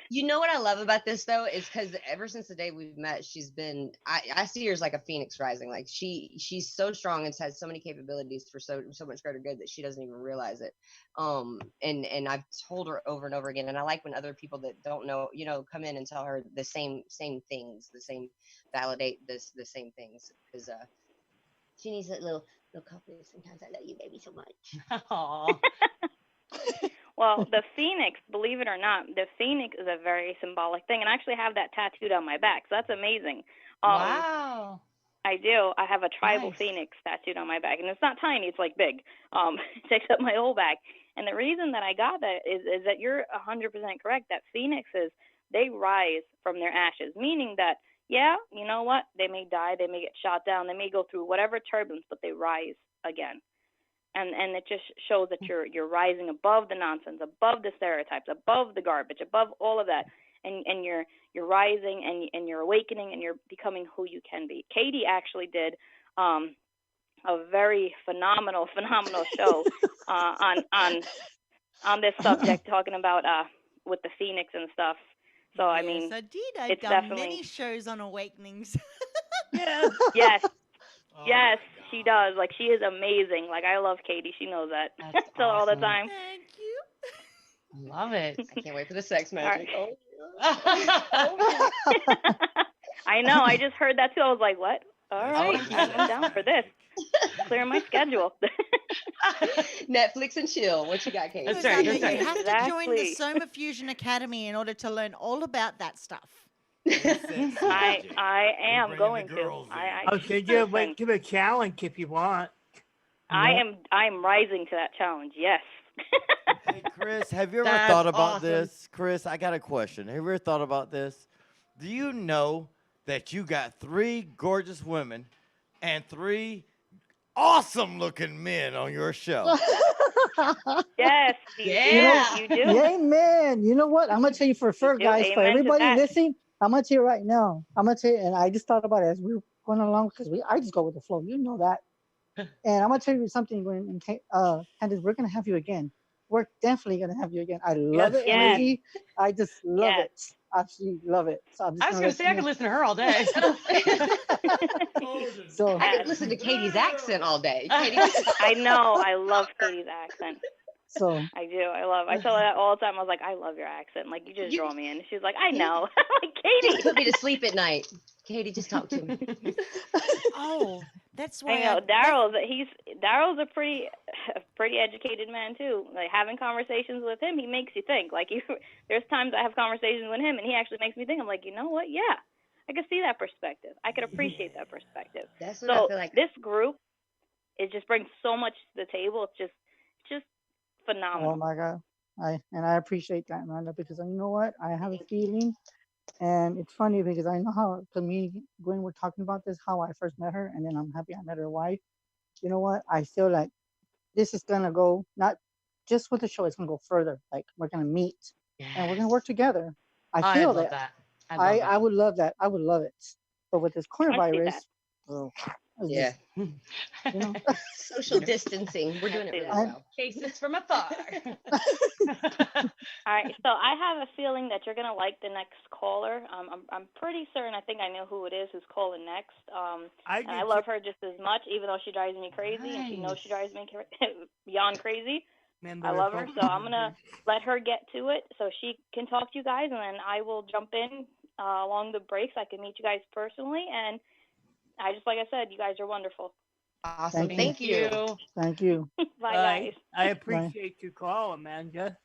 [SPEAKER 3] You know what I love about this though is because ever since the day we've met, she's been. I see her as like a phoenix rising. Like she's so strong and has so many capabilities for so much greater good that she doesn't even realize it. And I've told her over and over again. And I like when other people that don't know, come in and tell her the same things, validate the same things, because she needs that little compliment sometimes. I love you, baby, so much.
[SPEAKER 2] Aww.
[SPEAKER 8] Well, the phoenix, believe it or not, the phoenix is a very symbolic thing, and I actually have that tattooed on my back, so that's amazing.
[SPEAKER 2] Wow.
[SPEAKER 8] I do. I have a tribal phoenix tattooed on my back, and it's not tiny; it's like big. It takes up my whole back. And the reason that I got that is that you're 100% correct. That phoenixes, they rise from their ashes, meaning that, yeah, you know what? They may die, they may get shot down, they may go through whatever turbulence, but they rise again. And it just shows that you're rising above the nonsense, above the stereotypes, above the garbage, above all of that, and you're rising and you're awakening and you're becoming who you can be. Katie actually did a very phenomenal show on this subject, talking about with the phoenix and stuff. So I mean,
[SPEAKER 4] I did. I've done many shows on awakenings.
[SPEAKER 8] Yeah. Yes. Yes, she does. Like, she is amazing. Like, I love Katie. She knows that.
[SPEAKER 2] That's
[SPEAKER 8] Tell her all the
[SPEAKER 2] awesome.
[SPEAKER 8] time.
[SPEAKER 4] Thank you.
[SPEAKER 2] Love it.
[SPEAKER 3] I can't wait for the sex magic.
[SPEAKER 8] Right. I know. I just heard that too. I was like, what? All right. I'm down for this. Clear my schedule.
[SPEAKER 3] Netflix and chill. What you got, Katie?
[SPEAKER 2] That's right.
[SPEAKER 4] You have to join the Soma Fusion Academy in order to learn all about that stuff.
[SPEAKER 8] I am going to.
[SPEAKER 7] I'll send you a link to the challenge if you want.
[SPEAKER 8] I'm rising to that challenge. Yes.
[SPEAKER 5] Hey, Chris, have you ever thought about this? Chris, I got a question. Have you ever thought about this? Do you know that you got 3 gorgeous women and 3 awesome-looking men on your show?
[SPEAKER 8] Yes, you do.
[SPEAKER 1] Amen. You know what? I'm gonna tell you for guys, for everybody listening, I'm gonna tell you right now. I'm gonna tell you, and I just thought about it as we were going along because I just go with the flow. You know that. And I'm gonna tell you something, Gwen and Candace, we're gonna have you again. We're definitely gonna have you again. I love it, energy. I just love it. Absolutely love it. So
[SPEAKER 2] I was gonna say I could listen to her all day.
[SPEAKER 1] So
[SPEAKER 3] I could listen to Katie's accent all day.
[SPEAKER 8] I know. I love Katie's accent.
[SPEAKER 1] So
[SPEAKER 8] I do. I tell her that all the time. I was like, I love your accent. Like, you just draw me in. She's like, I know. Like, Katie,
[SPEAKER 3] just put me to sleep at night. Katie, just talk to me.
[SPEAKER 4] Oh, that's why
[SPEAKER 8] I know. Daryl's a pretty educated man too. Like, having conversations with him, he makes you think. Like, there's times I have conversations with him, and he actually makes me think. I'm like, you know what? Yeah, I can see that perspective. I can appreciate that perspective.
[SPEAKER 3] That's what I feel like.
[SPEAKER 8] This group, it just brings so much to the table. It's just phenomenal.
[SPEAKER 1] Oh my God. I appreciate that, Amanda, because you know what? I have a feeling, and it's funny because I know how, because me and Gwen were talking about this, how I first met her, and then I'm happy I met her wife. You know what? I feel like this is going to go, not just with the show, it's going to go further. Like, we're going to meet, and we're going to work together. I feel that. I would love that. I would love it. But with this coronavirus,
[SPEAKER 3] yeah. You know? Social distancing. We're doing it really well.
[SPEAKER 2] Cases from afar.
[SPEAKER 8] All right, so I have a feeling that you're gonna like the next caller. I'm pretty certain. I think I know who it is who's calling next. I love her just as much, even though she drives me crazy, and she knows she drives me beyond crazy. I love her, so I'm gonna let her get to it so she can talk to you guys, and then I will jump in along the breaks. I can meet you guys personally, and like I said, you guys are wonderful.
[SPEAKER 3] Awesome. Thank you.
[SPEAKER 1] Thank you.
[SPEAKER 8] Bye, guys.
[SPEAKER 7] I appreciate your call, Amanda.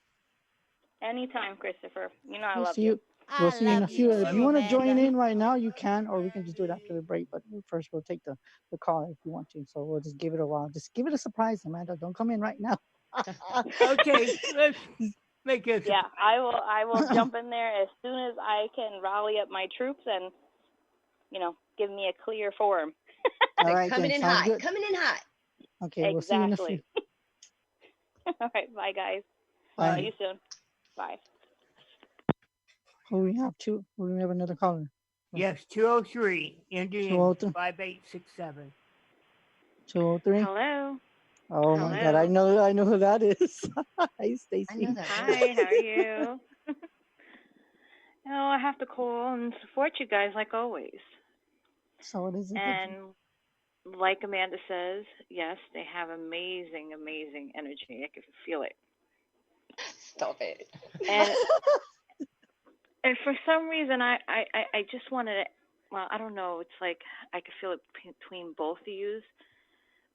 [SPEAKER 8] Anytime, Christopher. You know I
[SPEAKER 1] We'll
[SPEAKER 8] love
[SPEAKER 1] see
[SPEAKER 8] you.
[SPEAKER 1] We'll see you in a few. If you want to join
[SPEAKER 4] Amanda.
[SPEAKER 1] in right now, you can, or we can just do it after the break. But first, we'll take the call if you want to. So we'll just give it a while. Just give it a surprise, Amanda. Don't come in right now.
[SPEAKER 7] Okay, let's make it.
[SPEAKER 8] Yeah, I will jump in there as soon as I can rally up my troops and, give me a clear forum.
[SPEAKER 1] All right,
[SPEAKER 3] coming
[SPEAKER 1] then,
[SPEAKER 3] in
[SPEAKER 1] sounds
[SPEAKER 3] hot.
[SPEAKER 1] good.
[SPEAKER 3] Coming in hot.
[SPEAKER 1] Okay, we'll see you in a few.
[SPEAKER 8] All right, bye, guys.
[SPEAKER 1] Bye.
[SPEAKER 8] See you soon. Bye.
[SPEAKER 1] We have another caller.
[SPEAKER 7] Yes, 203, ending 5867.
[SPEAKER 1] 203.
[SPEAKER 8] Hello.
[SPEAKER 1] Oh my God, I know who that is. Hi, Stacy.
[SPEAKER 3] I know that.
[SPEAKER 8] Hi, how are you? I have to call and support you guys like always.
[SPEAKER 1] So what is it?
[SPEAKER 8] And like Amanda says, yes, they have amazing, amazing energy. I can feel it.
[SPEAKER 3] Stop it.
[SPEAKER 8] And for some reason, I just wanted to, well, I don't know. It's like I could feel it between both of you.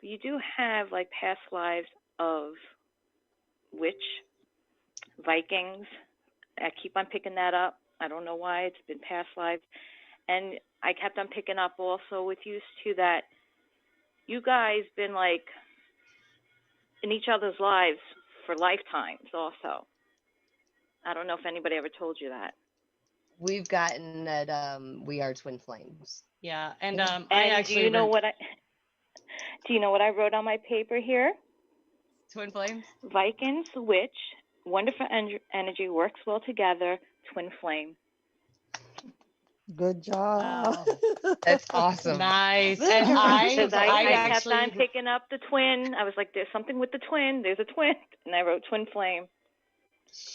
[SPEAKER 8] But you do have like past lives of witch, Vikings. I keep on picking that up. I don't know why. It's been past lives. And I kept on picking up also with you too that you guys been like in each other's lives for lifetimes also. I don't know if anybody ever told you that.
[SPEAKER 3] We've gotten that we are twin flames.
[SPEAKER 2] Yeah, and
[SPEAKER 8] I actually do you know what I wrote on my paper here?
[SPEAKER 2] Twin flames?
[SPEAKER 8] Vikings, witch, wonderful energy, works well together, twin flame.
[SPEAKER 1] Good job.
[SPEAKER 3] Wow. That's awesome.
[SPEAKER 2] Nice. And
[SPEAKER 8] I kept on picking up the twin. I was like, there's something with the twin. There's a twin. And I wrote twin flame.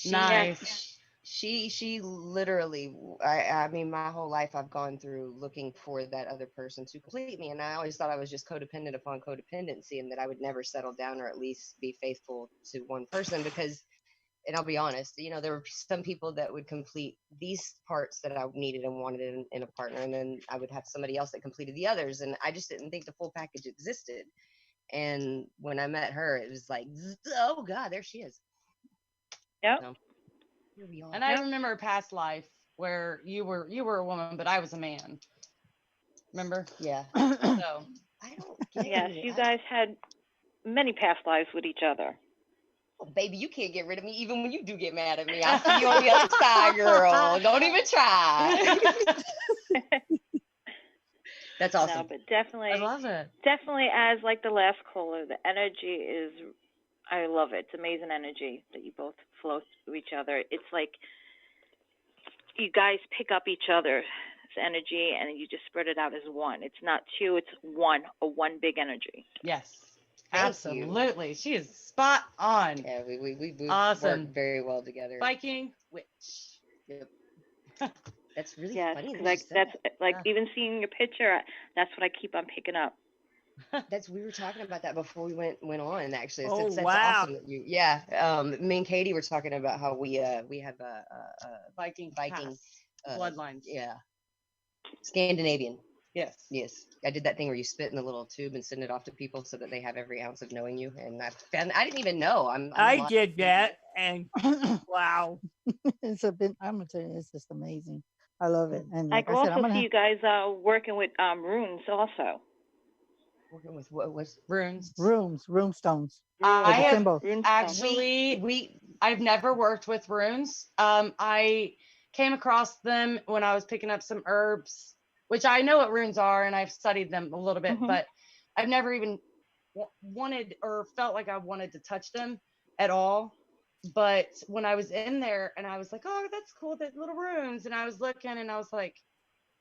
[SPEAKER 2] Nice.
[SPEAKER 3] She literally, I mean, my whole life I've gone through looking for that other person to complete me. And I always thought I was just codependent upon codependency and that I would never settle down or at least be faithful to one person because, and I'll be honest, there were some people that would complete these parts that I needed and wanted in a partner. And then I would have somebody else that completed the others. And I just didn't think the full package existed. And when I met her, it was like, oh God, there she is.
[SPEAKER 8] Yep.
[SPEAKER 3] So, here we are.
[SPEAKER 2] And I remember a past life where you were a woman, but I was a man. Remember?
[SPEAKER 3] Yeah.
[SPEAKER 2] So
[SPEAKER 3] I don't get
[SPEAKER 8] Yes,
[SPEAKER 3] it.
[SPEAKER 8] you guys had many past lives with each other.
[SPEAKER 3] Oh, baby, you can't get rid of me even when you do get mad at me. I'll see you on the other side, girl. Don't even try. That's awesome.
[SPEAKER 8] No, but definitely,
[SPEAKER 2] I love it.
[SPEAKER 8] definitely, as like the last caller, the energy is, I love it. It's amazing energy that you both flow through each other. It's like you guys pick up each other's energy and you just spread it out as one. It's not two, it's one, a one big energy.
[SPEAKER 2] Yes.
[SPEAKER 3] Thank
[SPEAKER 2] Absolutely. You. She is spot on.
[SPEAKER 3] Yeah, we
[SPEAKER 2] awesome.
[SPEAKER 3] work very well together.
[SPEAKER 2] Viking witch.
[SPEAKER 3] Yep. That's really
[SPEAKER 8] yes,
[SPEAKER 3] funny.
[SPEAKER 8] Like that's like even seeing your picture, that's what I keep on picking up.
[SPEAKER 3] We were talking about that before we went on. Actually,
[SPEAKER 7] Oh,
[SPEAKER 3] that's
[SPEAKER 7] wow.
[SPEAKER 3] awesome. That me and Katie were talking about how we have a
[SPEAKER 2] Viking bloodlines.
[SPEAKER 3] Yeah, Scandinavian.
[SPEAKER 2] Yes.
[SPEAKER 3] I did that thing where you spit in the little tube and send it off to people so that they have every ounce of knowing you. And I didn't even know.
[SPEAKER 7] I did that, and wow.
[SPEAKER 1] I'm gonna tell you, it's just amazing. I love it. And
[SPEAKER 8] I
[SPEAKER 1] like
[SPEAKER 8] can
[SPEAKER 1] I said,
[SPEAKER 8] also see you guys working with runes also.
[SPEAKER 3] Working with what was
[SPEAKER 1] rune stones.
[SPEAKER 2] I have
[SPEAKER 8] rune
[SPEAKER 2] actually I've never worked with runes. I came across them when I was picking up some herbs, which I know what runes are and I've studied them a little bit, but I've never even wanted or felt like I wanted to touch them at all. But when I was in there and I was like, oh, that's cool, that little runes, and I was looking and I was like,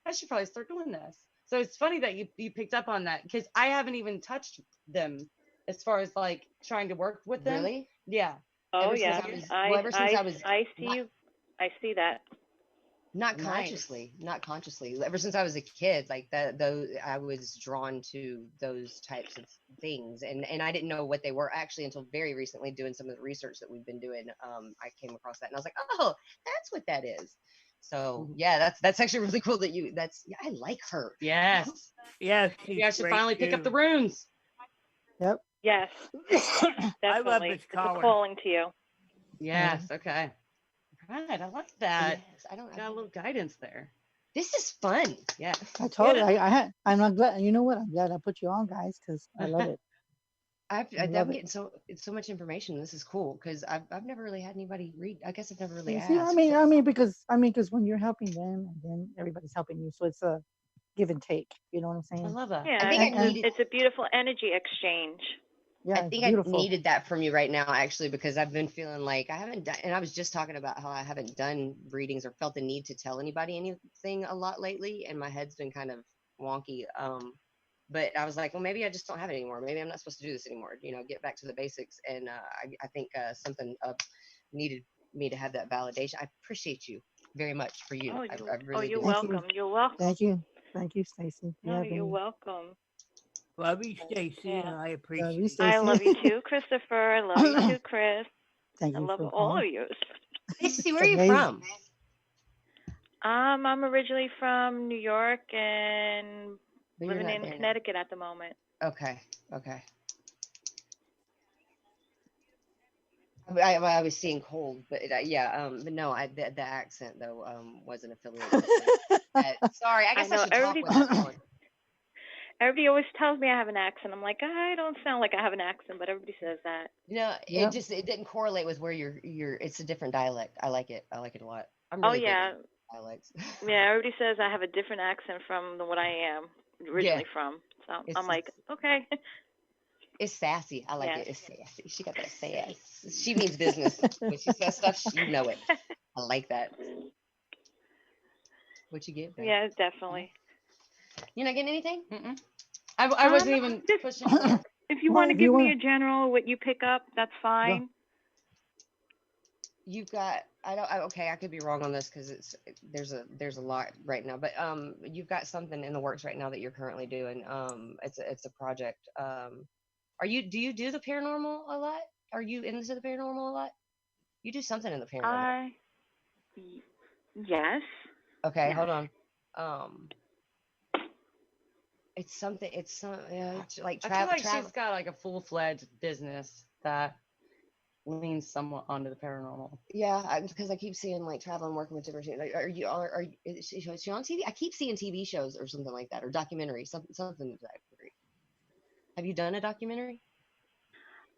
[SPEAKER 2] I should probably start doing this. So it's funny that you picked up on that because I haven't even touched them as far as like trying to work with them.
[SPEAKER 3] Really?
[SPEAKER 2] Yeah.
[SPEAKER 8] Oh yeah. I see that.
[SPEAKER 3] Not consciously. Ever since I was a kid, like I was drawn to those types of things, and I didn't know what they were actually until very recently, doing some of the research that we've been doing. I came across that, and I was like, oh, that's what that is. So yeah, that's actually really cool that I like her.
[SPEAKER 2] Yes.
[SPEAKER 7] Yes.
[SPEAKER 2] Maybe I should finally pick up the runes.
[SPEAKER 1] Yep.
[SPEAKER 8] Yes. Definitely.
[SPEAKER 7] I love this
[SPEAKER 8] it's a calling to you.
[SPEAKER 2] Yes. Okay. Right. I like that.
[SPEAKER 3] Yes, I
[SPEAKER 2] got a little guidance there.
[SPEAKER 3] This is fun.
[SPEAKER 2] Yeah.
[SPEAKER 1] I told you. I'm not glad. You know what? I'm glad I put you on, guys, because I love it.
[SPEAKER 3] I'm getting so much information. This is cool because I've never really had anybody read. I guess I've never really asked.
[SPEAKER 1] I mean, because when you're helping them, and then everybody's helping you, so it's a give and take. You know what I'm saying?
[SPEAKER 2] I love that.
[SPEAKER 8] Yeah, it's a beautiful energy exchange.
[SPEAKER 1] Yeah,
[SPEAKER 3] I think I needed that from you right now, actually, because I've been feeling like I haven't done, and I was just talking about how I haven't done readings or felt the need to tell anybody anything a lot lately, and my head's been kind of wonky. But I was like, well, maybe I just don't have it anymore. Maybe I'm not supposed to do this anymore. Get back to the basics. And I think something needed me to have that validation. I appreciate you very much for you.
[SPEAKER 8] Oh,
[SPEAKER 3] I really
[SPEAKER 8] you're
[SPEAKER 3] do.
[SPEAKER 8] welcome. You're welcome.
[SPEAKER 1] Thank you, Stacy.
[SPEAKER 8] No, you're welcome.
[SPEAKER 7] Love you, Stacy, and I appreciate you.
[SPEAKER 8] I love you too, Christopher. I love you too, Chris.
[SPEAKER 1] Thank you.
[SPEAKER 8] I love all of you.
[SPEAKER 3] Stacy, where are you from?
[SPEAKER 8] I'm originally from New York and living in Connecticut at the moment.
[SPEAKER 3] Okay. I was seeing cold, but but no, the accent though wasn't affiliated. Sorry, I guess I should talk with that one.
[SPEAKER 8] Everybody always tells me I have an accent. I'm like, I don't sound like I have an accent, but everybody says that.
[SPEAKER 3] No, it didn't correlate with where you're. It's a different dialect. I like it. I like it a lot. I'm really big on dialects.
[SPEAKER 8] Yeah, everybody says I have a different accent from what I am originally from. So I'm like, okay.
[SPEAKER 3] It's sassy. I like it. It's sassy. She got that sass. She means business. When she says stuff, you know it. I like that. What you get, babe?
[SPEAKER 8] Yeah, definitely.
[SPEAKER 3] You're not getting anything?
[SPEAKER 2] Mm-mm. I wasn't even pushing.
[SPEAKER 8] If you want to give me a general, what you pick up, that's fine.
[SPEAKER 3] You've got. Okay, I could be wrong on this because there's a lot right now, but you've got something in the works right now that you're currently doing. It's a project. Do you do the paranormal a lot? Are you into the paranormal a lot? You do something in the paranormal.
[SPEAKER 8] Yes.
[SPEAKER 3] Okay, hold on. It's something. It's like
[SPEAKER 2] I feel like she's got like a full-fledged business that leans somewhat onto the paranormal.
[SPEAKER 3] Yeah, because I keep seeing like traveling, working with different. Like, is she on TV? I keep seeing TV shows or something like that, or documentary, something to that degree. Have you done a documentary?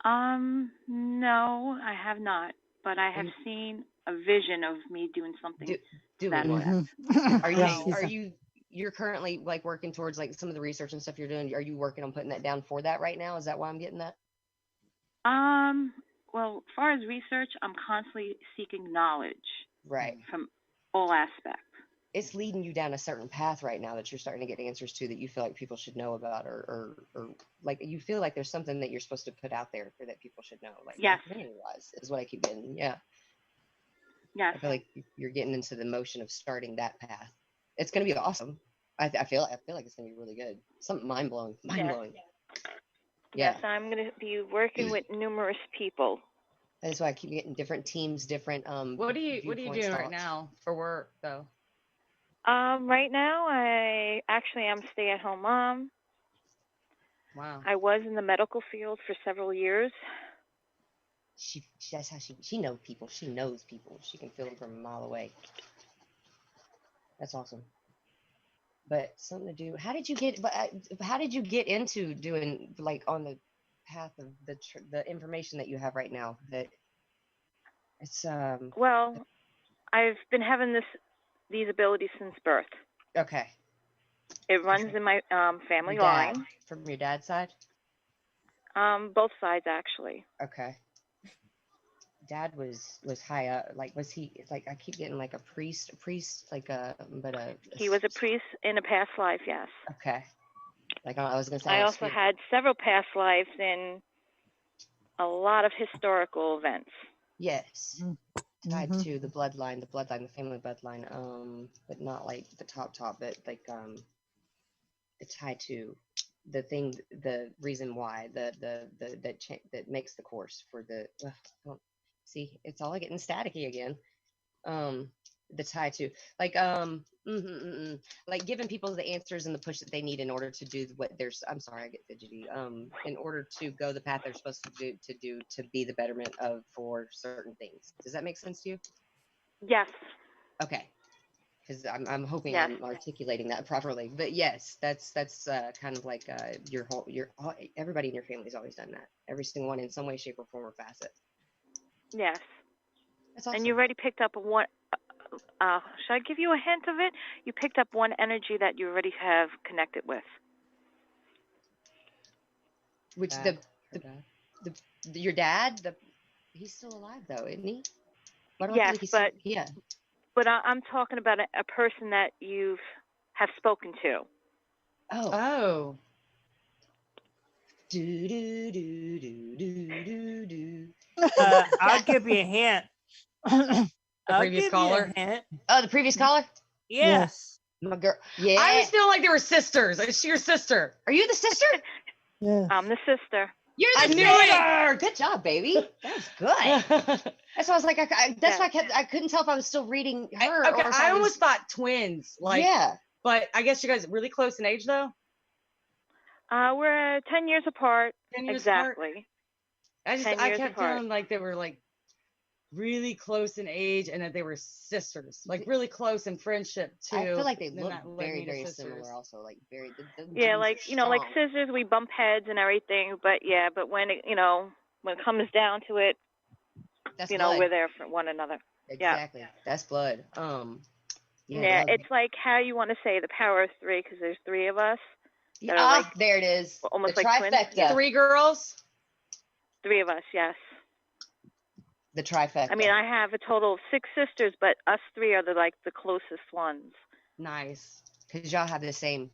[SPEAKER 8] No, I have not, but I have seen a vision of me doing something.
[SPEAKER 3] Doing what?
[SPEAKER 1] Mm-hmm.
[SPEAKER 3] Are you're currently like working towards like some of the research and stuff you're doing? Are you working on putting that down for that right now? Is that why I'm getting that?
[SPEAKER 8] Well, as far as research, I'm constantly seeking knowledge.
[SPEAKER 3] Right.
[SPEAKER 8] From all aspects.
[SPEAKER 3] It's leading you down a certain path right now that you're starting to get answers to that you feel like people should know about, or like you feel like there's something that you're supposed to put out there for that people should know. Like,
[SPEAKER 8] yes.
[SPEAKER 3] Wise is what I keep getting. Yeah.
[SPEAKER 8] Yes.
[SPEAKER 3] I feel like you're getting into the motion of starting that path. It's going to be awesome. I feel like it's going to be really good. Something mind blowing.
[SPEAKER 8] Yes.
[SPEAKER 3] Yeah.
[SPEAKER 8] Yes, I'm going to be working with numerous people.
[SPEAKER 3] That's why I keep getting different teams, different
[SPEAKER 2] What are you doing right now for work though?
[SPEAKER 8] Right now I'm stay-at-home mom.
[SPEAKER 2] Wow.
[SPEAKER 8] I was in the medical field for several years.
[SPEAKER 3] That's how she knows people. She knows people. She can feel them from a mile away. That's awesome. But something to do. How did you get into doing like on the path of the information that you have right now? That it's
[SPEAKER 8] Well, I've been having these abilities since birth.
[SPEAKER 3] Okay.
[SPEAKER 8] It runs in my family line.
[SPEAKER 3] From your dad's side?
[SPEAKER 8] Both sides actually.
[SPEAKER 3] Okay. Dad was high up. Like, was he like? I keep getting like a priest, like
[SPEAKER 8] He was a priest in a past life, yes.
[SPEAKER 3] Okay. Like I was gonna say.
[SPEAKER 8] I also had several past lives in a lot of historical events.
[SPEAKER 3] Yes. Tied to the bloodline, the family bloodline. But not like the top, but like it's tied to the reason why that makes the course for the. See, it's all getting staticky again. The tie to like like giving people the answers and the push that they need in order to do what there's. I'm sorry, I get fidgety. In order to go the path they're supposed to do to be the betterment of for certain things. Does that make sense to you?
[SPEAKER 8] Yes.
[SPEAKER 3] Okay. Because I'm hoping I'm articulating that properly. But yes, that's kind of like your everybody in your family's always done that. Every single one in some way, shape, or form or facet.
[SPEAKER 8] Yes.
[SPEAKER 3] That's awesome.
[SPEAKER 8] And you already picked up one. Should I give you a hint of it? You picked up one energy that you already have connected with.
[SPEAKER 3] Which your dad? He's still alive though, isn't he?
[SPEAKER 8] Yes, but I'm talking about a person that you have spoken to.
[SPEAKER 3] Oh.
[SPEAKER 7] I'll give you a hint.
[SPEAKER 2] The previous caller?
[SPEAKER 3] Oh, the previous caller?
[SPEAKER 7] Yeah.
[SPEAKER 1] Yes.
[SPEAKER 3] My girl. Yeah.
[SPEAKER 2] I always feel like they were sisters. Is she your sister?
[SPEAKER 3] Are you the sister?
[SPEAKER 1] Yes.
[SPEAKER 8] I'm the sister.
[SPEAKER 3] You're the sister. Good job, baby. That was good. That's why I was like, that's why I couldn't tell if I was still reading her.
[SPEAKER 2] Okay, I almost thought twins. Like,
[SPEAKER 3] yeah.
[SPEAKER 2] But I guess you guys are really close in age, though.
[SPEAKER 8] We're 10 years apart.
[SPEAKER 2] 10 years
[SPEAKER 8] exactly.
[SPEAKER 2] Apart? I kept feeling like they were like really close in age, and that they were sisters, like really close in friendship too.
[SPEAKER 3] I feel like they look very, very similar. Also, like very.
[SPEAKER 8] Yeah, like like sisters, we bump heads and everything. But when it when it comes down to it,
[SPEAKER 3] that's
[SPEAKER 8] we're there for one another.
[SPEAKER 3] Exactly. Yeah. That's blood.
[SPEAKER 8] Yeah, it's like how you want to say the power of three, because there's three of us.
[SPEAKER 3] There it is.
[SPEAKER 8] Almost
[SPEAKER 3] the
[SPEAKER 8] like
[SPEAKER 3] trifecta.
[SPEAKER 8] Twins.
[SPEAKER 2] 3 girls.
[SPEAKER 8] 3 of us, yes.
[SPEAKER 3] The trifecta.
[SPEAKER 8] I mean, I have a total of 6 sisters, but us 3 are the closest ones.
[SPEAKER 3] Nice, because y'all have the same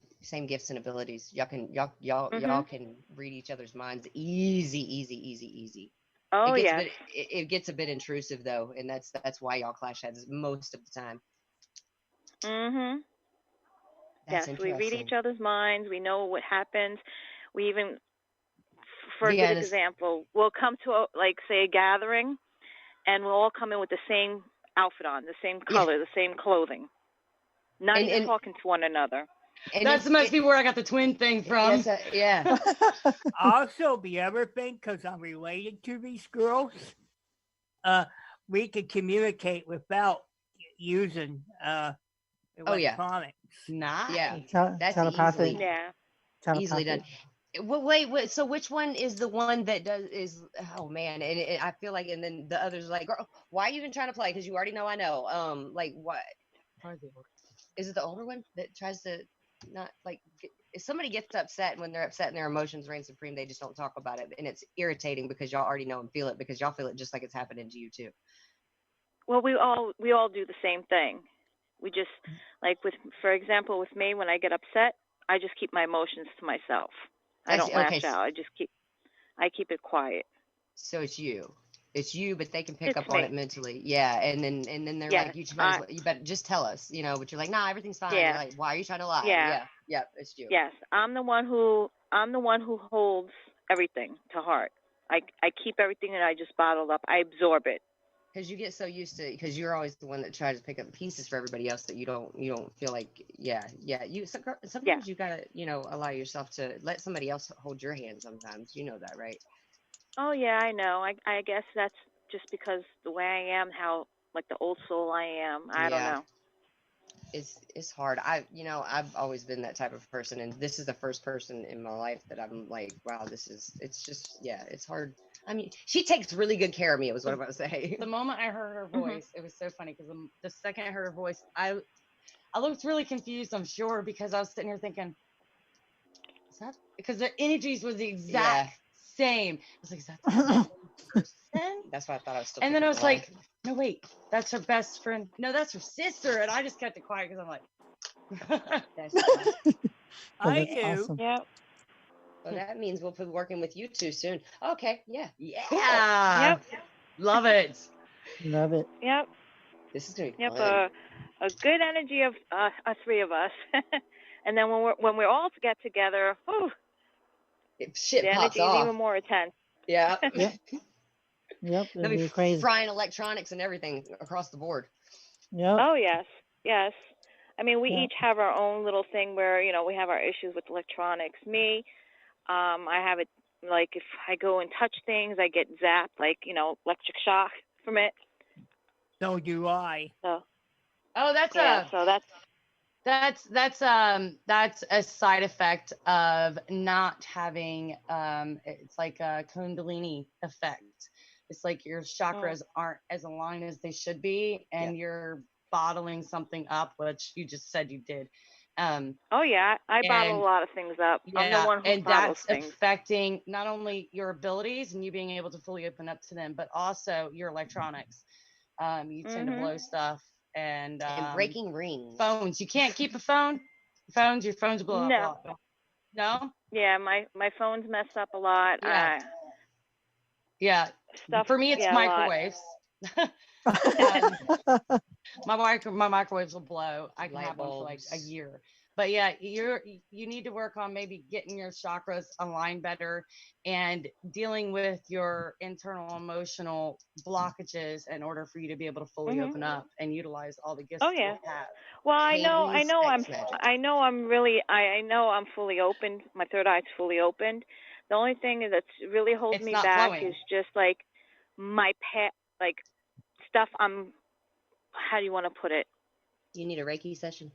[SPEAKER 3] gifts and abilities. Y'all can read each other's minds easy.
[SPEAKER 8] Oh
[SPEAKER 3] yeah. It gets a bit intrusive though, and that's why y'all clash heads most of the time.
[SPEAKER 8] Mhm. Yes, we read each other's minds. We know what happens. We even, for a good example, we'll come to say a gathering, and we'll all come in with the same outfit on, the same color, the same clothing, not even talking to one another.
[SPEAKER 2] And that must be where I got the twin thing from.
[SPEAKER 3] Yeah.
[SPEAKER 7] Also, the other thing, because I'm related to these girls, we can communicate without using electronics.
[SPEAKER 2] Nice.
[SPEAKER 3] Yeah, that's
[SPEAKER 1] Telepathic.
[SPEAKER 3] easily done. Well, wait. So which one is the one that is? Oh man, and I feel like, and then the others are like, girl, why are you even trying to play? Because you already know I know. Like what? Is it the older one that tries to not like? If somebody gets upset, when they're upset and their emotions reign supreme, they just don't talk about it, and it's irritating because y'all already know and feel it because y'all feel it just like it's happening to you too.
[SPEAKER 8] Well, we all do the same thing. We just for example, with me, when I get upset, I just keep my emotions to myself. I don't lash out. I keep it quiet.
[SPEAKER 3] So it's you, but they can pick
[SPEAKER 8] It's
[SPEAKER 3] up
[SPEAKER 8] me.
[SPEAKER 3] on it mentally. Yeah, and then they're like, you better just tell us, but you're like, nah, everything's fine.
[SPEAKER 8] Yeah.
[SPEAKER 3] You're like, why are you trying to lie? Yeah, it's you.
[SPEAKER 8] Yes, I'm the one who holds everything to heart. I keep everything and I just bottle up. I absorb it.
[SPEAKER 3] Because you get so used to, because you're always the one that tries to pick up pieces for everybody else that you don't feel like, sometimes you gotta, allow yourself to let somebody else hold your hand sometimes. You know that, right?
[SPEAKER 8] Oh yeah, I know. I guess that's just because the way I am, how like the old soul I am. I don't know.
[SPEAKER 3] It's hard. I've always been that type of person, and this is the first person in my life that I'm like, wow, it's hard. I mean, she takes really good care of me, was what I'm about to say.
[SPEAKER 2] The moment I heard her voice, it was so funny because the second I heard her voice, I looked really confused, I'm sure, because I was sitting here thinking, is that because the energies was the exact same. I was like, is that the same person?
[SPEAKER 3] That's why I thought I was still.
[SPEAKER 2] And then I was like, no, wait, that's her best friend. No, that's her sister. And I just kept it quiet because I'm like,
[SPEAKER 7] that's
[SPEAKER 1] I do. Awesome.
[SPEAKER 8] Yep.
[SPEAKER 3] Well, that means we'll be working with you two soon. Okay. Yeah.
[SPEAKER 2] Yep. Love it.
[SPEAKER 1] Love it.
[SPEAKER 8] Yep.
[SPEAKER 3] This is gonna be
[SPEAKER 8] fun. A good energy of three of us, and then when we're all get together,
[SPEAKER 3] shit
[SPEAKER 8] the
[SPEAKER 3] pops
[SPEAKER 8] energy
[SPEAKER 3] off.
[SPEAKER 8] is even more intense.
[SPEAKER 3] Yeah.
[SPEAKER 1] Yep.
[SPEAKER 3] They'll be
[SPEAKER 1] crazy.
[SPEAKER 3] Frying electronics and everything across the board.
[SPEAKER 1] Yep.
[SPEAKER 8] Oh yes. I mean, we each have our own little thing where we have our issues with electronics. Me, I have it like if I go and touch things, I get zapped, like electric shock from it.
[SPEAKER 7] So do I.
[SPEAKER 8] So.
[SPEAKER 2] Oh, that's that's a side effect of not having it's like a Kundalini effect. It's like your chakras aren't as aligned as they should be, and you're bottling something up, which you just said you did.
[SPEAKER 8] Oh yeah, I bottle a lot of things up.
[SPEAKER 2] Yeah,
[SPEAKER 8] I'm the one who bottles things.
[SPEAKER 2] That's affecting not only your abilities and you being able to fully open up to them, but also your electronics. You tend to blow stuff and
[SPEAKER 3] breaking rings.
[SPEAKER 2] Phones. You can't keep a phone. Your phones blow up a lot. No?
[SPEAKER 8] Yeah, my phone's messed up a lot.
[SPEAKER 2] Yeah.
[SPEAKER 8] Stuff.
[SPEAKER 2] For me, it's microwaves. My microwaves will blow. I can have one for like a year. But yeah, you need to work on maybe getting your chakras aligned better and dealing with your internal emotional blockages in order for you to be able to fully open up and utilize all the gifts that you have.
[SPEAKER 8] Well, I know I'm fully opened. My third eye's fully opened. The only thing that's really holding me back is just like my pet, like stuff. How do you want to put it?
[SPEAKER 3] You need a Reiki session.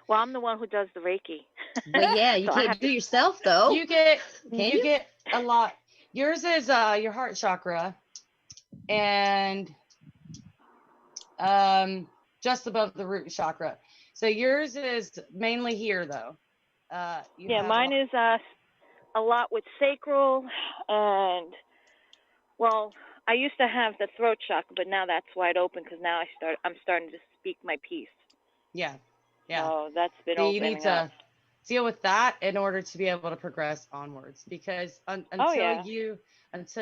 [SPEAKER 8] Well, I'm the one who does the Reiki.
[SPEAKER 3] Well, yeah, you can't do yourself though.
[SPEAKER 2] You get a lot. Yours is your heart chakra, and just above the root chakra. So yours is mainly here, though.
[SPEAKER 8] Mine is a lot with sacral, and I used to have the throat chakra, but now that's wide open because now I'm starting to speak my piece.
[SPEAKER 2] Yeah.
[SPEAKER 8] So that's been opening up.
[SPEAKER 2] You need to deal with that in order to be able to progress onwards, because until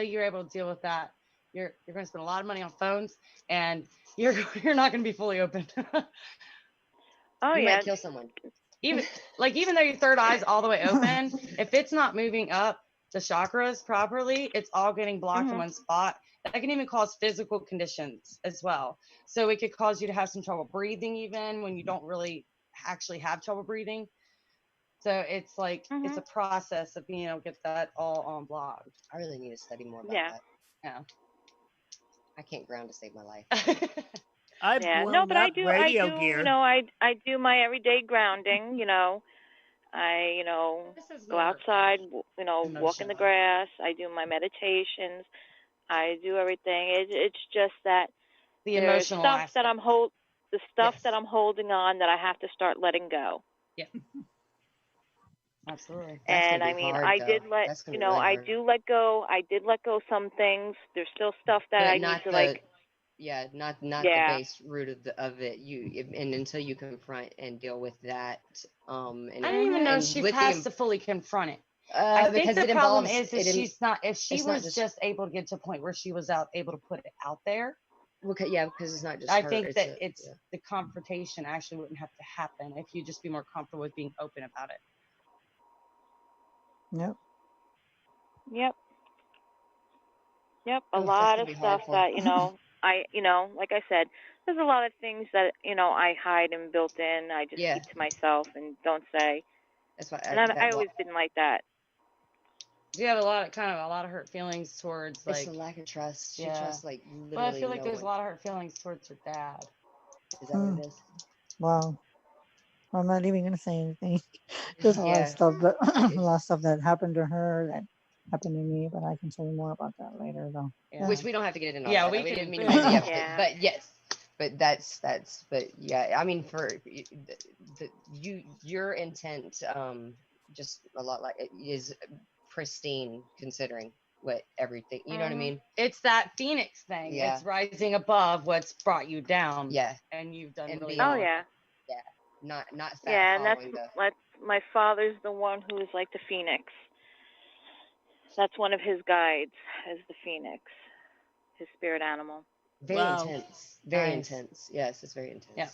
[SPEAKER 2] you're able to deal with that, you're going to spend a lot of money on phones, and you're not going to be fully open.
[SPEAKER 3] You might kill someone.
[SPEAKER 2] Even though your third eye is all the way open, if it's not moving up the chakras properly, it's all getting blocked in one spot. That can even cause physical conditions as well. So it could cause you to have some trouble breathing, even when you don't really actually have trouble breathing. So it's like it's a process of being able to get that all unblocked.
[SPEAKER 3] I really need to study more about that.
[SPEAKER 2] Yeah.
[SPEAKER 3] I can't ground to save my life.
[SPEAKER 7] I've
[SPEAKER 8] Yeah. No,
[SPEAKER 7] blown
[SPEAKER 8] but I
[SPEAKER 7] up
[SPEAKER 8] do.
[SPEAKER 7] radio
[SPEAKER 8] You
[SPEAKER 7] gear.
[SPEAKER 8] know, I do my everyday grounding. I
[SPEAKER 2] This is
[SPEAKER 8] go
[SPEAKER 2] more
[SPEAKER 8] outside. Walk in the
[SPEAKER 2] emotional.
[SPEAKER 8] grass. I do my meditations. I do everything. It's just that
[SPEAKER 2] The
[SPEAKER 8] there's
[SPEAKER 2] emotional
[SPEAKER 8] stuff that
[SPEAKER 2] aspect.
[SPEAKER 8] the stuff
[SPEAKER 2] Yes.
[SPEAKER 8] that I'm holding on that I have to start letting go.
[SPEAKER 2] Yeah. Absolutely.
[SPEAKER 3] That's
[SPEAKER 8] And
[SPEAKER 3] gonna
[SPEAKER 8] I
[SPEAKER 3] be
[SPEAKER 8] mean,
[SPEAKER 3] hard,
[SPEAKER 8] I
[SPEAKER 3] though.
[SPEAKER 8] did let
[SPEAKER 3] That's gonna be really
[SPEAKER 8] I
[SPEAKER 3] hard.
[SPEAKER 8] do let go. I did let go some things. There's still stuff that
[SPEAKER 3] But
[SPEAKER 8] I need
[SPEAKER 3] not
[SPEAKER 8] to
[SPEAKER 3] the, yeah, not the
[SPEAKER 8] Yeah.
[SPEAKER 3] base root of it. And until you confront and deal with that, and
[SPEAKER 2] I don't even know
[SPEAKER 3] and
[SPEAKER 2] she
[SPEAKER 3] with
[SPEAKER 2] has
[SPEAKER 3] the
[SPEAKER 2] to fully confront it. I think
[SPEAKER 3] because
[SPEAKER 2] the
[SPEAKER 3] it
[SPEAKER 2] problem
[SPEAKER 3] involves
[SPEAKER 2] is she's not. If she
[SPEAKER 3] it's not
[SPEAKER 2] was just able to get to a point where she was able to put it out there,
[SPEAKER 3] because it's not just
[SPEAKER 2] I
[SPEAKER 3] her.
[SPEAKER 2] think
[SPEAKER 3] It's
[SPEAKER 2] that
[SPEAKER 3] a,
[SPEAKER 2] it's the confrontation actually wouldn't have to happen if you just be more comfortable with being open about it.
[SPEAKER 1] Yep.
[SPEAKER 8] Yep. Yep. A
[SPEAKER 3] that's
[SPEAKER 8] lot
[SPEAKER 3] gonna
[SPEAKER 8] of
[SPEAKER 3] be hard
[SPEAKER 8] stuff
[SPEAKER 3] for.
[SPEAKER 8] that I like I said, there's a lot of things that I hide and built in. I just
[SPEAKER 3] Yeah.
[SPEAKER 8] keep to myself and don't say.
[SPEAKER 3] That's why
[SPEAKER 8] And I always been like that.
[SPEAKER 2] You have a lot of hurt feelings towards
[SPEAKER 3] It's
[SPEAKER 2] like
[SPEAKER 3] the lack of trust. She
[SPEAKER 2] yeah.
[SPEAKER 3] trusts like literally.
[SPEAKER 2] Well, I feel like
[SPEAKER 3] no
[SPEAKER 2] there's a
[SPEAKER 3] one.
[SPEAKER 2] lot of hurt feelings towards her dad.
[SPEAKER 3] Is that what it is?
[SPEAKER 1] Wow. I'm not even gonna say anything. There's a lot of
[SPEAKER 3] Yeah.
[SPEAKER 1] stuff that a lot of stuff that happened to her that happened to me, but I can tell you more about that later, though.
[SPEAKER 2] Yeah.
[SPEAKER 3] Which we don't have to get into.
[SPEAKER 2] Yeah,
[SPEAKER 3] all
[SPEAKER 2] we
[SPEAKER 3] that.
[SPEAKER 2] can-
[SPEAKER 3] didn't mean
[SPEAKER 2] we
[SPEAKER 3] to
[SPEAKER 2] can-
[SPEAKER 3] yeah,
[SPEAKER 8] Yeah.
[SPEAKER 3] but yes, but that's but yeah. I mean, for your intent, just a lot like it is pristine considering what everything. You know what I mean?
[SPEAKER 2] It's that Phoenix thing.
[SPEAKER 3] Yeah.
[SPEAKER 2] It's rising above what's brought you down.
[SPEAKER 3] Yeah.
[SPEAKER 2] And you've done
[SPEAKER 3] And
[SPEAKER 2] really
[SPEAKER 3] being-
[SPEAKER 8] Oh
[SPEAKER 2] well.
[SPEAKER 8] yeah.
[SPEAKER 3] Yeah. Not fat
[SPEAKER 8] Yeah, and
[SPEAKER 3] following
[SPEAKER 8] that's my father's the one who's like the phoenix. That's one of his guides, is the phoenix, his spirit animal.
[SPEAKER 3] very
[SPEAKER 7] Wow.
[SPEAKER 3] intense. Very
[SPEAKER 2] Nice.
[SPEAKER 3] intense. Yes, it's very intense.
[SPEAKER 2] Yeah.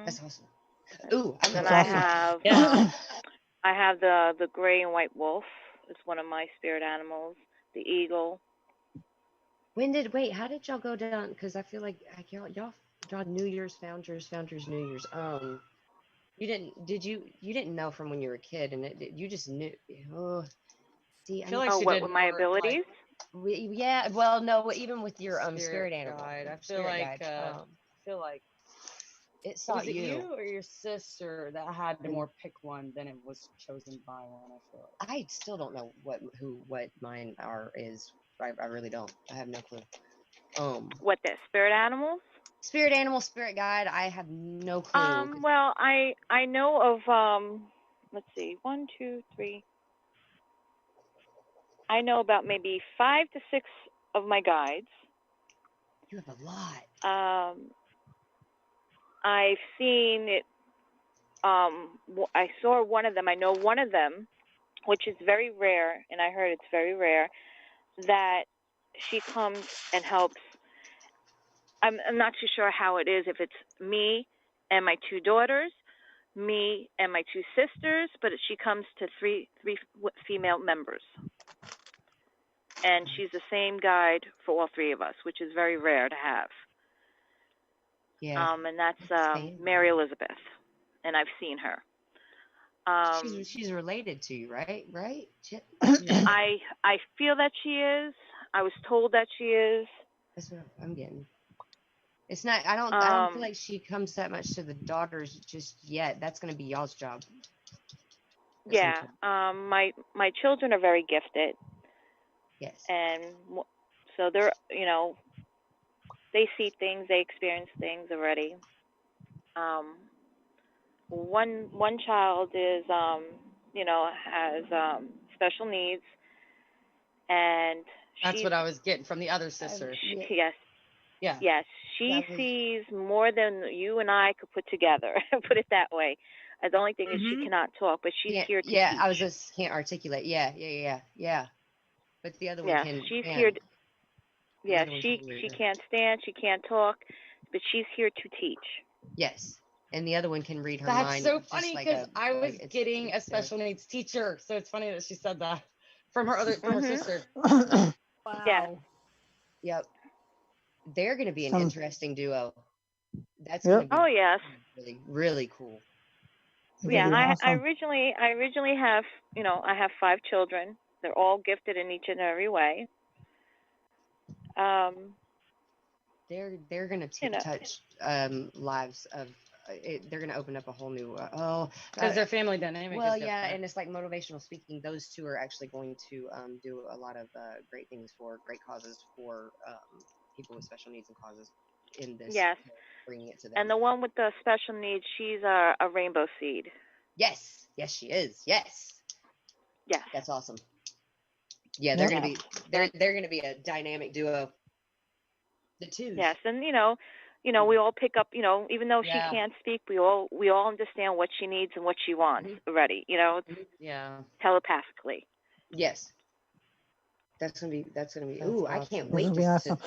[SPEAKER 3] That's awesome. Ooh, I'm
[SPEAKER 8] Then
[SPEAKER 1] That's
[SPEAKER 8] I
[SPEAKER 1] awesome.
[SPEAKER 8] have
[SPEAKER 2] Yeah.
[SPEAKER 8] I have the gray and white wolf. It's one of my spirit animals. The eagle.
[SPEAKER 3] How did y'all go down? Because I feel like y'all New Year's, Founders New Year's. You didn't know from when you were a kid, and you just knew. Oh, see,
[SPEAKER 2] I feel like she
[SPEAKER 8] what
[SPEAKER 2] did
[SPEAKER 8] with my
[SPEAKER 2] more,
[SPEAKER 8] abilities?
[SPEAKER 3] yeah. Well, no, even with your spirit
[SPEAKER 2] spirit
[SPEAKER 3] animal.
[SPEAKER 2] guide. I feel
[SPEAKER 3] spirit
[SPEAKER 2] like
[SPEAKER 3] guide,
[SPEAKER 2] it
[SPEAKER 3] it saw
[SPEAKER 2] was it
[SPEAKER 3] you.
[SPEAKER 2] you or your sister that had to more pick one than it was chosen by one, I feel like.
[SPEAKER 3] I still don't know what mine is. I really don't. I have no clue.
[SPEAKER 8] What the spirit animals?
[SPEAKER 3] Spirit animal, spirit guide. I have no clue.
[SPEAKER 8] Well, I know of let's see, 1, 2, 3. I know about maybe 5 to 6 of my guides.
[SPEAKER 3] You have a lot.
[SPEAKER 8] I've seen it. I saw one of them. I know one of them, which is very rare, and I heard it's very rare, that she comes and helps. I'm not too sure how it is, if it's me and my 2 daughters, me and my 2 sisters, but she comes to three female members. And she's the same guide for all 3 of us, which is very rare to have.
[SPEAKER 3] Yeah.
[SPEAKER 8] And that's Mary Elizabeth, and I've seen her.
[SPEAKER 3] She's related to you, right? Right?
[SPEAKER 8] I feel that she is. I was told that she is.
[SPEAKER 3] That's what I'm getting. It's not. I don't feel like she comes that much to the daughters just yet. That's gonna be y'all's job.
[SPEAKER 8] Yeah. My children are very gifted.
[SPEAKER 3] Yes.
[SPEAKER 8] And so they're they see things, they experience things already. One child is has special needs, and
[SPEAKER 2] That's what I was getting from the other sister.
[SPEAKER 8] Yes.
[SPEAKER 2] Yeah.
[SPEAKER 8] Yes, she sees more than you and I could put together. Put it that way. The only thing is she cannot talk, but she's here to teach.
[SPEAKER 3] I was just can't articulate. Yeah. But the other one can.
[SPEAKER 8] She's
[SPEAKER 3] can.
[SPEAKER 8] here. Yeah,
[SPEAKER 3] The other one
[SPEAKER 8] she
[SPEAKER 3] can read her.
[SPEAKER 8] can't stand, she can't talk, but she's here to teach.
[SPEAKER 3] Yes, and the other one can read her
[SPEAKER 2] That's
[SPEAKER 3] mind.
[SPEAKER 2] so funny
[SPEAKER 3] like
[SPEAKER 2] because I was
[SPEAKER 3] it's
[SPEAKER 2] getting a special needs teacher, so it's funny that she said that from her sister.
[SPEAKER 7] Wow.
[SPEAKER 8] Yeah.
[SPEAKER 3] Yep. They're going to be an interesting duo. That's
[SPEAKER 1] Yep.
[SPEAKER 3] going to be
[SPEAKER 8] yes.
[SPEAKER 3] really, really cool.
[SPEAKER 8] Yeah,
[SPEAKER 1] Really
[SPEAKER 8] I
[SPEAKER 1] awesome.
[SPEAKER 8] originally have, I have 5 children. They're all gifted in each and every way.
[SPEAKER 3] they're gonna touch lives of. They're gonna open up a whole new.
[SPEAKER 2] Because their family dynamic.
[SPEAKER 3] Well,
[SPEAKER 2] is
[SPEAKER 3] yeah,
[SPEAKER 2] different.
[SPEAKER 3] and it's like motivational speaking. Those two are actually going to do a lot of great things for great causes for people with special needs and causes in this.
[SPEAKER 8] Yes.
[SPEAKER 3] Bringing it to them.
[SPEAKER 8] And the one with the special needs, she's a rainbow seed.
[SPEAKER 3] Yes, she is. Yes.
[SPEAKER 8] Yes.
[SPEAKER 3] That's awesome. Yeah, they're gonna be they're gonna be a dynamic duo. The two.
[SPEAKER 8] Yes, and we all pick up. Even though she can't speak, we all understand what she needs and what she wants already. Telepathically.
[SPEAKER 3] Yes. That's gonna be. Ooh, awesome. I can't wait.
[SPEAKER 1] It's gonna be awesome.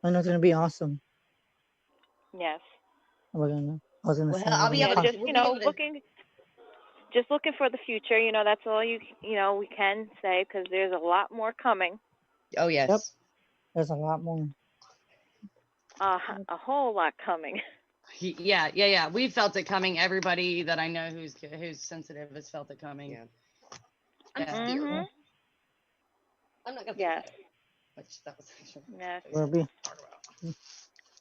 [SPEAKER 1] I know it's gonna be awesome.
[SPEAKER 8] Yes.
[SPEAKER 1] I was gonna say.
[SPEAKER 3] I'll be able to,
[SPEAKER 8] just looking for the future. That's all we can say, because there's a lot more coming.
[SPEAKER 3] Oh yes.
[SPEAKER 1] Yep. There's a lot more.
[SPEAKER 8] A whole lot coming.
[SPEAKER 2] Yeah. We felt it coming. Everybody that I know who's sensitive has felt it coming.
[SPEAKER 3] Yeah.
[SPEAKER 8] Mm-hmm.
[SPEAKER 3] I'm not gonna.
[SPEAKER 8] Yes.
[SPEAKER 3] That was actually.
[SPEAKER 8] Yes.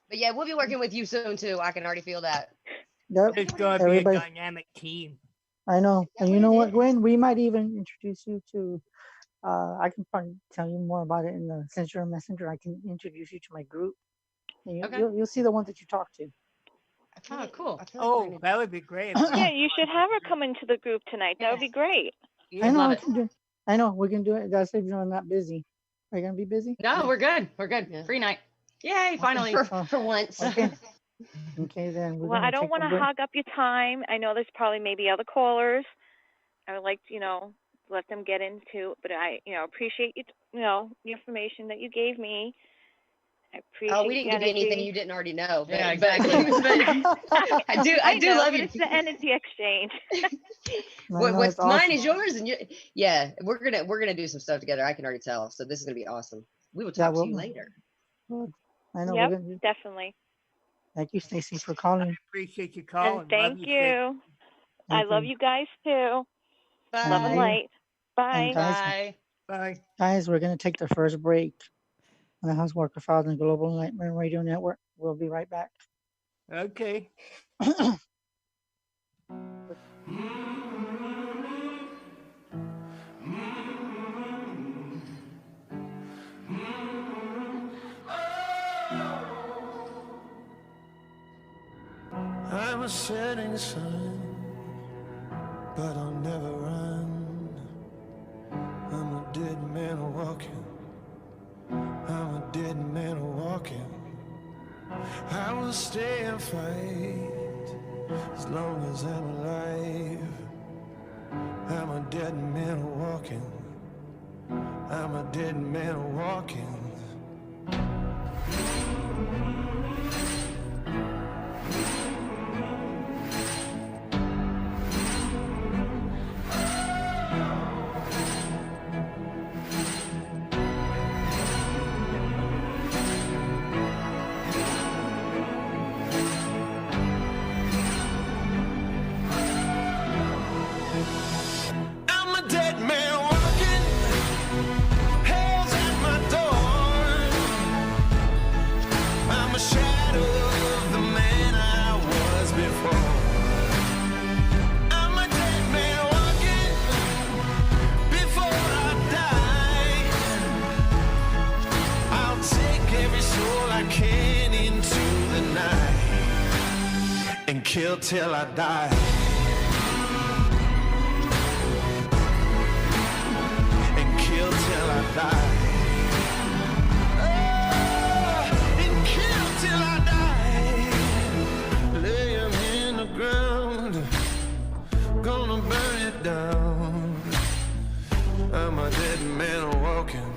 [SPEAKER 3] But yeah, we'll be working with you soon too. I can already feel that.
[SPEAKER 1] Yep.
[SPEAKER 7] It's going to be a dynamic team.
[SPEAKER 1] I know. And you know what, Gwen? We might even introduce you to, I can probably tell you more about it since you're a messenger, I can introduce you to my group. And you'll see the ones that you talk to.
[SPEAKER 2] Oh, cool.
[SPEAKER 7] Oh, that would be great.
[SPEAKER 8] Yeah, you should have her come into the group tonight. That would be great.
[SPEAKER 1] I know. I know. We can do it. That's if you're not busy. Are you going to be busy?
[SPEAKER 2] No, we're good. We're good. Yeah. Free night. Yay, finally.
[SPEAKER 3] For once.
[SPEAKER 1] Okay, then.
[SPEAKER 8] Well, I don't want to hog up your time. I know there's probably maybe other callers. I would like to, let them get into, but I, appreciate you, the information that you gave me. I appreciate.
[SPEAKER 3] We didn't give you anything you didn't already know. But,
[SPEAKER 2] yeah, exactly.
[SPEAKER 3] I do love you.
[SPEAKER 8] It's the energy exchange.
[SPEAKER 3] What's mine is yours, and we're gonna do some stuff together. I can already tell. So this is gonna be awesome. We will talk to you later.
[SPEAKER 1] I know.
[SPEAKER 8] Yep, definitely.
[SPEAKER 1] Thank you, Stacy, for calling.
[SPEAKER 7] I appreciate you calling.
[SPEAKER 8] And thank you. I love you guys too.
[SPEAKER 3] Bye.
[SPEAKER 8] Love and light. Bye.
[SPEAKER 7] Bye.
[SPEAKER 1] Guys, we're going to take the first break on the House Worker Files and Global Enlightenment Radio Network. We'll be right back.
[SPEAKER 7] Okay.
[SPEAKER 9] I'm a setting sun, but I'll never run. I'm a dead man walking. I'm a dead man walking. I will stay and fight as long as I'm alive. I'm a dead man walking. I'm a dead man walking. Kill till I die. And kill till I die. Oh, and kill till I die. Lay him in the ground. Gonna burn it down. I'm a dead man walking.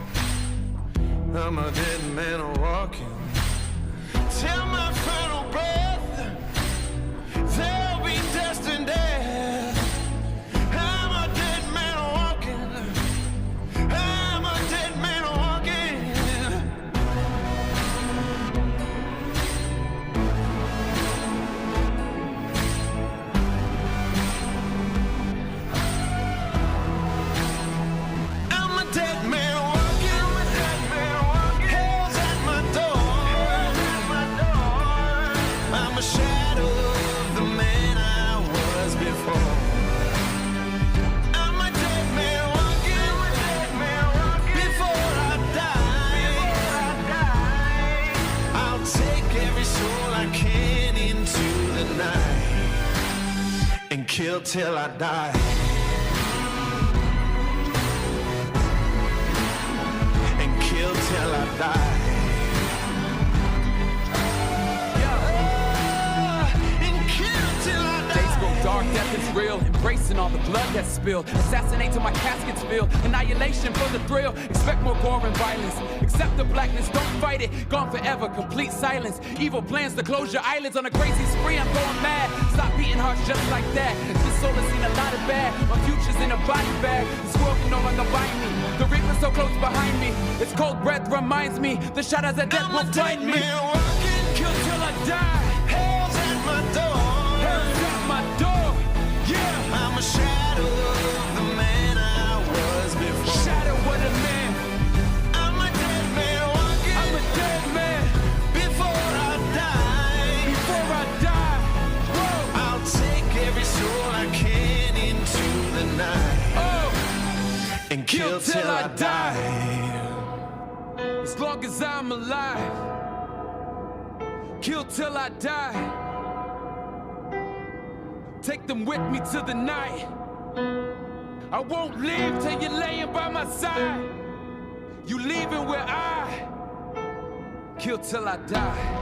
[SPEAKER 9] I'm a dead man walking. Till my final breath. There'll be dust and death. I'm a dead man walking. I'm a dead man walking. I'm a dead man walking. Hell's at my door. kill till I die. And kill till I die.
[SPEAKER 10] Dark death is real, embracing all the blood that's spilled. Assassinate till my casket's filled. Annihilation for the thrill. Expect more gore and violence. Accept the blackness, don't fight it. Gone forever, complete silence. Evil plans to close your eyelids on a crazy spree. I'm going mad. Stop beating hearts just like that. This soul has seen a lot of bad. My future's in a body bag. This world can no longer bind me. The reaper's so close behind me. Its cold breath reminds me. The shadows of death will find me.
[SPEAKER 9] Walking,
[SPEAKER 10] kill till I die.
[SPEAKER 9] Hell's at my door.
[SPEAKER 10] Hell's at my door. Yeah,
[SPEAKER 9] I'm a shadow of the man I was before.
[SPEAKER 10] Shadow of the man.
[SPEAKER 9] I'm a dead man walking.
[SPEAKER 10] I'm a dead man.
[SPEAKER 9] Before I die.
[SPEAKER 10] Before I die. Whoa.
[SPEAKER 9] I'll take every soul I can into the night.
[SPEAKER 10] Oh.
[SPEAKER 9] And kill till I die.
[SPEAKER 10] As long as I'm alive. Kill till I die. Take them with me to the night. I won't leave till you're laying by my side. You leaving where I kill till I die.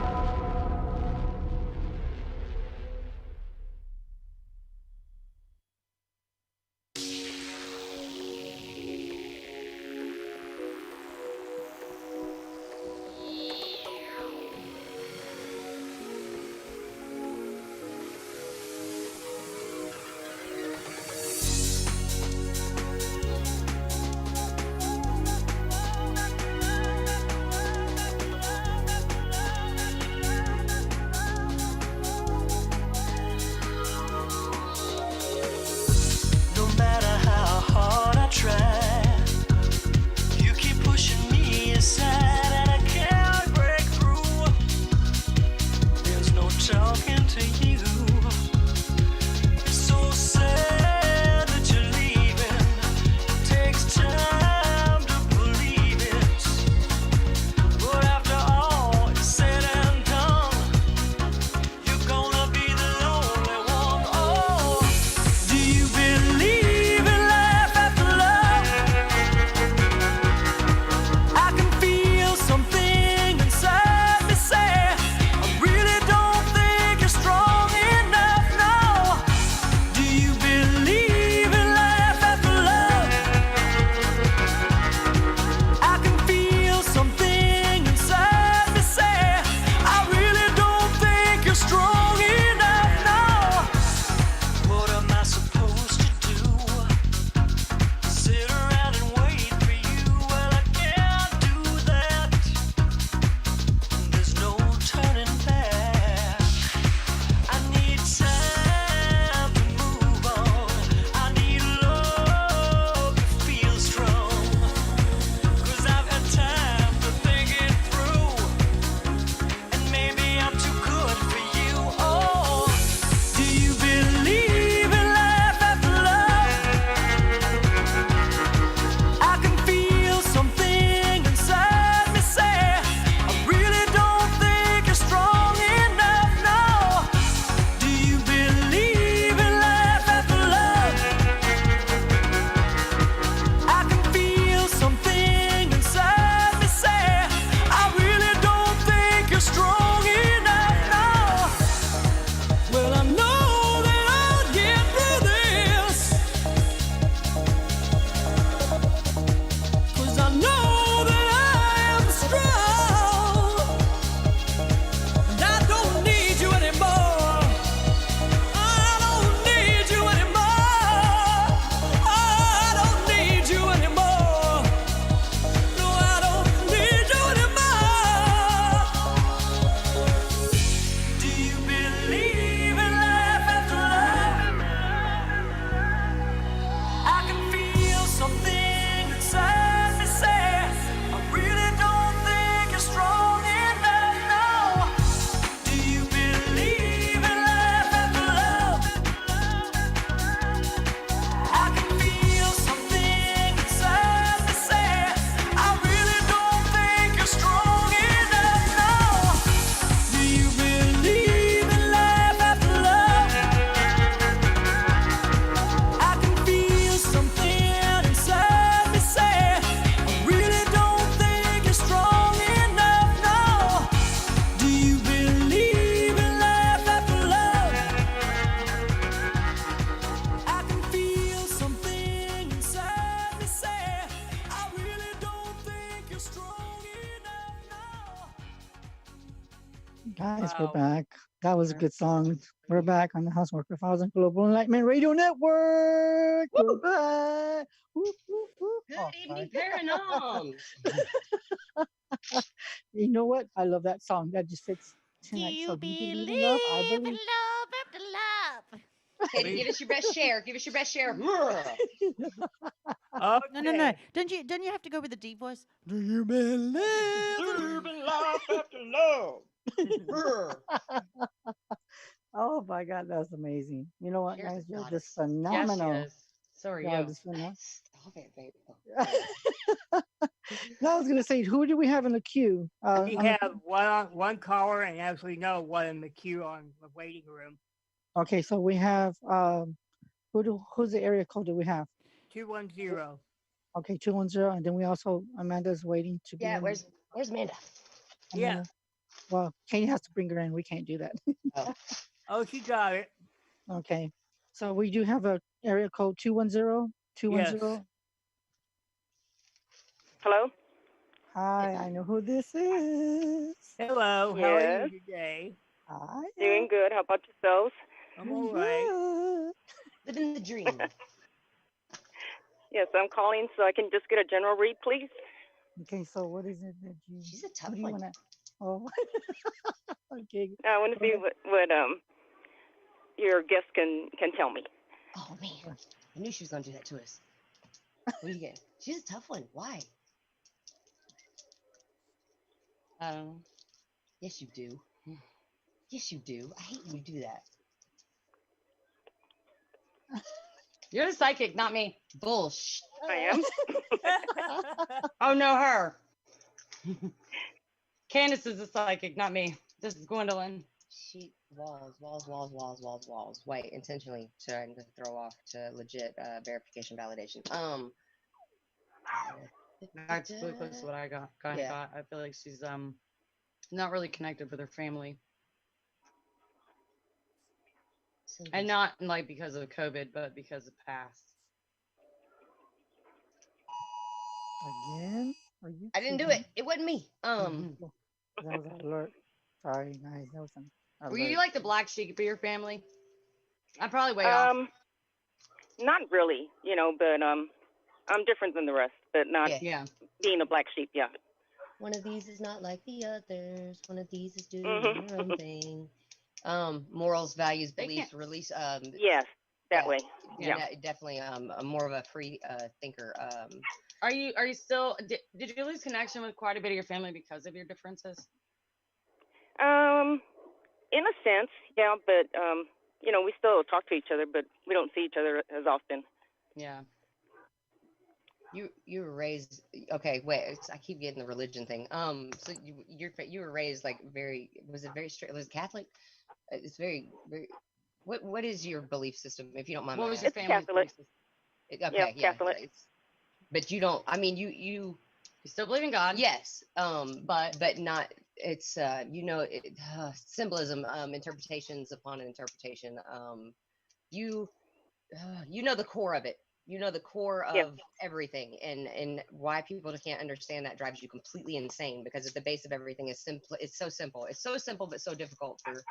[SPEAKER 1] Guys, we're
[SPEAKER 7] Wow.
[SPEAKER 1] back. That was a good song. We're back on the Housework with Housing Global Enlightenment Radio Network. We're back. Woo, woo, woo.
[SPEAKER 3] Good
[SPEAKER 1] Oh,
[SPEAKER 3] evening,
[SPEAKER 1] sorry.
[SPEAKER 3] Paranoms.
[SPEAKER 1] You know what? I love that song. That just fits
[SPEAKER 4] Do
[SPEAKER 1] tonight.
[SPEAKER 4] you
[SPEAKER 1] So, do you
[SPEAKER 4] believe
[SPEAKER 1] believe in love? I
[SPEAKER 4] in
[SPEAKER 1] believe.
[SPEAKER 4] love after love?
[SPEAKER 3] Katie, give us your best share. Give us your best share.
[SPEAKER 4] No.
[SPEAKER 7] Okay.
[SPEAKER 4] Don't you have to go with the deep voice? Do you believe?
[SPEAKER 3] Urban life after love.
[SPEAKER 1] Oh my God, that's amazing. You know what,
[SPEAKER 3] Here's
[SPEAKER 1] guys?
[SPEAKER 3] the
[SPEAKER 1] You're
[SPEAKER 3] goddess.
[SPEAKER 1] just
[SPEAKER 2] Yes, she
[SPEAKER 1] phenomenal.
[SPEAKER 2] is. So are
[SPEAKER 1] Y'all
[SPEAKER 2] you.
[SPEAKER 1] just phenomenal.
[SPEAKER 3] Stop it, baby.
[SPEAKER 1] Now I was gonna say, who do we have in the queue?
[SPEAKER 7] We have one caller and actually no one in the queue on the waiting room.
[SPEAKER 1] Okay, so we have who's the area code do we have?
[SPEAKER 7] 210.
[SPEAKER 1] Okay, 210, and then we also Amanda's waiting to be
[SPEAKER 3] Yeah,
[SPEAKER 1] in.
[SPEAKER 3] where's Amanda?
[SPEAKER 7] Yeah.
[SPEAKER 1] Well, Katie has to bring her in. We can't do that.
[SPEAKER 7] Oh, she got it.
[SPEAKER 1] Okay, so we do have a area code 210. 210.
[SPEAKER 7] Yes.
[SPEAKER 11] Hello?
[SPEAKER 1] Hi, I know who this is.
[SPEAKER 7] Hello, how are
[SPEAKER 11] Yes.
[SPEAKER 7] you today?
[SPEAKER 1] Hi.
[SPEAKER 11] Doing good. How about yourselves?
[SPEAKER 7] I'm all right.
[SPEAKER 3] Living the dream.
[SPEAKER 11] Yes, I'm calling so I can just get a general read, please.
[SPEAKER 1] Okay, so what is it that you?
[SPEAKER 3] She's a tough
[SPEAKER 1] What do you
[SPEAKER 3] one.
[SPEAKER 1] want to? Oh, okay.
[SPEAKER 11] I want to see what your guest can tell me.
[SPEAKER 3] Oh man, I knew she was gonna do that to us. What do you get? She's a tough one. Why? Yes, you do. Yes, you do. I hate when you do that.
[SPEAKER 2] You're the psychic, not me.
[SPEAKER 3] Bullshit.
[SPEAKER 11] I am.
[SPEAKER 2] Oh no, her. Candace is the psychic, not me. This is Gwendolyn.
[SPEAKER 3] She walls. Wait, intentionally trying to throw off to legit verification validation.
[SPEAKER 2] That's really close to what I got.
[SPEAKER 3] Yeah.
[SPEAKER 2] I feel like she's not really connected with her family, and not like because of COVID, but because of past.
[SPEAKER 1] Again? Are you?
[SPEAKER 3] I didn't do
[SPEAKER 1] kidding
[SPEAKER 3] it. It wasn't me.
[SPEAKER 1] me? That was an alert. Sorry, guys. That was an alert.
[SPEAKER 2] Were you like the black sheep of your family? I'm probably way off.
[SPEAKER 11] Not really, but I'm different than the rest, but not being a black sheep. Yeah.
[SPEAKER 3] One of these is not like the others. One of these is doing their own thing. Morals, values, beliefs, release.
[SPEAKER 11] Yes, that way.
[SPEAKER 3] Yeah, definitely. More of a free thinker.
[SPEAKER 2] Are you still? Did you lose connection with quite a bit of your family because of your differences?
[SPEAKER 11] In a sense, yeah, but we still talk to each other, but we don't see each other as often.
[SPEAKER 2] Yeah.
[SPEAKER 3] You were raised okay. Wait, I keep getting the religion thing. So you were raised like was it very strict? Was it Catholic? It's very. What is your belief system, if you don't mind?
[SPEAKER 2] What was your family's
[SPEAKER 11] Catholic.
[SPEAKER 3] Okay,
[SPEAKER 11] yeah, Catholic.
[SPEAKER 3] But you don't. I mean, you
[SPEAKER 2] still believe in God?
[SPEAKER 3] Yes. But not. It's symbolism, interpretations upon an interpretation. You know the core of it. You know the core of everything, and why people can't understand that drives you completely insane, because at the base of everything is simple. It's so simple. It's so simple, but so difficult for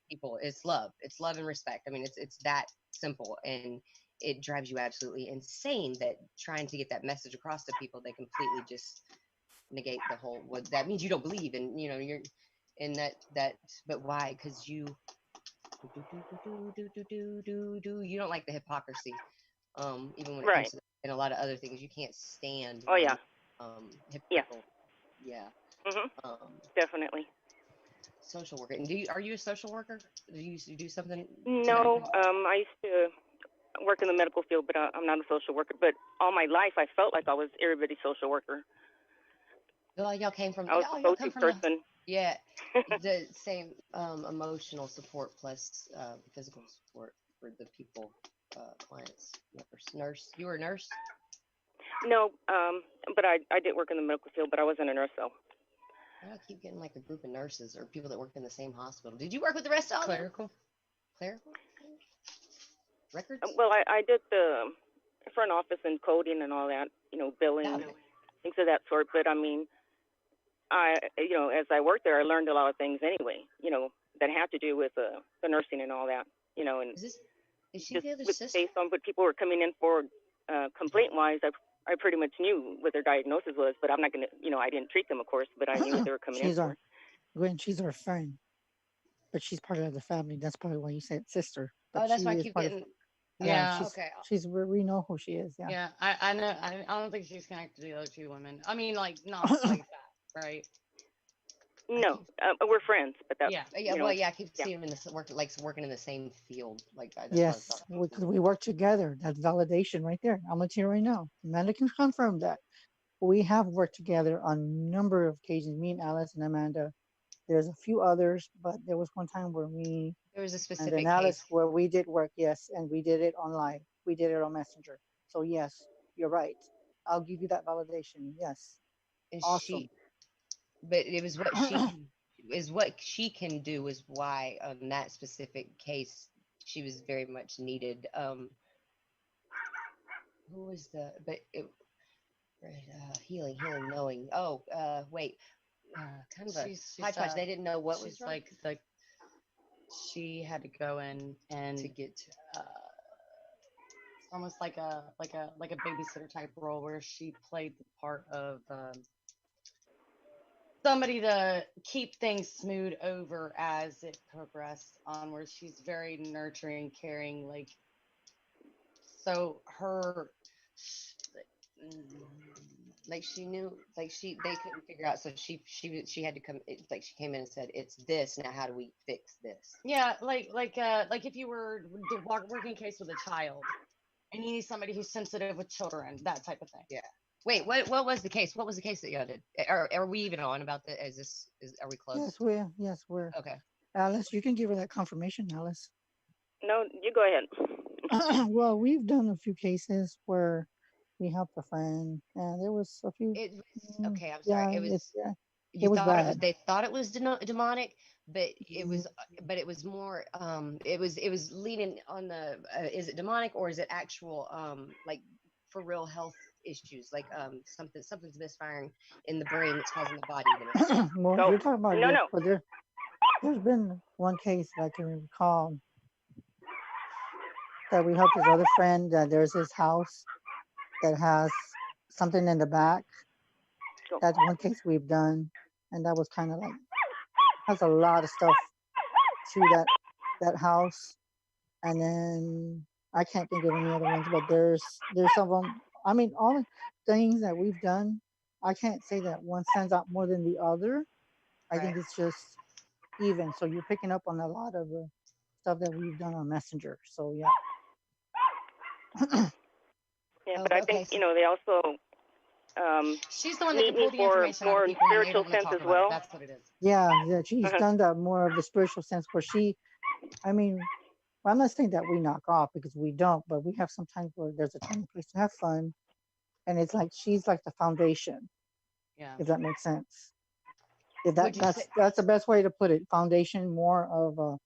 [SPEAKER 3] people. It's love. It's love and respect. I mean, it's that simple, and it drives you absolutely insane that trying to get that message across to people, they completely just negate the whole. What that means, you don't believe, and you're in that. But why? Because you you don't like the hypocrisy. Even when it comes to and a lot of other things, you can't stand.
[SPEAKER 11] Oh yeah.
[SPEAKER 3] Hypocritical. Yeah.
[SPEAKER 11] Definitely.
[SPEAKER 3] Social worker. And are you a social worker? Do you do something?
[SPEAKER 11] No. I used to work in the medical field, but I'm not a social worker. But all my life, I felt like I was everybody's social worker.
[SPEAKER 3] Oh, y'all came from.
[SPEAKER 11] I was a go-to person.
[SPEAKER 3] Yeah. The same emotional support plus physical support for the people. Clients, nurse. You were a nurse?
[SPEAKER 11] No, but I did work in the medical field, but I wasn't a nurse though.
[SPEAKER 3] I keep getting like a group of nurses or people that work in the same hospital. Did you work with the rest of all
[SPEAKER 2] clerical?
[SPEAKER 3] Clerical records?
[SPEAKER 11] Well, I did the front office and coding and all that, billing, things of that sort. But I mean, as I worked there, I learned a lot of things anyway, that have to do with the nursing and all that, and
[SPEAKER 3] is she
[SPEAKER 11] just
[SPEAKER 3] the other sister?
[SPEAKER 11] based on what people were coming in for complaint-wise, I pretty much knew what their diagnosis was, but I'm not going to, I didn't treat them, of course, but I knew what they were coming in for.
[SPEAKER 1] Gwen, she's our friend, but she's part of the family. That's probably why you said sister. But
[SPEAKER 3] That's
[SPEAKER 1] she
[SPEAKER 3] why I
[SPEAKER 1] is
[SPEAKER 3] keep
[SPEAKER 1] part
[SPEAKER 3] getting.
[SPEAKER 1] of, yeah,
[SPEAKER 2] Yeah.
[SPEAKER 3] Okay.
[SPEAKER 1] we know who she is. Yeah.
[SPEAKER 2] Yeah, I know. I don't think she's connected to the other two women. I mean, like, not like that, right?
[SPEAKER 11] No, we're friends, but that.
[SPEAKER 2] Yeah.
[SPEAKER 3] I keep seeing them in the working in the same field. Like that's
[SPEAKER 1] Yes, because we work together. That's validation right there. I'm gonna tell you right now. Amanda can confirm that. We have worked together on a number of occasions. Me and Alice and Amanda. There's a few others, but there was one time where
[SPEAKER 3] there was a
[SPEAKER 1] and
[SPEAKER 3] specific
[SPEAKER 1] then Alice
[SPEAKER 3] case
[SPEAKER 1] where we did work. Yes, and we did it online. We did it on Messenger. So yes, you're right. I'll give you that validation. Yes.
[SPEAKER 3] and
[SPEAKER 1] Awesome.
[SPEAKER 3] but it was what she can do is why on that specific case she was very much needed. Who was healing knowing. Wait, kind of a hodgepodge. They didn't know what
[SPEAKER 2] she's
[SPEAKER 3] was
[SPEAKER 2] like she had to go in and
[SPEAKER 3] to get to.
[SPEAKER 2] Almost like a babysitter type role where she played the part of somebody to keep things smooth over as it progressed onward. She's very nurturing, caring, so her
[SPEAKER 3] like she knew, they couldn't figure out, so she had to come. It's like she came in and said, "It's this now. How do we fix this?"
[SPEAKER 2] Yeah, like if you were working case with a child, and you need somebody who's sensitive with children, that type of thing.
[SPEAKER 3] Yeah. Wait, what was the case? What was the case that y'all did? Are we even on about the? Are we close?
[SPEAKER 1] Yes, we're.
[SPEAKER 3] Okay.
[SPEAKER 1] Alice, you can give her that confirmation, Alice.
[SPEAKER 11] No, you go ahead.
[SPEAKER 1] Well, we've done a few cases where we helped a friend, and there was a few.
[SPEAKER 3] Okay. I'm sorry.
[SPEAKER 1] Yeah,
[SPEAKER 3] it was
[SPEAKER 1] bad.
[SPEAKER 3] They thought it was demonic, but it was more. It was leaning on the. Is it demonic or is it actual? Like for real health issues, like something's misfiring in the brain that's causing the body to.
[SPEAKER 1] Well, you're talking about
[SPEAKER 11] no.
[SPEAKER 1] But there's been one case that I can recall that we helped his other friend. That there's his house that has something in the back. That's one case we've done, and that was kind of like has a lot of stuff to that house. And then I can't think of any other ones, but there's some of them. I mean, all the things that we've done, I can't say that one stands out more than the other. I think it's just even. So you're picking up on a lot of the stuff that we've done on Messenger. So yeah.
[SPEAKER 11] Yeah, but I think they also.
[SPEAKER 2] She's the one that can pull the information out of people
[SPEAKER 11] more spiritual sense as well.
[SPEAKER 2] That's what it is.
[SPEAKER 1] Yeah, she's done that more of the spiritual sense where I mean, well, I'm not saying that we knock off because we don't, but we have some times where there's a time and place to have fun, and it's like she's like the foundation.
[SPEAKER 2] Yeah.
[SPEAKER 1] If that makes sense. If that's the best way to put it. Foundation, more of a.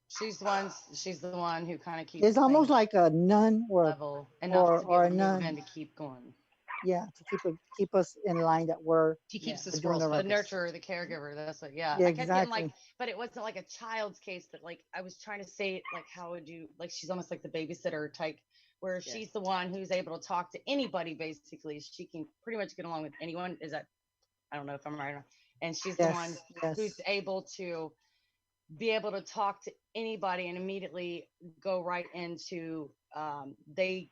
[SPEAKER 2] She's the one who kind of keeps.
[SPEAKER 1] It's almost like a nun or
[SPEAKER 2] level enough to be able to move in to keep going.
[SPEAKER 1] Yeah, to keep us in line that
[SPEAKER 3] she keeps the
[SPEAKER 2] nurturer, the caregiver. That's what. Yeah, I kept getting but it wasn't like a child's case. But I was trying to say it how would you she's almost like the babysitter type, where she's the one who's able to talk to anybody. Basically, she can pretty much get along with anyone. Is that? I don't know if I'm right or not. And she's the one who's able to be able to talk to anybody and immediately go right into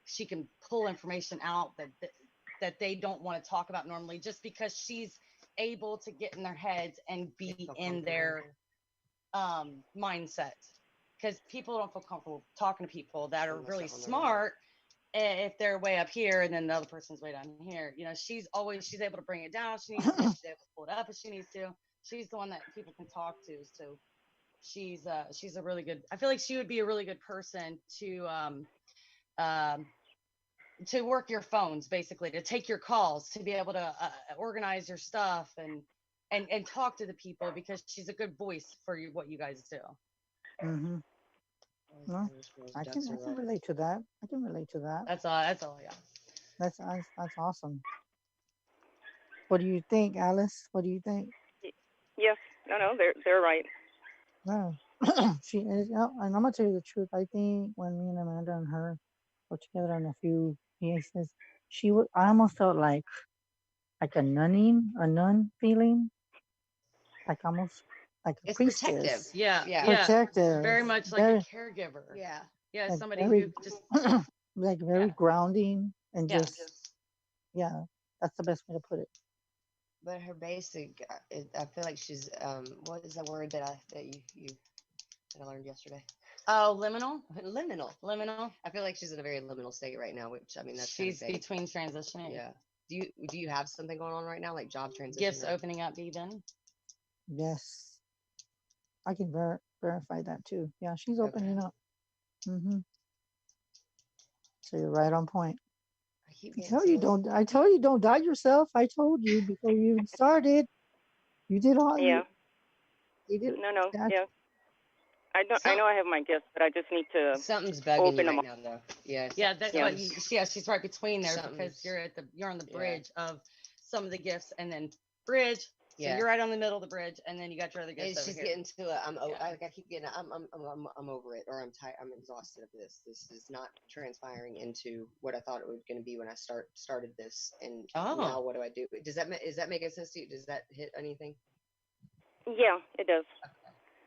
[SPEAKER 2] she can pull information out that they don't want to talk about normally, just because she's able to get in their heads and be in their mindset, because people don't feel comfortable talking to people that are really smart if they're way up here and then the other person's way down here. She's able to bring it down if she needs to. She's able to pull it up if she needs to. She's the one that people can talk to. So she's a really good. I feel like she would be a really good person to work your phones, basically, to take your calls, to be able to organize your stuff and talk to the people, because she's a good voice for what you guys do.
[SPEAKER 1] Mm-hmm. Well, I can relate to that.
[SPEAKER 2] That's all. Yeah.
[SPEAKER 1] That's awesome. What do you think, Alice? What do you think?
[SPEAKER 11] Yes. No, they're right.
[SPEAKER 1] Wow. She is, and I'm gonna tell you the truth. I think when me and Amanda and her were together on a few cases, she would. I almost felt like a nun feeling, like almost like a
[SPEAKER 3] It's protective.
[SPEAKER 1] priestess.
[SPEAKER 2] Yeah,
[SPEAKER 3] Yeah.
[SPEAKER 2] yeah,
[SPEAKER 1] Protective.
[SPEAKER 2] very much like
[SPEAKER 1] Very,
[SPEAKER 2] a caregiver.
[SPEAKER 3] Yeah.
[SPEAKER 2] Yeah,
[SPEAKER 1] like
[SPEAKER 2] somebody
[SPEAKER 1] very,
[SPEAKER 2] who just
[SPEAKER 1] like very
[SPEAKER 2] yeah.
[SPEAKER 1] grounding and
[SPEAKER 3] Yeah.
[SPEAKER 1] just, yeah, that's the best way to put it.
[SPEAKER 3] But her basic, I feel like she's what is that word that I learned yesterday?
[SPEAKER 2] Oh, liminal.
[SPEAKER 3] Liminal. I feel like she's in a very liminal state right now, which I mean that's
[SPEAKER 2] She's
[SPEAKER 3] kind of
[SPEAKER 2] between transitioning.
[SPEAKER 3] yeah. Do you have something going on right now, like job transition?
[SPEAKER 2] Gifts opening up even.
[SPEAKER 1] Yes, I can verify that too. Yeah, she's
[SPEAKER 3] Okay.
[SPEAKER 1] opening up. Mm-hmm. So you're right on point.
[SPEAKER 3] I keep
[SPEAKER 1] I
[SPEAKER 3] getting
[SPEAKER 1] tell you
[SPEAKER 3] so
[SPEAKER 1] don't. I tell you don't doubt yourself. I told you before you even started. You did all.
[SPEAKER 11] Yeah.
[SPEAKER 1] You did.
[SPEAKER 11] No.
[SPEAKER 1] That.
[SPEAKER 11] Yeah. I know I have my gifts, but I just need to
[SPEAKER 3] something's bugging
[SPEAKER 11] open
[SPEAKER 3] you
[SPEAKER 11] them
[SPEAKER 3] right
[SPEAKER 11] up.
[SPEAKER 3] now, though. Yeah.
[SPEAKER 2] Yeah, that's
[SPEAKER 11] Yeah.
[SPEAKER 2] what. Yeah, she's right between there because
[SPEAKER 3] Something's-
[SPEAKER 2] you're on the
[SPEAKER 3] yeah.
[SPEAKER 2] bridge of some of the gifts and then bridge. So
[SPEAKER 3] Yeah.
[SPEAKER 2] you're right on the middle of the bridge, and then you got your other gifts over
[SPEAKER 3] She's
[SPEAKER 2] here.
[SPEAKER 3] getting to I keep getting I'm over it, or I'm tired. I'm exhausted of this. This is not transpiring into what I thought it was going to be when I started this. And now what do I do? Is that making sense to you? Does that hit anything?
[SPEAKER 11] Yeah, it does.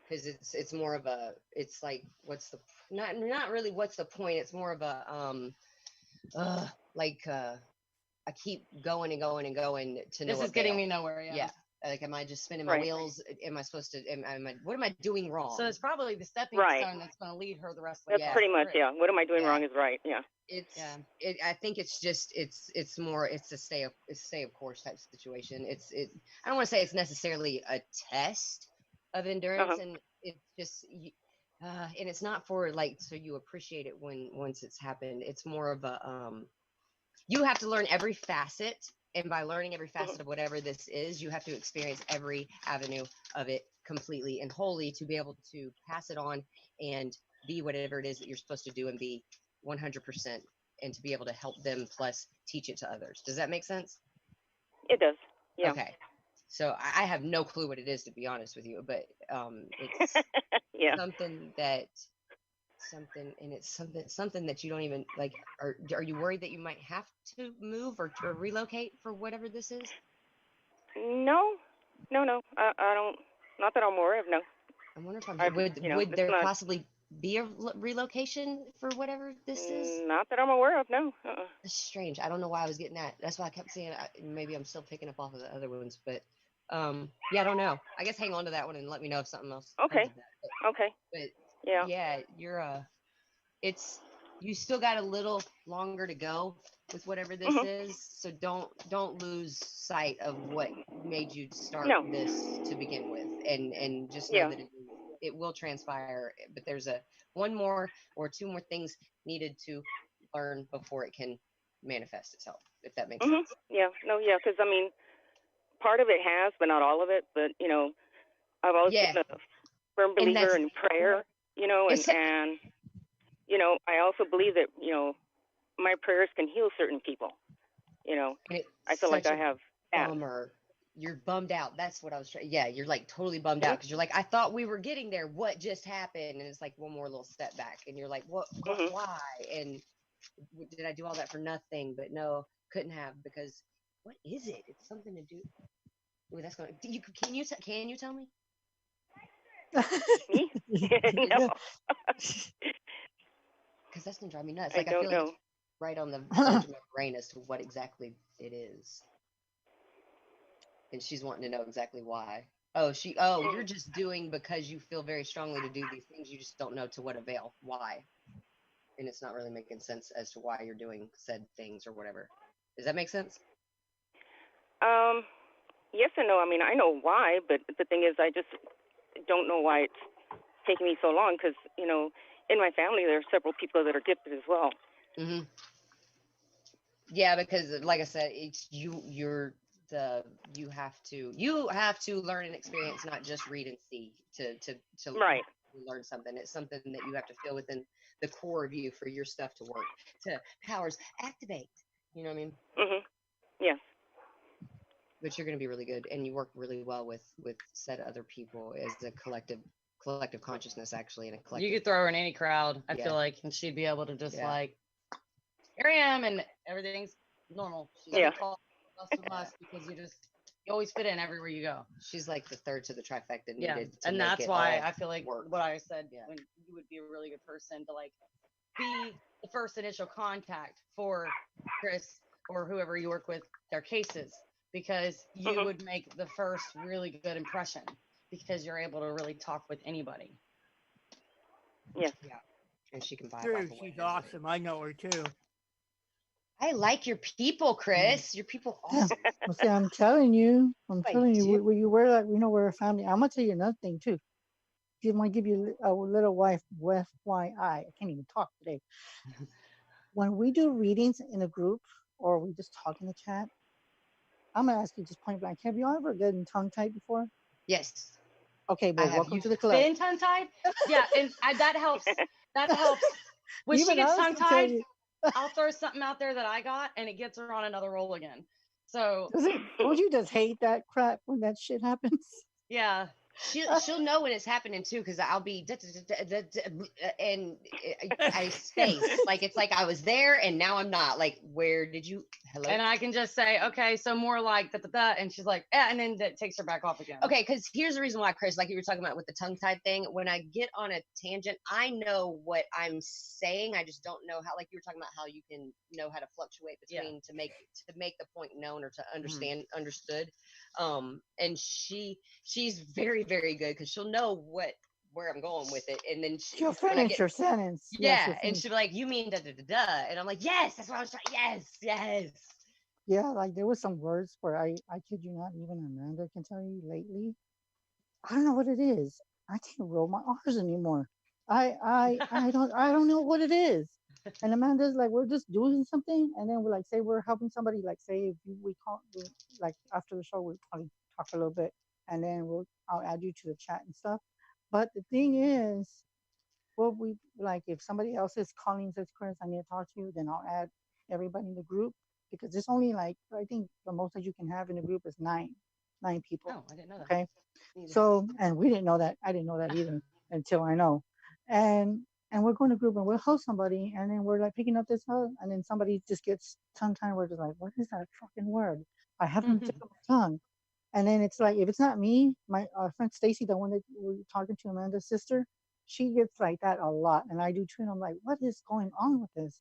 [SPEAKER 3] Because it's more of a, it's like what's the not really what's the point? It's more of a I keep going and going and going to no
[SPEAKER 2] This is getting me nowhere. Yeah.
[SPEAKER 3] Like, am I just spinning my wheels? Am I supposed to? What am I doing wrong?
[SPEAKER 2] So it's probably the stepping stone that's going to lead her the rest of the way.
[SPEAKER 11] That's pretty much What am I doing wrong is right. Yeah.
[SPEAKER 3] I think it's just it's more it's a stay of course type situation. I don't want to say it's necessarily a test of endurance, and it's just and it's not for like so you appreciate it once it's happened. It's more of a you have to learn every facet. And by learning every facet of whatever this is, you have to experience every avenue of it completely and wholly to be able to pass it on and be whatever it is that you're supposed to do and be 100% and to be able to help them plus teach it to others. Does that make sense?
[SPEAKER 11] It does. Yeah.
[SPEAKER 3] Okay. So I have no clue what it is, to be honest with you, but it's something that you don't even like. Are you worried that you might have to move or relocate for whatever this is?
[SPEAKER 11] No. I don't. Not that I'm aware of. No.
[SPEAKER 3] I wonder if would there possibly be a relocation for whatever this is?
[SPEAKER 11] Not that I'm aware of. No.
[SPEAKER 3] That's strange. I don't know why I was getting that. That's why I kept saying maybe I'm still picking up off of the other ones, but yeah, I don't know. I guess hang on to that one and let me know if something else.
[SPEAKER 11] Okay.
[SPEAKER 3] But
[SPEAKER 11] yeah,
[SPEAKER 3] you're you still got a little longer to go with whatever this is. So don't lose sight of what made you start this to begin with, and just know that it will transpire. But there's one more or two more things needed to learn before it can manifest itself. If that makes sense.
[SPEAKER 11] Yeah. No. Yeah. Because I mean, part of it has, but not all of it. But I've always been a firm believer in prayer. And I also believe that my prayers can heal certain people. I feel like I have that.
[SPEAKER 3] Bummer. You're bummed out. That's what I was trying. Yeah, you're like totally bummed out because you're like, I thought we were getting there. What just happened? And it's like one more little step back, and you're like, what? Why? And did I do all that for nothing? But no, couldn't have, because what is it? It's something to do. Ooh, that's going. Can you tell me?
[SPEAKER 11] Me? No.
[SPEAKER 3] Because that's gonna drive me nuts.
[SPEAKER 11] I
[SPEAKER 3] feel
[SPEAKER 11] know.
[SPEAKER 3] like it's right on the edge of my brain as to what exactly it is. And she's wanting to know exactly why. You're just doing because you feel very strongly to do these things. You just don't know to what avail. Why? And it's not really making sense as to why you're doing said things or whatever. Does that make sense?
[SPEAKER 11] Yes and no. I mean, I know why, but the thing is, I just don't know why it's taking me so long. Because in my family, there are several people that are gifted as well.
[SPEAKER 3] Mm-hmm. Yeah, because like I said, it's you have to learn and experience, not just read and see to learn something. It's something that you have to feel within the core of you for your stuff to work, to powers activate. You know what I mean?
[SPEAKER 11] Yes.
[SPEAKER 3] but you're going to be really good, and you work really well with said other people as a collective consciousness, actually, in a collective.
[SPEAKER 2] You could throw her in any crowd, I
[SPEAKER 3] Yeah.
[SPEAKER 2] feel like, and she'd be able to just
[SPEAKER 3] Yeah.
[SPEAKER 2] like, here I am, and everything's normal. She doesn't call us because you always fit in everywhere you go.
[SPEAKER 3] She's like the third to the trifecta needed.
[SPEAKER 2] Yeah,
[SPEAKER 3] to
[SPEAKER 2] and
[SPEAKER 3] make
[SPEAKER 2] that's
[SPEAKER 3] it
[SPEAKER 2] why
[SPEAKER 3] all
[SPEAKER 2] I feel like
[SPEAKER 3] work.
[SPEAKER 2] what I said when you would be a really good person to like be the first initial contact for Chris or whoever you work with their cases, because you would make the first really good impression because you're able to really talk with anybody.
[SPEAKER 11] Yes.
[SPEAKER 3] Yeah, and she can vibe
[SPEAKER 7] True,
[SPEAKER 3] off of
[SPEAKER 7] she's
[SPEAKER 3] what
[SPEAKER 7] awesome. I know her too.
[SPEAKER 3] I like your people, Chris. Your people awesome.
[SPEAKER 1] Well, see, I'm telling you,
[SPEAKER 3] I
[SPEAKER 1] we're like, we're a family. I'm gonna tell you another thing too. I want to give you a little FYI. I can't even talk today. When we do readings in a group or we just talk in the chat, I'm gonna ask you just point blank. Have you ever gotten tongue tied before?
[SPEAKER 3] Yes.
[SPEAKER 1] Okay, well, welcome to the club.
[SPEAKER 2] Been tongue tied? Yeah, and that helps. That helps. When she gets tongue tied, I'll throw something out there that I got, and it gets her on another roll again. So
[SPEAKER 1] don't you just hate that crap when that shit happens?
[SPEAKER 2] Yeah.
[SPEAKER 3] She'll know when it's happening too, because I'll be and I space like it's like I was there and now I'm not. Like, where did you? Hello.
[SPEAKER 2] And I can just say, okay, so more like da, and she's like, and then that takes her back off again.
[SPEAKER 3] Okay, because here's the reason why, Chris, like you were talking about with the tongue tied thing. When I get on a tangent, I know what I'm saying. I just don't know how. Like you were talking about how you can know how to fluctuate between to make the point known or to understand understood. And she's very, very good because she'll know where I'm going with it, and then
[SPEAKER 1] she'll finish her sentence.
[SPEAKER 3] Yeah, and she'll be like, "You mean da da da da," and I'm like, "Yes, that's what I was trying." Yes.
[SPEAKER 1] Yeah, like there was some words where I kid you not, even Amanda can tell you lately. I don't know what it is. I can't roll my R's anymore. I don't know what it is. And Amanda's like, we're just doing something, and then we're like, say we're helping somebody, like say if we like after the show, we'll probably talk a little bit, and then I'll add you to the chat and stuff. But the thing is, well, we like if somebody else is calling and says, Chris, I need to talk to you, then I'll add everybody in the group, because there's only like, I think the most that you can have in the group is nine people.
[SPEAKER 2] Oh, I didn't know that.
[SPEAKER 1] Okay. So, and we didn't know that. I didn't know that either until I know. And we're going to group and we'll host somebody, and then we're like picking up this up, and then somebody just gets tongue tied. We're just like, what is that fucking word? I haven't took my tongue. And then it's like, if it's not me, my friend Stacy, the one that we're talking to, Amanda's sister, she gets like that a lot, and I do too. And I'm like, what is going on with this?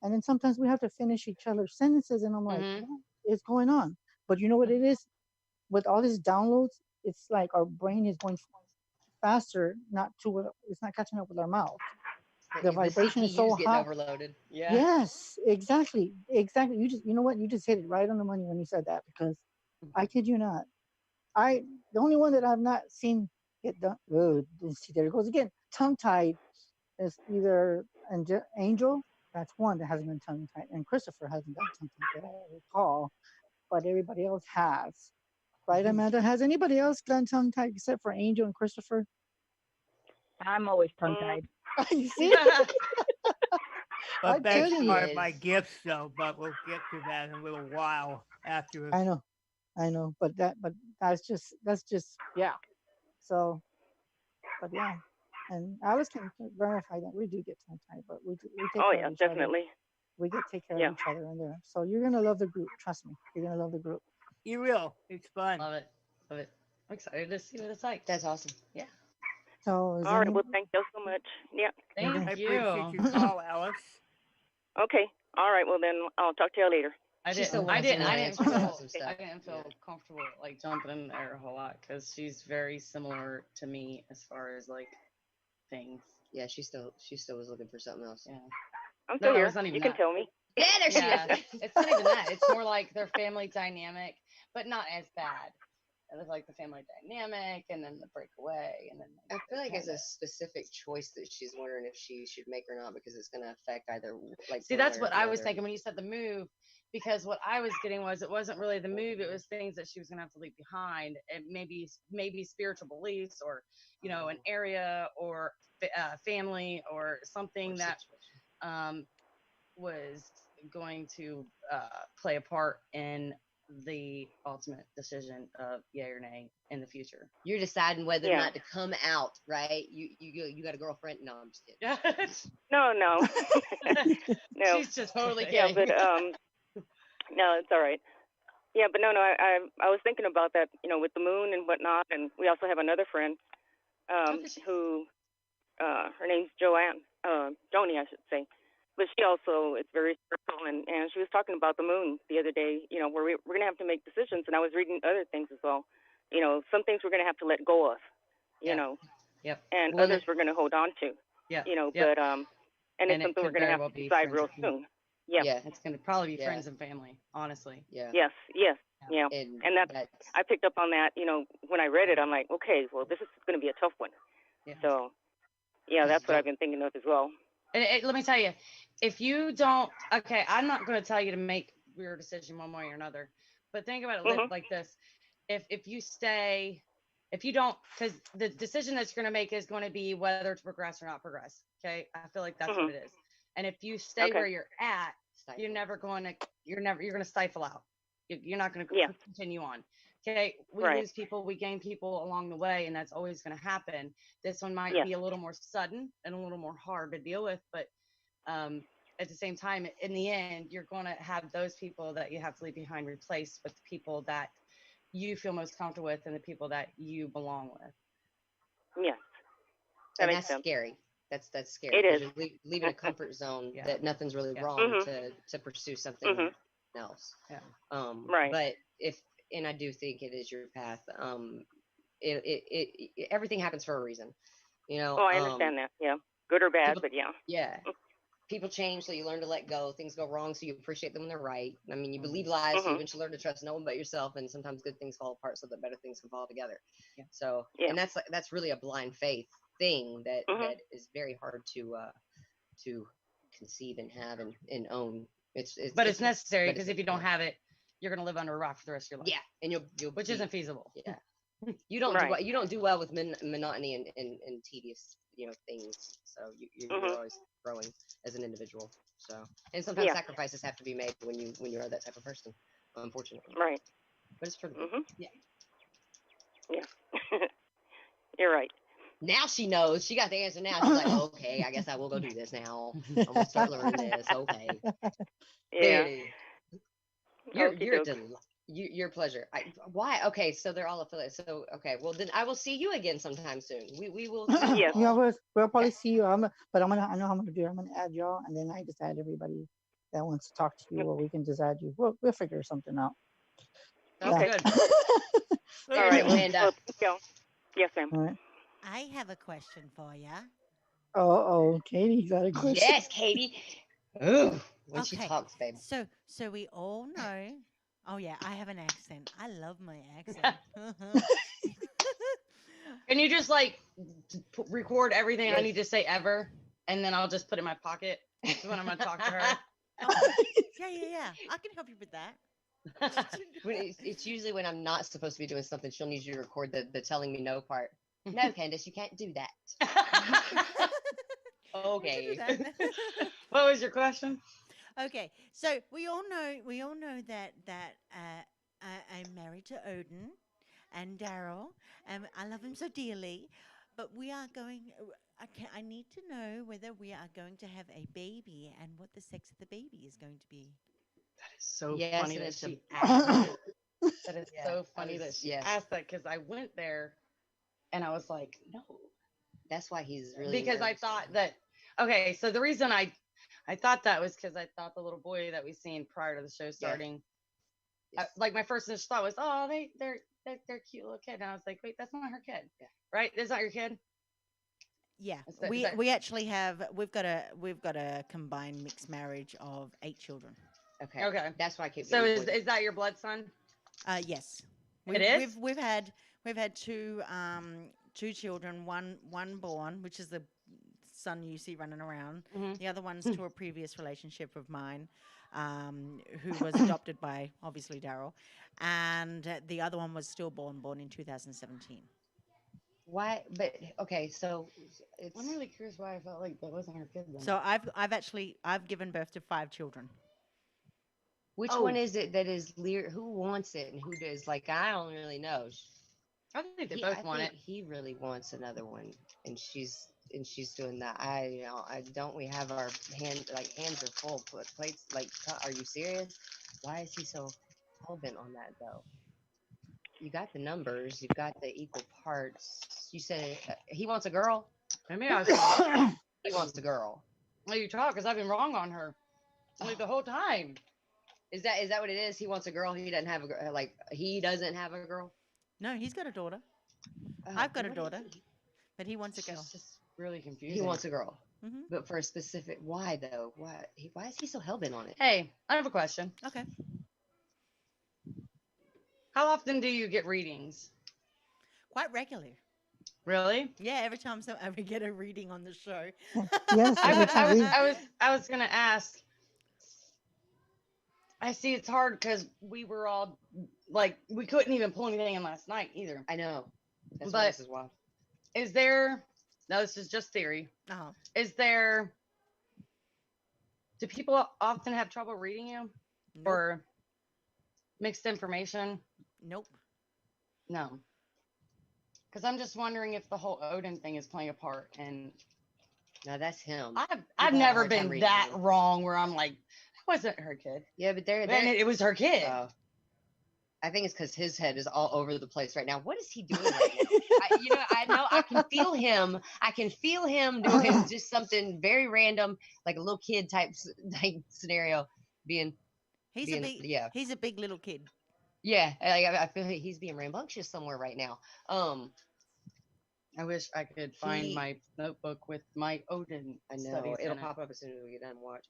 [SPEAKER 1] And then sometimes we have to finish each other's sentences, and I'm like, what is going on? But you know what it is? With all these downloads, it's like our brain is going faster, it's not catching up with our mouth. The vibration is so high.
[SPEAKER 3] Overloaded. Yeah.
[SPEAKER 1] Yes, exactly. You know what? You just hit it right on the money when you said that, because I kid you not. The only one that I've not seen get done. Oh, see, there it goes again. Tongue tied is either Angel. That's one that hasn't been tongue tied, and Christopher hasn't done tongue tied that I recall, but everybody else has. Right, Amanda? Has anybody else done tongue tied except for Angel and Christopher?
[SPEAKER 6] I'm always tongue tied.
[SPEAKER 1] You see?
[SPEAKER 7] But that's part of my gifts, though. But we'll get to that in a little while after.
[SPEAKER 1] I know, but that's just yeah. So, but yeah, and Alice can verify that we do get tongue tied, but we take care of each
[SPEAKER 11] definitely.
[SPEAKER 1] other. We take care of each other in there. So you're gonna love the group. Trust me, you're gonna love the group.
[SPEAKER 7] You will. It's fun.
[SPEAKER 2] Love it. I'm excited to see what it's like.
[SPEAKER 3] That's awesome.
[SPEAKER 2] Yeah.
[SPEAKER 1] So
[SPEAKER 11] all right. Well, thank you so much. Yeah.
[SPEAKER 2] Thank you.
[SPEAKER 7] I appreciate your call, Alice.
[SPEAKER 11] Okay. All right. Well, then I'll talk to you later.
[SPEAKER 2] I didn't feel comfortable like jumping in there a whole lot, because she's very similar to me as far as like things.
[SPEAKER 3] Yeah, she still was looking for something else.
[SPEAKER 2] Yeah.
[SPEAKER 11] I'm still here. You can tell me.
[SPEAKER 3] Yeah, there she is.
[SPEAKER 2] It's not even that. It's more like their family dynamic, but not as bad. It was like the family dynamic, and then the breakaway, and then
[SPEAKER 3] I feel like it's a specific choice that she's wondering if she should make or not, because it's going to affect either. Like,
[SPEAKER 2] see, that's what I was thinking when you said the move, because what I was getting was it wasn't really the move; it was things that she was going to have to leave behind, and maybe spiritual beliefs, or an area, or family, or something that was going to play a part in the ultimate decision of yay or nay in the future.
[SPEAKER 3] You're deciding whether or not to come out, right? You got a girlfriend? No, I'm just kidding.
[SPEAKER 11] No, no.
[SPEAKER 2] She's just totally
[SPEAKER 11] kidding.
[SPEAKER 2] kidding.
[SPEAKER 11] Yeah, but no, it's all right. Yeah, but no, I was thinking about that, with the moon and whatnot, and we also have another friend, who, her name's Joanne, Joni, I should say, but she also is very spiritual, and she was talking about the moon the other day, where we're gonna have to make decisions, and I was reading other things as well, some things we're gonna have to let go of,
[SPEAKER 2] Yep.
[SPEAKER 11] and others we're gonna hold on to,
[SPEAKER 2] yeah,
[SPEAKER 11] but and it's something we're gonna have to decide real soon. Yeah,
[SPEAKER 2] it's gonna probably be friends and family, honestly.
[SPEAKER 3] Yeah.
[SPEAKER 11] Yes. Yeah. And that's I picked up on that, when I read it, I'm like, okay, well, this is going to be a tough one.
[SPEAKER 2] Yeah.
[SPEAKER 11] So, yeah, that's what I've been thinking of as well.
[SPEAKER 2] Let me tell you, if you don't, okay, I'm not going to tell you to make your decision one way or another, but think about it like this. If you don't, because the decision that you're going to make is going to be whether to progress or not progress. Okay. I feel like that's what it is. And if you stay where you're at, you're going to stifle out. You're not going to continue on. Okay. We lose people, we gain people along the way, and that's always going to happen. This one might be a little more sudden and a little more hard to deal with, but at the same time, in the end, you're going to have those people that you have to leave behind replaced with the people that you feel most comfortable with and the people that you belong with.
[SPEAKER 11] Yeah.
[SPEAKER 3] And that's scary. That's scary.
[SPEAKER 11] It is.
[SPEAKER 3] You're leaving a comfort zone that nothing's really wrong to pursue something else.
[SPEAKER 2] Yeah.
[SPEAKER 11] Right.
[SPEAKER 3] But and I do think it is your path. Everything happens for a reason.
[SPEAKER 11] Oh, I understand that. Yeah. Good or bad, but yeah.
[SPEAKER 3] Yeah. People change, so you learn to let go. Things go wrong, so you appreciate them when they're right. I mean, you believe lies, so you eventually learn to trust no one but yourself. And sometimes good things fall apart, so that better things can fall together.
[SPEAKER 2] Yeah.
[SPEAKER 3] So, and that's really a blind faith thing that is very hard to conceive and have and own. It's
[SPEAKER 2] necessary, because if you don't have it, you're going to live under a rock for the rest of your life.
[SPEAKER 3] Yeah, and you'll
[SPEAKER 2] which isn't feasible.
[SPEAKER 3] Yeah, you don't do well with monotony and tedious things. So you're always growing as an individual. So, and sometimes sacrifices have to be made when you are that type of person, unfortunately.
[SPEAKER 11] Right.
[SPEAKER 3] But it's true.
[SPEAKER 2] Yeah.
[SPEAKER 11] Yeah. You're right.
[SPEAKER 3] Now she knows. She got the answer now. She's like, okay, I guess I will go do this now. I'm gonna start learning this. Okay.
[SPEAKER 11] Yeah.
[SPEAKER 3] Your pleasure. Why? Okay, so they're all affiliates. So okay, well then I will see you again sometime soon. We will.
[SPEAKER 11] Yes.
[SPEAKER 1] We'll probably see you. I know how I'm gonna do. I'm gonna add y'all, and then I just add everybody that wants to talk to you, or we can just add you. We'll figure something out.
[SPEAKER 2] Okay. Good.
[SPEAKER 3] All right, Amanda.
[SPEAKER 11] Yes, ma'am.
[SPEAKER 1] All right.
[SPEAKER 4] I have a question for you.
[SPEAKER 1] Oh, Katie got a question.
[SPEAKER 3] Yes, Katie. Ooh, when she talks, babe.
[SPEAKER 4] So we all know. Oh yeah, I have an accent. I love my accent.
[SPEAKER 2] Can you just record everything I need to say ever, and then I'll just put it in my pocket when I'm gonna talk to her?
[SPEAKER 4] Yeah. I can help you with that.
[SPEAKER 3] It's usually when I'm not supposed to be doing something, she'll need you to record the telling me no part. No, Candace, you can't do that. Okay.
[SPEAKER 2] What was your question?
[SPEAKER 4] Okay, so we all know that I'm married to Odin and Daryl, and I love him so dearly. But we are going. I need to know whether we are going to have a baby and what the sex of the baby is going to be.
[SPEAKER 2] That is so funny that she
[SPEAKER 3] asked.
[SPEAKER 2] That is so funny that she asked that, because I went there and I was like, no.
[SPEAKER 3] That's why he's really
[SPEAKER 2] because
[SPEAKER 3] nervous.
[SPEAKER 2] I thought that. Okay, so the reason I thought that was because I thought the little boy that we seen prior to the show starting, my first initial thought was, oh, they're cute little kid, and I was like, wait, that's not her kid, right? That's not your kid.
[SPEAKER 4] Yeah, we actually we've got a combined mixed marriage of 8 children.
[SPEAKER 2] Okay,
[SPEAKER 3] that's why I keep.
[SPEAKER 2] So is that your blood son?
[SPEAKER 4] Yes,
[SPEAKER 2] it is.
[SPEAKER 4] We've had 2 children, one born, which is the son you see running around. The other one's to a previous relationship of mine, who was adopted by obviously Daryl, and the other one was stillborn, born in 2017.
[SPEAKER 3] Why? But okay, so
[SPEAKER 2] I'm really curious why I felt like that wasn't her kid then.
[SPEAKER 4] So I've given birth to 5 children.
[SPEAKER 3] Which one is it that is who wants it and who does? Like, I don't really know.
[SPEAKER 2] I think they both want it.
[SPEAKER 3] He really wants another one, and she's doing that. I don't. We have our hands are full. Plates like, are you serious? Why is he so hell bent on that though? You got the numbers. You've got the equal parts. You said he wants a girl.
[SPEAKER 2] Maybe I
[SPEAKER 3] He wants a girl.
[SPEAKER 2] Well, you talk because I've been wrong on her like the whole time.
[SPEAKER 3] Is that what it is? He wants a girl. He doesn't have a girl. Like, he doesn't have a girl.
[SPEAKER 4] No, he's got a daughter. I've got a daughter, but he wants a girl.
[SPEAKER 2] It's just really confusing.
[SPEAKER 3] He wants a girl,
[SPEAKER 4] Mm-hmm.
[SPEAKER 3] but for a specific. Why though? Why is he so hellbent on it?
[SPEAKER 2] Hey, I have a question.
[SPEAKER 4] Okay.
[SPEAKER 2] How often do you get readings?
[SPEAKER 4] Quite regularly.
[SPEAKER 2] Really?
[SPEAKER 4] Yeah, every time we get a reading on the show.
[SPEAKER 1] Yes.
[SPEAKER 2] I was gonna ask. I see it's hard because we were all like, we couldn't even pull anything in last night either.
[SPEAKER 3] I know. That's
[SPEAKER 2] but
[SPEAKER 3] why this is wild.
[SPEAKER 2] Is there? No, this is just theory.
[SPEAKER 4] Uh-huh.
[SPEAKER 2] Is there? Do people often have trouble reading you, or mixed information?
[SPEAKER 4] Nope.
[SPEAKER 2] No. Because I'm just wondering if the whole Odin thing is playing a part. And
[SPEAKER 3] no, that's him.
[SPEAKER 2] I've never been that wrong where I'm like, that wasn't her kid.
[SPEAKER 3] Yeah, but
[SPEAKER 2] it was her kid.
[SPEAKER 3] I think it's because his head is all over the place right now. What is he doing right now? I know I can feel him. I can feel him doing just something very random, like a little kid type scenario. He's
[SPEAKER 4] a big little kid.
[SPEAKER 3] Yeah, I feel like he's being rambunctious somewhere right now.
[SPEAKER 2] I wish I could find my notebook with my Odin.
[SPEAKER 3] I know it'll pop up as soon as we get done. Watch.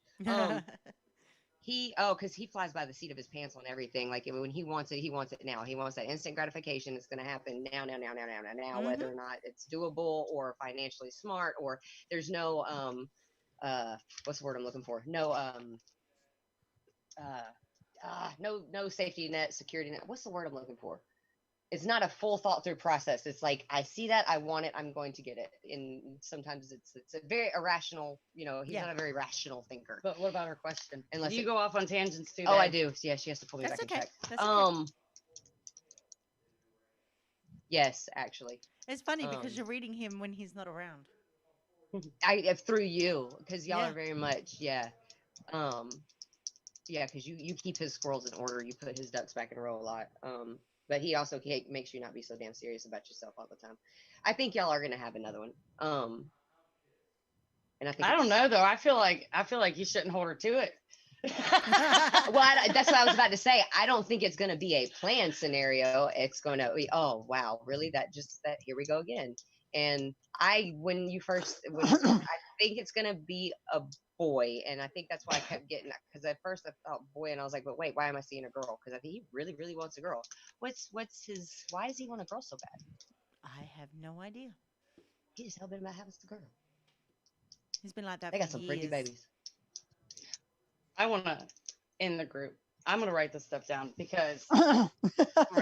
[SPEAKER 3] Because he flies by the seat of his pants on everything. Like, when he wants it now. He wants that instant gratification. It's going to happen now.
[SPEAKER 4] Mm-hmm.
[SPEAKER 3] Whether or not it's doable or financially smart, or there's no what's the word I'm looking for? No safety net, security net. What's the word I'm looking for? It's not a full thought through process. It's like, I see that, I want it, I'm going to get it. And sometimes it's a very irrational, he's not a very rational thinker.
[SPEAKER 2] But what about her question?
[SPEAKER 3] Unless
[SPEAKER 2] you go off on tangents too.
[SPEAKER 3] Oh, I do. Yeah, she has to pull me back and check.
[SPEAKER 4] That's okay.
[SPEAKER 3] Yes, actually.
[SPEAKER 4] It's funny because you're reading him when he's not around.
[SPEAKER 3] Through you, because y'all are very much, because you keep his squirrels in order. You put his ducks back in a row a lot. But he also makes you not be so damn serious about yourself all the time. I think y'all are gonna have another one. And I
[SPEAKER 2] don't know though. I feel like you shouldn't hold her to it.
[SPEAKER 3] Well, that's what I was about to say. I don't think it's gonna be a planned scenario. It's gonna be, oh wow, really? That here we go again. And I think it's gonna be a boy, and I think that's why I kept getting that, because at first I thought boy, and I was like, but wait, why am I seeing a girl? Because I think he really, really wants a girl. Why does he want a girl so bad?
[SPEAKER 4] I have no idea.
[SPEAKER 3] He just hell bent about having a girl.
[SPEAKER 4] He's been like that.
[SPEAKER 3] They got some pretty babies.
[SPEAKER 2] I want to end the group. I'm gonna write this stuff down because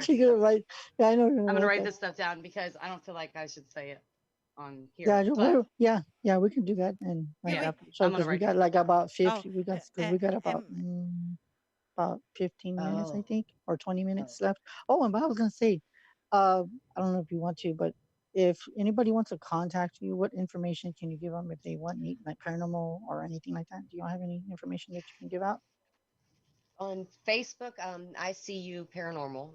[SPEAKER 1] you're right. Yeah, I know.
[SPEAKER 2] I'm gonna write this stuff down because I don't feel like I should say it on here.
[SPEAKER 1] Yeah, we can do that. And because we got like about 50. We got about 15 minutes, I think, or 20 minutes left. Oh, and I was gonna say, I don't know if you want to, but if anybody wants to contact you, what information can you give them if they want like paranormal or anything like that? Do you have any information that you can give out?
[SPEAKER 3] On Facebook, I See You Paranormal.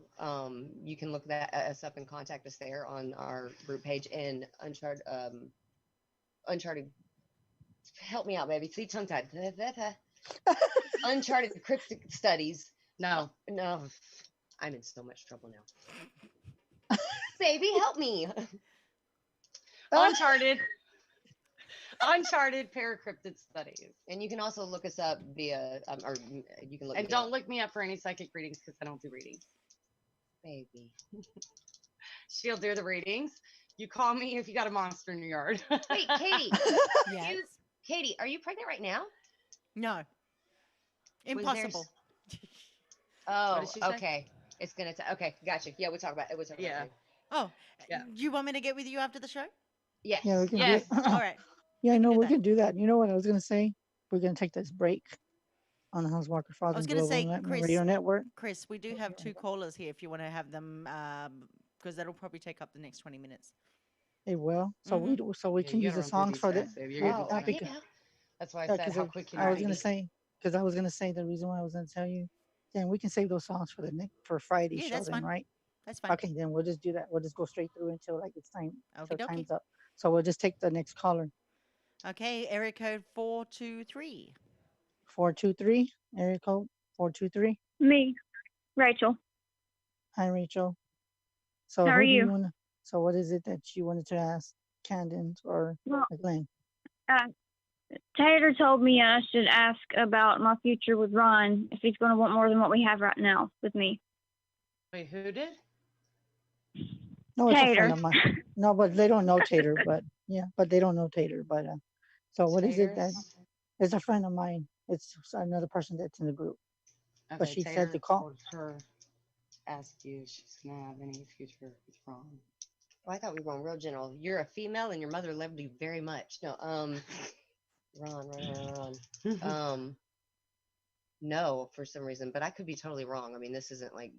[SPEAKER 3] You can look us up and contact us there on our group page. And Uncharted, help me out, baby. See, tongue-tied. Uncharted Cryptic Studies. No, I'm in so much trouble now. Baby, help me.
[SPEAKER 2] Uncharted Paracryptid Studies.
[SPEAKER 3] And you can also look us up via, or you can look.
[SPEAKER 2] And don't look me up for any psychic readings because I don't do readings.
[SPEAKER 3] Baby.
[SPEAKER 2] She'll do the readings. You call me if you got a monster in your yard.
[SPEAKER 3] Wait, Katie.
[SPEAKER 4] Yes.
[SPEAKER 3] Katie, are you pregnant right now?
[SPEAKER 4] No. Impossible.
[SPEAKER 3] Oh, okay. It's gonna. Okay, gotcha. Yeah, we'll talk about it.
[SPEAKER 2] Yeah.
[SPEAKER 4] Oh, yeah. You want me to get with you after the show?
[SPEAKER 3] Yes.
[SPEAKER 1] Yeah, we can.
[SPEAKER 4] Yes. All right.
[SPEAKER 1] Yeah, I know we can do that. You know what I was gonna say? We're gonna take this break. on the House Walker
[SPEAKER 4] I
[SPEAKER 1] Falls
[SPEAKER 4] was
[SPEAKER 1] and
[SPEAKER 4] going to
[SPEAKER 1] Global
[SPEAKER 4] say,
[SPEAKER 1] Enlightenment Radio Network.
[SPEAKER 4] Chris, we do have 2 callers here if you want to have them, because that'll probably take up the next 20 minutes.
[SPEAKER 1] It will. So we do. So we
[SPEAKER 2] Yeah,
[SPEAKER 1] can
[SPEAKER 2] you
[SPEAKER 1] use
[SPEAKER 2] gotta
[SPEAKER 1] the
[SPEAKER 2] run through
[SPEAKER 1] songs
[SPEAKER 2] these
[SPEAKER 1] for the.
[SPEAKER 2] fast, baby. You're gonna be done. That's why I said, how quick can
[SPEAKER 1] I
[SPEAKER 2] you
[SPEAKER 1] was
[SPEAKER 2] be?
[SPEAKER 1] gonna say, because I was gonna say the reason why I was gonna tell you. Then we can save those songs for the for Friday's
[SPEAKER 4] Yeah,
[SPEAKER 1] show.
[SPEAKER 4] that's
[SPEAKER 1] Then,
[SPEAKER 4] fine.
[SPEAKER 1] right?
[SPEAKER 4] That's fine.
[SPEAKER 1] Okay, then we'll just do that. We'll just go straight through until like it's time. Till
[SPEAKER 4] Okie dokie.
[SPEAKER 1] time's up. So we'll just take the next caller.
[SPEAKER 4] Okay, area code 423.
[SPEAKER 1] 423. Area code 423.
[SPEAKER 12] Me, Rachel.
[SPEAKER 1] Hi, Rachel. So
[SPEAKER 12] How are
[SPEAKER 1] who do you
[SPEAKER 12] you?
[SPEAKER 1] want to? So what is it that you wanted to ask, Candence or
[SPEAKER 12] Well,
[SPEAKER 1] Glenn?
[SPEAKER 12] Tater told me I should ask about my future with Ron, if he's going to want more than what we have right now with me.
[SPEAKER 2] Wait, who did?
[SPEAKER 1] No, it's a
[SPEAKER 12] Tater.
[SPEAKER 1] friend of mine. No, but they don't know Tater. But yeah, but they don't know Tater. But so what is it that?
[SPEAKER 2] Taters?
[SPEAKER 1] It's a friend of mine. It's another person that's in the group.
[SPEAKER 2] Okay,
[SPEAKER 1] But she said
[SPEAKER 2] Tater
[SPEAKER 1] to call.
[SPEAKER 2] told her, ask you if she's gonna have any future with Ron.
[SPEAKER 3] Oh, I thought we were going real general. You're a female and your mother loved you very much. No, Ron. No, for some reason, but I could be totally wrong. I mean, this isn't like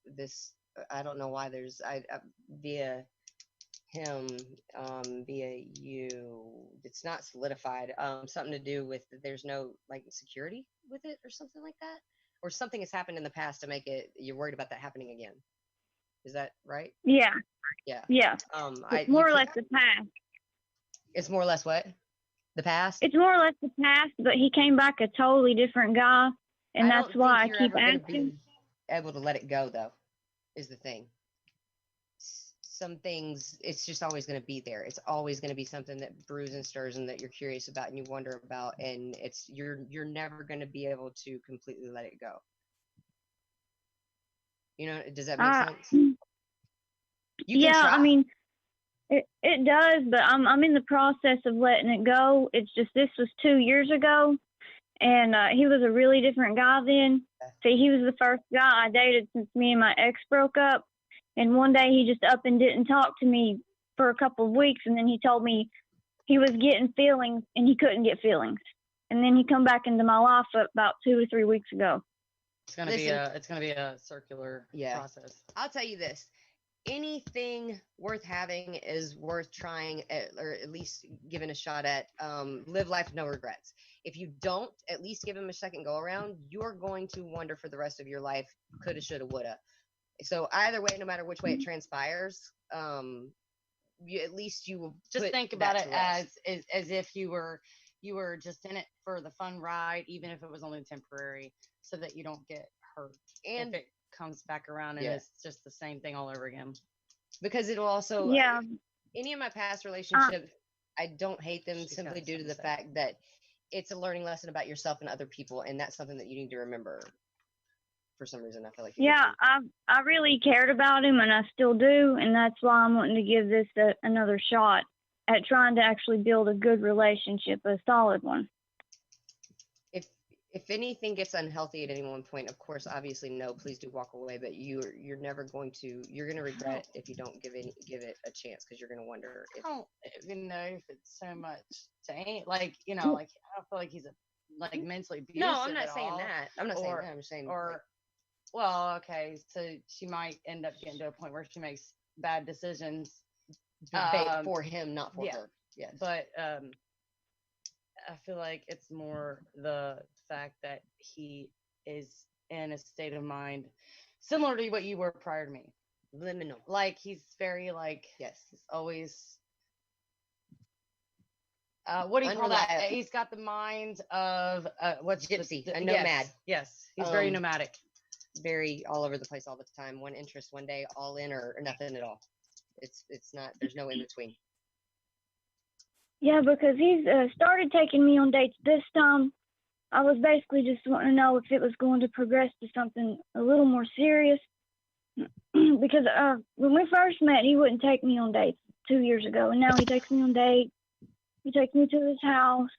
[SPEAKER 3] this. I don't know why there's via him, via you. It's not solidified. Something to do with there's no like security with it or something like that, or something has happened in the past to make it you're worried about that happening again. Is that right?
[SPEAKER 12] Yeah.
[SPEAKER 3] Yeah.
[SPEAKER 12] Yeah. It's more or less the past.
[SPEAKER 3] It's more or less what? The past?
[SPEAKER 12] It's more or less the past, but he came back a totally different guy, and that's why I keep asking.
[SPEAKER 3] Able to let it go, though, is the thing. Some things, it's just always going to be there. It's always going to be something that brews and stirs and that you're curious about and you wonder about, and it's you're never going to be able to completely let it go. You know, does that make sense?
[SPEAKER 12] Yeah, I mean, it does, but I'm in the process of letting it go. It's just this was 2 years ago, and he was a really different guy then. See, he was the first guy I dated since me and my ex broke up, and one day he just up and didn't talk to me for a couple of weeks, and then he told me he was getting feelings and he couldn't get feelings, and then he come back into my life about 2 or 3 weeks ago.
[SPEAKER 2] It's gonna be a circular process.
[SPEAKER 3] I'll tell you this. Anything worth having is worth trying or at least giving a shot at. Live life, no regrets. If you don't at least give him a second go around, you're going to wonder for the rest of your life, coulda, shoulda, woulda. So either way, no matter which way it transpires, at least you will
[SPEAKER 2] just think about it as if you were just in it for the fun ride, even if it was only temporary, so that you don't get hurt. And if it comes back around and it's just the same thing all over again.
[SPEAKER 3] Because it'll also any of my past relationships, I don't hate them simply due to the fact that it's a learning lesson about yourself and other people, and that's something that you need to remember. For some reason, I feel like
[SPEAKER 12] I really cared about him, and I still do, and that's why I'm wanting to give this another shot at trying to actually build a good relationship, a solid one.
[SPEAKER 3] If anything gets unhealthy at any one point, of course, obviously, no, please do walk away. But you're never going to regret if you don't give it a chance, because you're going to wonder.
[SPEAKER 2] I don't even know if it's so much like I don't feel like he's mentally abusive.
[SPEAKER 3] No, I'm not saying that. I'm not saying that. I'm saying
[SPEAKER 2] well, okay, so she might end up getting to a point where she makes bad decisions
[SPEAKER 3] for him, not for her. Yes,
[SPEAKER 2] but I feel like it's more the fact that he is in a state of mind similar to what you were prior to me.
[SPEAKER 3] Liminal.
[SPEAKER 2] Like he's very he's always what do you call that? He's got the mind of what's
[SPEAKER 3] gypsy, a nomad.
[SPEAKER 2] Yes, he's very nomadic.
[SPEAKER 3] Very all over the place all the time. One interest one day, all in or nothing at all. It's not. There's no in between.
[SPEAKER 12] Yeah, because he's started taking me on dates this time. I was basically just wanting to know if it was going to progress to something a little more serious. Because when we first met, he wouldn't take me on dates 2 years ago, and now he takes me on dates. He takes me to his house,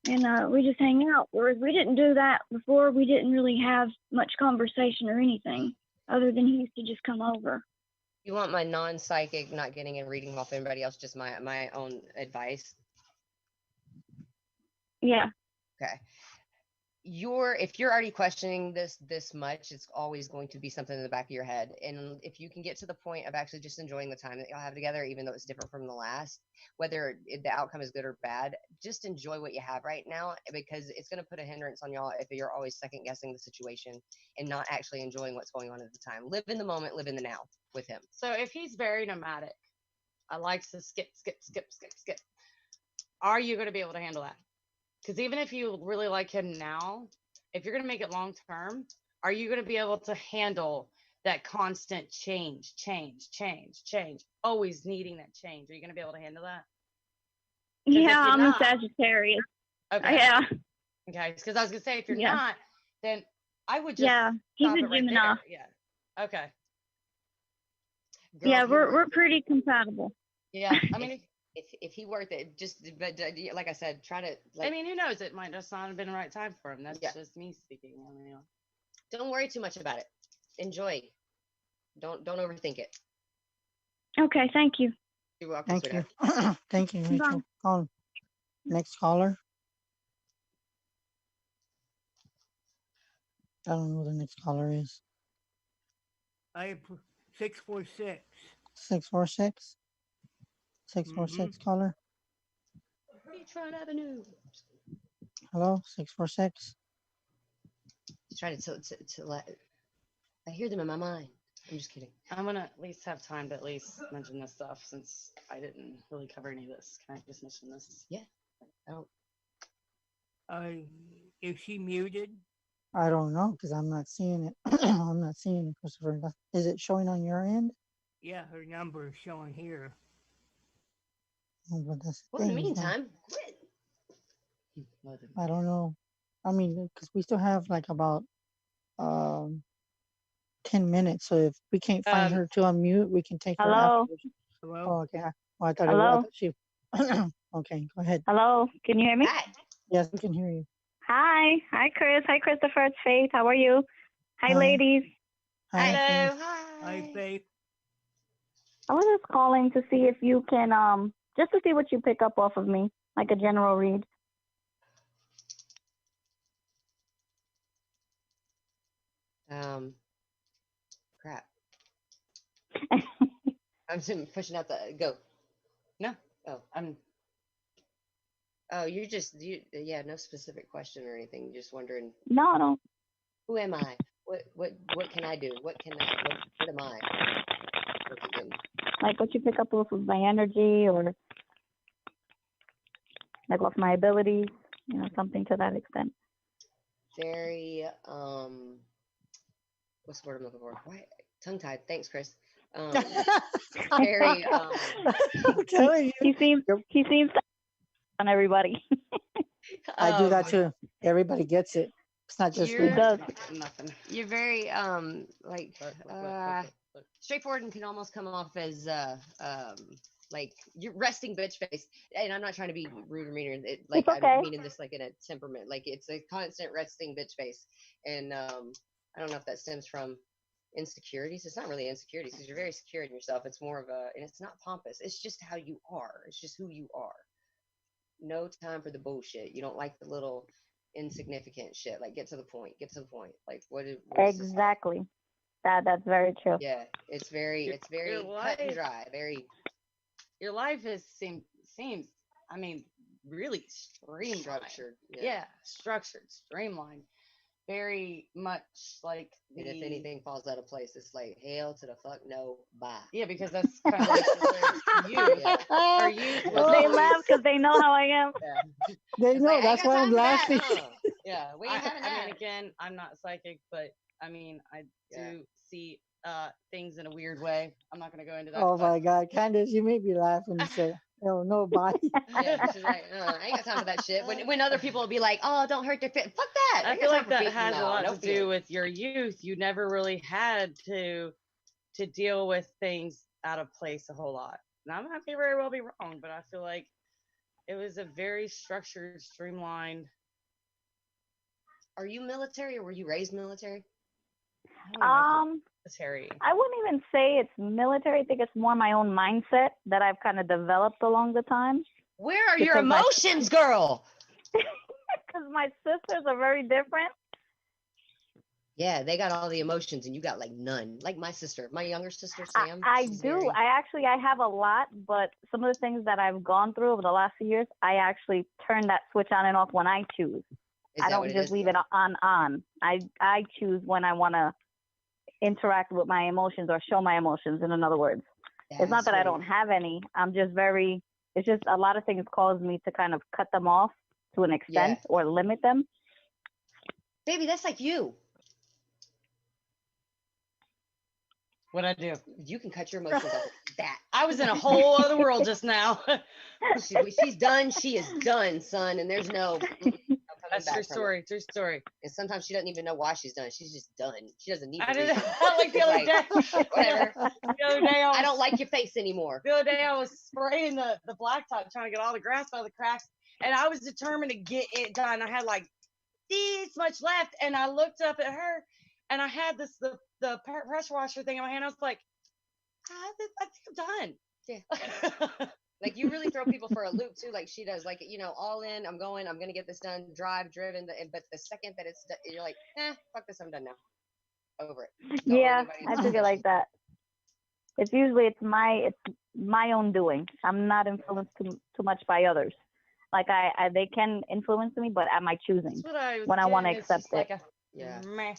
[SPEAKER 12] and we just hang out. Whereas we didn't do that before. We didn't really have much conversation or anything, other than he used to just come over.
[SPEAKER 3] You want my non-psychic, not getting and reading off anybody else, just my own advice?
[SPEAKER 12] Yeah.
[SPEAKER 3] Okay. if you're already questioning this much, it's always going to be something in the back of your head. And if you can get to the point of actually just enjoying the time that y'all have together, even though it's different from the last, whether the outcome is good or bad, just enjoy what you have right now, because it's going to put a hindrance on y'all if you're always second guessing the situation and not actually enjoying what's going on at the time. Live in the moment, live in the now with him.
[SPEAKER 2] So if he's very nomadic, I like to skip. Are you going to be able to handle that? Because even if you really like him now, if you're going to make it long term, are you going to be able to handle that constant change, always needing that change? Are you going to be able to handle that?
[SPEAKER 12] Yeah, I'm a Sagittarius.
[SPEAKER 2] Okay.
[SPEAKER 12] Yeah.
[SPEAKER 2] Okay, because I was going to say, if you're not, then I would just
[SPEAKER 12] he's
[SPEAKER 2] stop
[SPEAKER 12] a
[SPEAKER 2] it right
[SPEAKER 12] Gemini.
[SPEAKER 2] there. Yeah. Okay.
[SPEAKER 3] Girl,
[SPEAKER 12] yeah, we're pretty compatible.
[SPEAKER 2] Yeah, I mean,
[SPEAKER 3] if he worked it, just like I said, try to.
[SPEAKER 2] I mean, who knows? It might just not have been the right time for him. That's just me speaking. I mean,
[SPEAKER 3] don't worry too much about it. Enjoy. Don't overthink it.
[SPEAKER 12] Okay, thank you.
[SPEAKER 3] You're welcome.
[SPEAKER 1] Thank you. Thank you, Rachel. Call. Next caller. I don't know who the next caller is.
[SPEAKER 7] I have 646.
[SPEAKER 1] 646. 646 caller.
[SPEAKER 3] Beachfront Avenue.
[SPEAKER 1] Hello, 646.
[SPEAKER 3] Try to let. I hear them in my mind. I'm just kidding.
[SPEAKER 2] I'm gonna at least have time to at least mention this stuff since I didn't really cover any of this. Can I just mention this?
[SPEAKER 3] Yeah.
[SPEAKER 7] Is she muted?
[SPEAKER 1] I don't know because I'm not seeing it. I'm not seeing it, Christopher. Is it showing on your end?
[SPEAKER 7] Yeah, her number is showing here.
[SPEAKER 1] Oh, but that's the
[SPEAKER 3] Well, in the
[SPEAKER 1] thing,
[SPEAKER 3] meantime,
[SPEAKER 1] I don't know. I mean, because we still have like about 10 minutes. So if we can't find her to unmute, we can take her
[SPEAKER 12] Hello?
[SPEAKER 1] afterwards.
[SPEAKER 7] Hello?
[SPEAKER 1] Oh, okay. I thought
[SPEAKER 12] Hello?
[SPEAKER 1] I thought she. Okay, go ahead.
[SPEAKER 12] Hello, can you hear me?
[SPEAKER 3] Hi.
[SPEAKER 1] Yes, we can hear you.
[SPEAKER 12] Hi Chris. Hi, Christopher. It's Faith. How are you? Hi, ladies.
[SPEAKER 1] Hi.
[SPEAKER 3] Hello.
[SPEAKER 1] Faith.
[SPEAKER 7] Hi, Faith.
[SPEAKER 12] I was just calling to see if you can, just to see what you pick up off of me, like a general read.
[SPEAKER 3] Crap. I'm just pushing out the go.
[SPEAKER 2] No.
[SPEAKER 3] Oh, yeah, no specific question or anything. Just wondering.
[SPEAKER 12] No, I don't.
[SPEAKER 3] Who am I? What can I do? What am I?
[SPEAKER 12] Like what you pick up off of my energy or like off my abilities, something to that extent.
[SPEAKER 3] Very, what's the word I'm looking for? Why? Tongue-tied. Thanks, Chris. Very,
[SPEAKER 1] I'm telling you.
[SPEAKER 12] He seems on everybody.
[SPEAKER 1] I do that too. Everybody gets it. It's not just me.
[SPEAKER 2] Nothing.
[SPEAKER 3] You're very, straightforward and can almost come off as, like you're resting bitch face. And I'm not trying to be rude or mean.
[SPEAKER 12] It's okay.
[SPEAKER 3] I'm meaning this like in a temperament. Like it's a constant resting bitch face. And I don't know if that stems from insecurities. It's not really insecurities because you're very secure in yourself. It's more of and it's not pompous. It's just how you are. It's just who you are. No time for the bullshit. You don't like the little insignificant shit. Like get to the point. Like what
[SPEAKER 12] exactly. That's very true.
[SPEAKER 3] Yeah, it's very cut and dry.
[SPEAKER 2] Your life seems I mean really streamlined.
[SPEAKER 3] Structured.
[SPEAKER 2] Yeah, structured, streamlined. Very much like
[SPEAKER 3] and if anything falls out of place, it's like hell to the fuck no, bye.
[SPEAKER 2] Yeah, because that's kind of like you. Yeah. Are you?
[SPEAKER 12] They laugh because they know how I am.
[SPEAKER 3] Yeah.
[SPEAKER 1] They know. That's why I'm laughing.
[SPEAKER 3] Yeah, we ain't having that.
[SPEAKER 2] I mean, again, I'm not psychic, but I mean, I do see things in a weird way. I'm not going to go into that.
[SPEAKER 1] Oh my God, Candace, you made me laugh when you said, "Oh no, bye."
[SPEAKER 3] Yeah, she's like, I ain't got time for that shit. When other people will be like, "Oh, don't hurt their fit," fuck that.
[SPEAKER 2] I feel like that has a lot to do with your youth. You never really had to deal with things out of place a whole lot. Now, I might very well be wrong, but I feel like it was a very structured, streamlined.
[SPEAKER 3] Are you military or were you raised military?
[SPEAKER 2] Military.
[SPEAKER 12] I wouldn't even say it's military. I think it's more my own mindset that I've kind of developed along the time.
[SPEAKER 3] Where are your emotions, girl?
[SPEAKER 13] because my sisters are very different.
[SPEAKER 3] Yeah, they got all the emotions and you got like none. Like my sister, my younger sister, Sam.
[SPEAKER 13] I do. I have a lot, but some of the things that I've gone through over the last few years, I actually turn that switch on and off when I choose. I don't just leave it on. I choose when I want to interact with my emotions or show my emotions, in other words. It's not that I don't have any. I'm just it's just a lot of things cause me to kind of cut them off to an extent or limit them.
[SPEAKER 3] Baby, that's like you.
[SPEAKER 2] What'd I do?
[SPEAKER 3] You can cut your emotions off like that.
[SPEAKER 2] I was in a whole other world just now.
[SPEAKER 3] She's done. She is done, son. And there's no.
[SPEAKER 2] That's true story. True story.
[SPEAKER 3] And sometimes she doesn't even know why she's done. She's just done. She doesn't need.
[SPEAKER 2] I did like the other day.
[SPEAKER 3] Whatever.
[SPEAKER 2] The other day,
[SPEAKER 3] I don't like your face anymore.
[SPEAKER 2] The other day, I was spraying the blacktop, trying to get all the grass out of the cracks, and I was determined to get it done. I had like this much left, and I looked up at her, and I had the pressure washer thing in my hand. I was like, I think I'm done.
[SPEAKER 3] Yeah. Like you really throw people for a loop too, like she does. Like, you know, all in, I'm gonna get this done, driven. But the second that it's done, you're like, fuck this, I'm done now. Over it.
[SPEAKER 13] Yeah, I think it like that. It's usually my own doing. I'm not influenced too much by others. Like they can influence me, but am I choosing when I want to accept it?
[SPEAKER 2] Meh.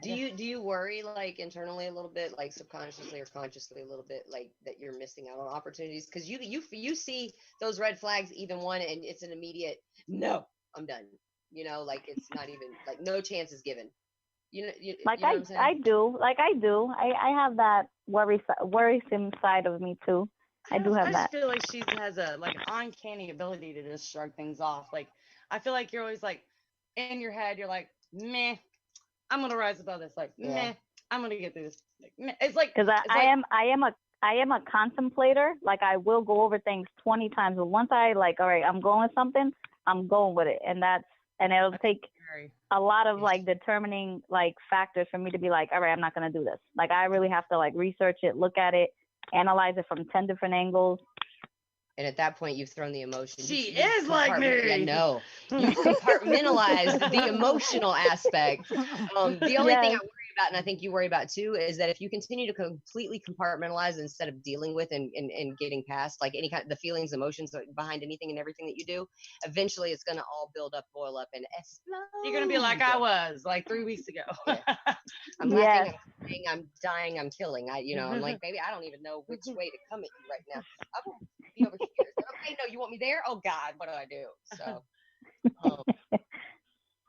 [SPEAKER 3] Do you worry like internally a little bit, like subconsciously or consciously a little bit, like that you're missing out on opportunities? Because you see those red flags, even one, and it's an immediate no, I'm done. You know, like it's not even like no chance is given.
[SPEAKER 13] Like I do. I have that worrisome side of me too. I do have that.
[SPEAKER 2] I just feel like she has an uncanny ability to just shrug things off. Like I feel like you're always like in your head, you're like meh. I'm gonna rise above this. Like, meh, I'm gonna get through this. Like, meh. It's like
[SPEAKER 13] because I am a contemplator. Like I will go over things 20 times, but once I like, all right, I'm going with something, I'm going with it, and it'll take a lot of like determining like factors for me to be like, all right, I'm not gonna do this. Like I really have to like research it, look at it, analyze it from 10 different angles.
[SPEAKER 3] And at that point, you've thrown the emotion.
[SPEAKER 2] She is like me.
[SPEAKER 3] Yeah, no, you compartmentalize the emotional aspect. The only thing I worry about, and I think you worry about too, is that if you continue to completely compartmentalize instead of dealing with and getting past like any kind of the feelings, emotions behind anything and everything that you do, eventually it's going to all build up, boil up, and explode.
[SPEAKER 2] You're going to be like I was like 3 weeks ago.
[SPEAKER 3] I'm laughing, I'm crying, I'm dying, I'm killing. I'm like, baby, I don't even know which way to come at you right now. I'm gonna be over here. Okay, no, you want me there? Oh God, what do I do? So,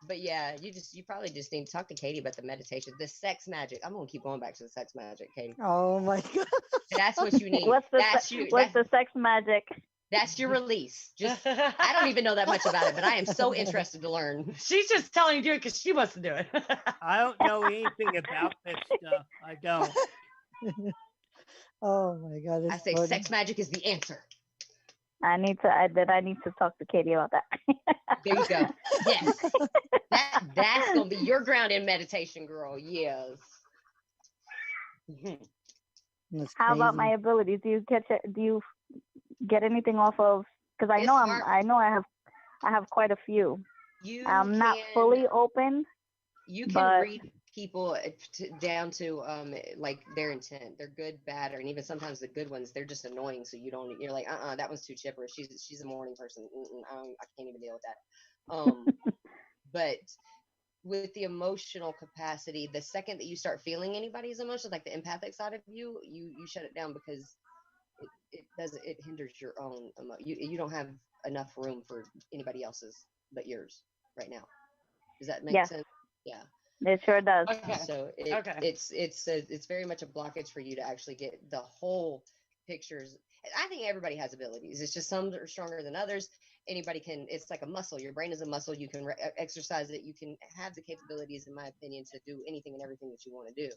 [SPEAKER 3] but yeah, you probably just need to talk to Katie about the meditation, the sex magic. I'm gonna keep going back to the sex magic, Katie.
[SPEAKER 1] Oh my God,
[SPEAKER 3] that's what you need.
[SPEAKER 13] What's the sex magic?
[SPEAKER 3] That's your release. Just I don't even know that much about it, but I am so interested to learn.
[SPEAKER 2] She's just telling you to do it because she wants to do it.
[SPEAKER 7] I don't know anything about this stuff. I don't.
[SPEAKER 1] Oh my God.
[SPEAKER 3] I say sex magic is the answer.
[SPEAKER 13] I need to talk to Katie about that.
[SPEAKER 3] There you go. Yes. That's gonna be your ground in meditation, girl. Yes.
[SPEAKER 13] How about my abilities? Do you get anything off of? Because I know I have quite a few. I'm not fully open.
[SPEAKER 3] You can read people down to like their intent. They're good, bad, and even sometimes the good ones, they're just annoying. So you're like, that one's too chipper. She's a morning person. I can't even deal with that. But with the emotional capacity, the second that you start feeling anybody's emotions, like the empathic side of you shut it down because it hinders your own you don't have enough room for anybody else's but yours right now. Does that make sense? Yeah.
[SPEAKER 13] It sure does.
[SPEAKER 3] Okay. So it's very much a blockage for you to actually get the whole pictures. I think everybody has abilities. It's just some are stronger than others. Anybody can. It's like a muscle. Your brain is a muscle. You can exercise it. You can have the capabilities, in my opinion, to do anything and everything that you want to do.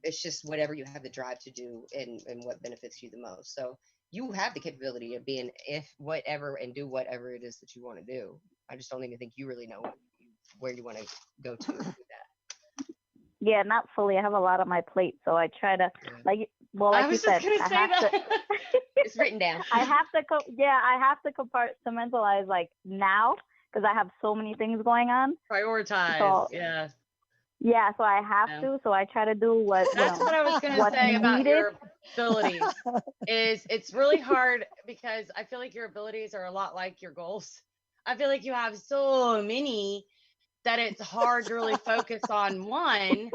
[SPEAKER 3] It's just whatever you have the drive to do and what benefits you the most. So you have the capability of being whatever and do whatever it is that you want to do. I just don't even think you really know where you want to go to with that.
[SPEAKER 13] Yeah, not fully. I have a lot on my plate, so I try to like. Well, like
[SPEAKER 2] I was
[SPEAKER 13] you
[SPEAKER 2] just
[SPEAKER 13] said,
[SPEAKER 2] gonna say that.
[SPEAKER 3] It's written down.
[SPEAKER 13] I have to I have to compartmentalize like now because I have so many things going on.
[SPEAKER 2] Prioritize.
[SPEAKER 13] So,
[SPEAKER 2] yeah.
[SPEAKER 13] Yeah, so I have to. So I try to do what
[SPEAKER 2] That's what I was going to say about your abilities. Is it's really hard because I feel like your abilities are a lot like your goals. I feel like you have so many that it's hard to really focus on one,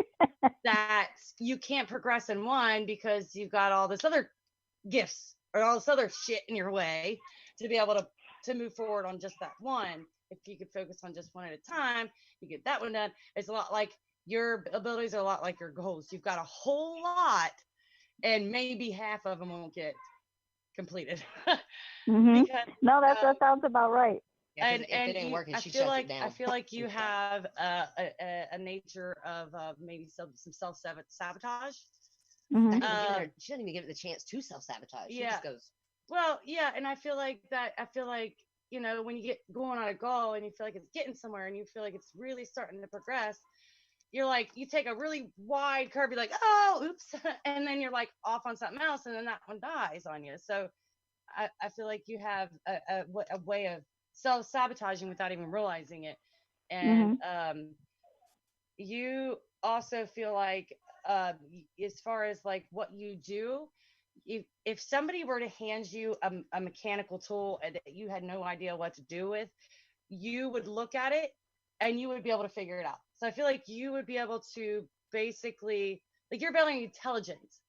[SPEAKER 2] that you can't progress in one because you've got all this other gifts or all this other shit in your way to be able to move forward on just that one. If you could focus on just one at a time, you get that one done. It's a lot like your abilities are a lot like your goals. You've got a whole lot and maybe half of them won't get completed.
[SPEAKER 13] Because, no, that sounds about right.
[SPEAKER 3] Yeah, if it ain't working, she shuts it down.
[SPEAKER 2] I feel like you have a nature of maybe some self-sabotage.
[SPEAKER 3] She doesn't even give it the chance to self-sabotage. She just goes.
[SPEAKER 2] Well, yeah, and I feel like, you know, when you get going on a goal and you feel like it's getting somewhere and you feel like it's really starting to progress, you're like, you take a really wide curve, you're like, oh, oops, and then you're like off on something else, and then that one dies on you. So I feel like you have a way of self-sabotaging without even realizing it. And you also feel like as far as like what you do, if somebody were to hand you a mechanical tool that you had no idea what to do with, you would look at it and you would be able to figure it out. So I feel like you would be able to basically, like, your ability intelligence,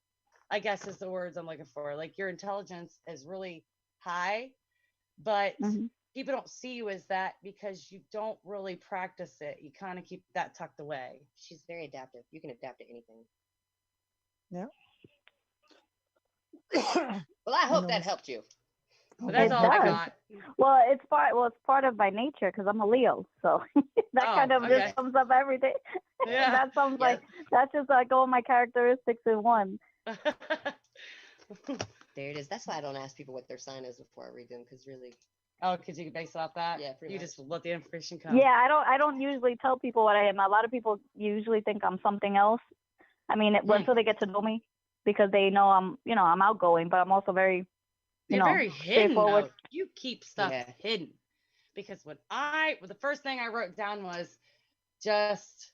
[SPEAKER 2] I guess is the words I'm looking for. Like, your intelligence is really high, but people don't see you as that because you don't really practice it. You kind of keep that tucked away.
[SPEAKER 3] She's very adaptive. You can adapt to anything.
[SPEAKER 1] Yeah.
[SPEAKER 3] Well, I hope that helped you.
[SPEAKER 2] But that's all I got.
[SPEAKER 13] Well, it's part of my nature because I'm a Leo, so that kind of just sums up everything.
[SPEAKER 2] Yeah.
[SPEAKER 13] That sounds like that's just like all my characteristics in one.
[SPEAKER 3] There it is. That's why I don't ask people what their sign is before I read them, because really.
[SPEAKER 2] Oh, because you can base it off that.
[SPEAKER 3] Yeah,
[SPEAKER 2] you just let the information come.
[SPEAKER 13] Yeah, I don't usually tell people what I am. A lot of people usually think I'm something else. I mean, until they get to know me, because they know I'm outgoing, but I'm also very.
[SPEAKER 2] You're very hidden, though. You keep stuff hidden. Because the first thing I wrote down was just,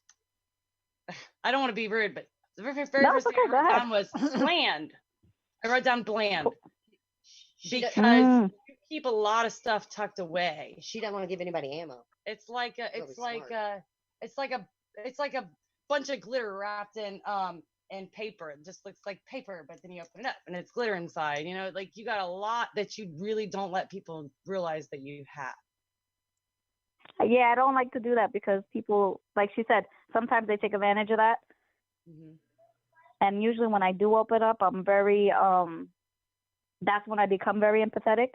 [SPEAKER 2] I don't want to be rude, but the very first thing I wrote down was bland. I wrote down bland. Because you keep a lot of stuff tucked away.
[SPEAKER 3] She doesn't want to give anybody ammo.
[SPEAKER 2] It's like a bunch of glitter wrapped in paper. It just looks like paper, but then you open it up and it's glitter inside. You know, like, you got a lot that you really don't let people realize that you have.
[SPEAKER 13] Yeah, I don't like to do that because people, like she said, sometimes they take advantage of that. And usually when I do open up, I'm very, that's when I become very empathetic.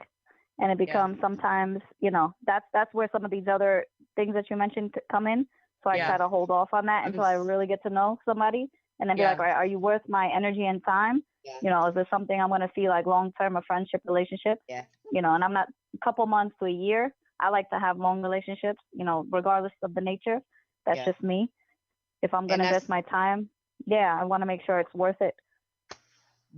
[SPEAKER 13] And it becomes sometimes, that's where some of these other things that you mentioned come in. So I try to hold off on that until I really get to know somebody. And then be like, all right, are you worth my energy and time? Is this something I'm going to see like long-term, a friendship relationship? And I'm not a couple months to a year. I like to have long relationships, regardless of the nature. That's just me. If I'm going to invest my time, I want to make sure it's worth it.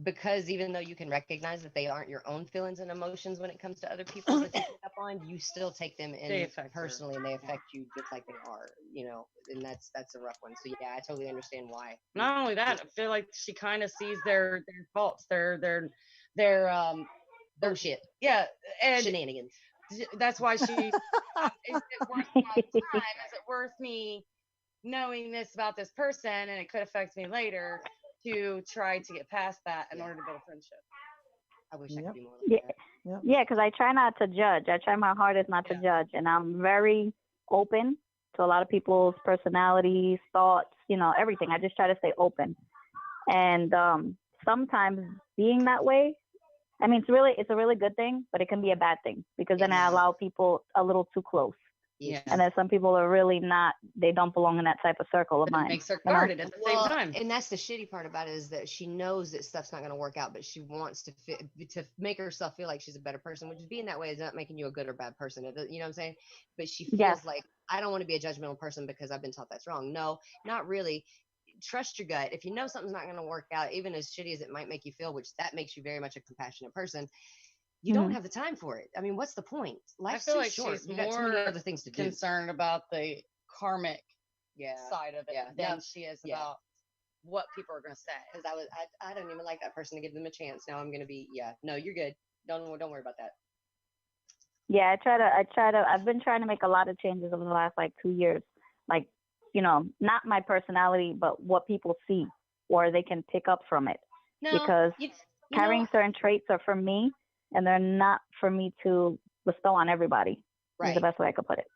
[SPEAKER 3] Because even though you can recognize that they aren't your own feelings and emotions when it comes to other people that you pick up on, you still take them in personally, and they affect you just like they are, and that's a rough one. So yeah, I totally understand why.
[SPEAKER 2] Not only that, I feel like she kind of sees their faults, their
[SPEAKER 3] shit.
[SPEAKER 2] Yeah, and
[SPEAKER 3] shenanigans.
[SPEAKER 2] That's why she is it worth my time? Is it worth me knowing this about this person, and it could affect me later, to try to get past that in order to build a friendship?
[SPEAKER 3] I wish I could be more like that.
[SPEAKER 13] Yeah, because I try not to judge. I try my hardest not to judge, and I'm very open to a lot of people's personalities, thoughts, everything. I just try to stay open. And sometimes being that way, I mean, it's a really good thing, but it can be a bad thing because then I allow people a little too close.
[SPEAKER 3] Yeah.
[SPEAKER 13] And then some people are really not, they don't belong in that type of circle of mine.
[SPEAKER 2] It makes her guarded at the same time.
[SPEAKER 3] And that's the shitty part about it, is that she knows that stuff's not going to work out, but she wants to make herself feel like she's a better person, which is being that way is not making you a good or bad person. You know what I'm saying? But she feels like, I don't want to be a judgmental person because I've been taught that's wrong. No, not really. trust your gut. If you know something's not going to work out, even as shitty as it might make you feel, which that makes you very much a compassionate person, you don't have the time for it. I mean, what's the point? Life's
[SPEAKER 2] I feel
[SPEAKER 3] too
[SPEAKER 2] like
[SPEAKER 3] short.
[SPEAKER 2] she's
[SPEAKER 3] You got too
[SPEAKER 2] more
[SPEAKER 3] many other things to do.
[SPEAKER 2] concerned about the karmic side of it than she is about what people are going to say.
[SPEAKER 3] Because I don't even like that person to give them a chance. Now I'm going to be, no, you're good. Don't worry about that.
[SPEAKER 13] Yeah, I've been trying to make a lot of changes over the last like 2 years. Like, you know, not my personality, but what people see or they can pick up from it.
[SPEAKER 3] No,
[SPEAKER 13] because carrying certain traits are for me and they're not for me to bestow on everybody. Right. Is the best way I could put it.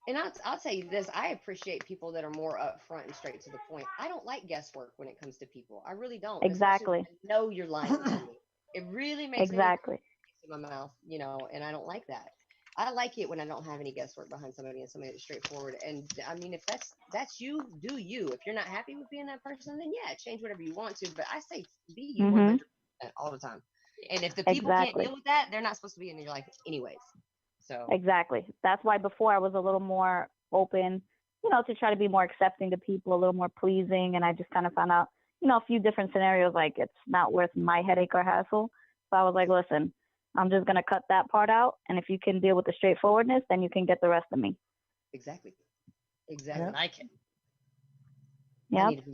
[SPEAKER 3] And I'll tell you this, I appreciate people that are more upfront and straight to the point. I don't like guesswork when it comes to people. I really don't.
[SPEAKER 13] Exactly.
[SPEAKER 3] I know you're lying to me. It really makes me in my mouth, you know, and I don't like that. I like it when I don't have any guesswork behind somebody and somebody that's straightforward. And I mean, if that's you, do you. If you're not happy with being that person, then change whatever you want to. But I say be you 100% all the time. And if the people can't deal with that, they're not supposed to be in your life anyways. So
[SPEAKER 13] exactly. That's why before I was a little more open, you know, to try to be more accepting to people, a little more pleasing. And I just kind of found out, you know, a few different scenarios, like it's not worth my headache or hassle. So I was like, listen, I'm just going to cut that part out. And if you can deal with the straightforwardness, then you can get the rest of me.
[SPEAKER 3] Exactly. I like it.
[SPEAKER 13] Yep.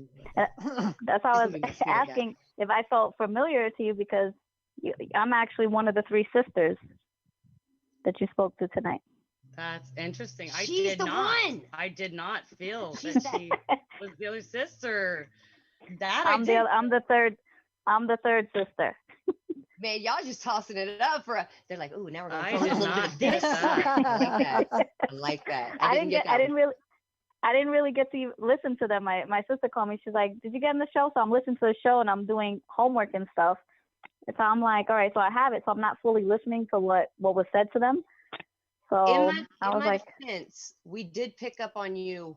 [SPEAKER 13] That's how I was asking if I felt familiar to you, because I'm actually one of the 3 sisters that you spoke to tonight.
[SPEAKER 2] That's interesting. I did not feel that she was the other sister.
[SPEAKER 13] I'm the third sister.
[SPEAKER 3] Man, y'all just tossing it up they're like, ooh, now we're going to
[SPEAKER 2] I did not get that.
[SPEAKER 3] I like that. I
[SPEAKER 13] didn't really get to listen to them. My sister called me. She's like, did you get in the show? So I'm listening to the show and I'm doing homework and stuff. And so I'm like, all right, so I have it. So I'm not fully listening to what was said to them. So I was like,
[SPEAKER 3] defense, we did pick up on you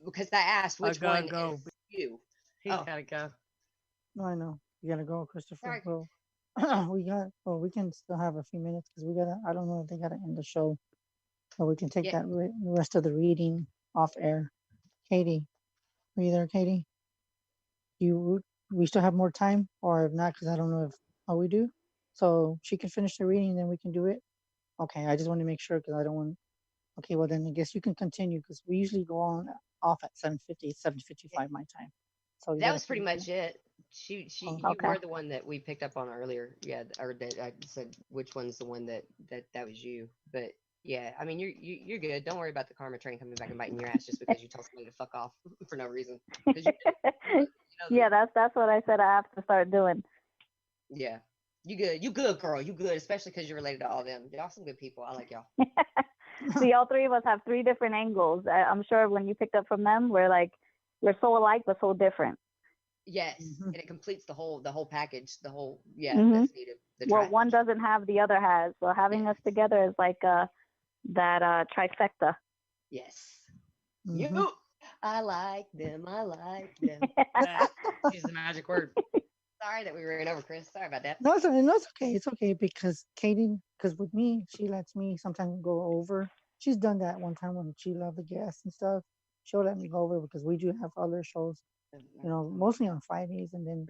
[SPEAKER 3] because I asked which one is you.
[SPEAKER 2] He's got to go.
[SPEAKER 1] No, I know. You got to go, Christopher. Well, we can still have a few minutes because I don't know if they got to end the show. So we can take the rest of the reading off air. Katie, are you there, Katie? We still have more time, or if not, because I don't know how we do. So she can finish the reading, then we can do it. Okay, I just want to make sure because I don't want. Okay, well then I guess you can continue because we usually go off at 7:50, 7:55 my time. So
[SPEAKER 3] that was pretty much it. You were the one that we picked up on earlier. Yeah, or that I said which one's the one that was you. But yeah, I mean you're good. Don't worry about the karma train coming back and biting your ass just because you told somebody to fuck off for no reason.
[SPEAKER 13] Yeah, that's what I said I have to start doing.
[SPEAKER 3] Yeah. You good, girl. You good, especially because you're related to all of them. Y'all some good people. I like y'all.
[SPEAKER 13] See, all 3 of us have 3 different angles. I'm sure when you picked up from them, we're so alike but so different.
[SPEAKER 3] Yes, and it completes the whole package. The whole that's needed.
[SPEAKER 13] Well, one doesn't have, the other has. So having us together is like that trifecta.
[SPEAKER 3] Yes. I like them.
[SPEAKER 2] Use the magic word.
[SPEAKER 3] Sorry that we ran over, Chris. Sorry about that.
[SPEAKER 1] No, it's okay. It's okay because Katie, because with me, she lets me sometimes go over. She's done that one time when she loved the guests and stuff. She'll let me go over because we do have other shows, you know, mostly on Fridays. And then,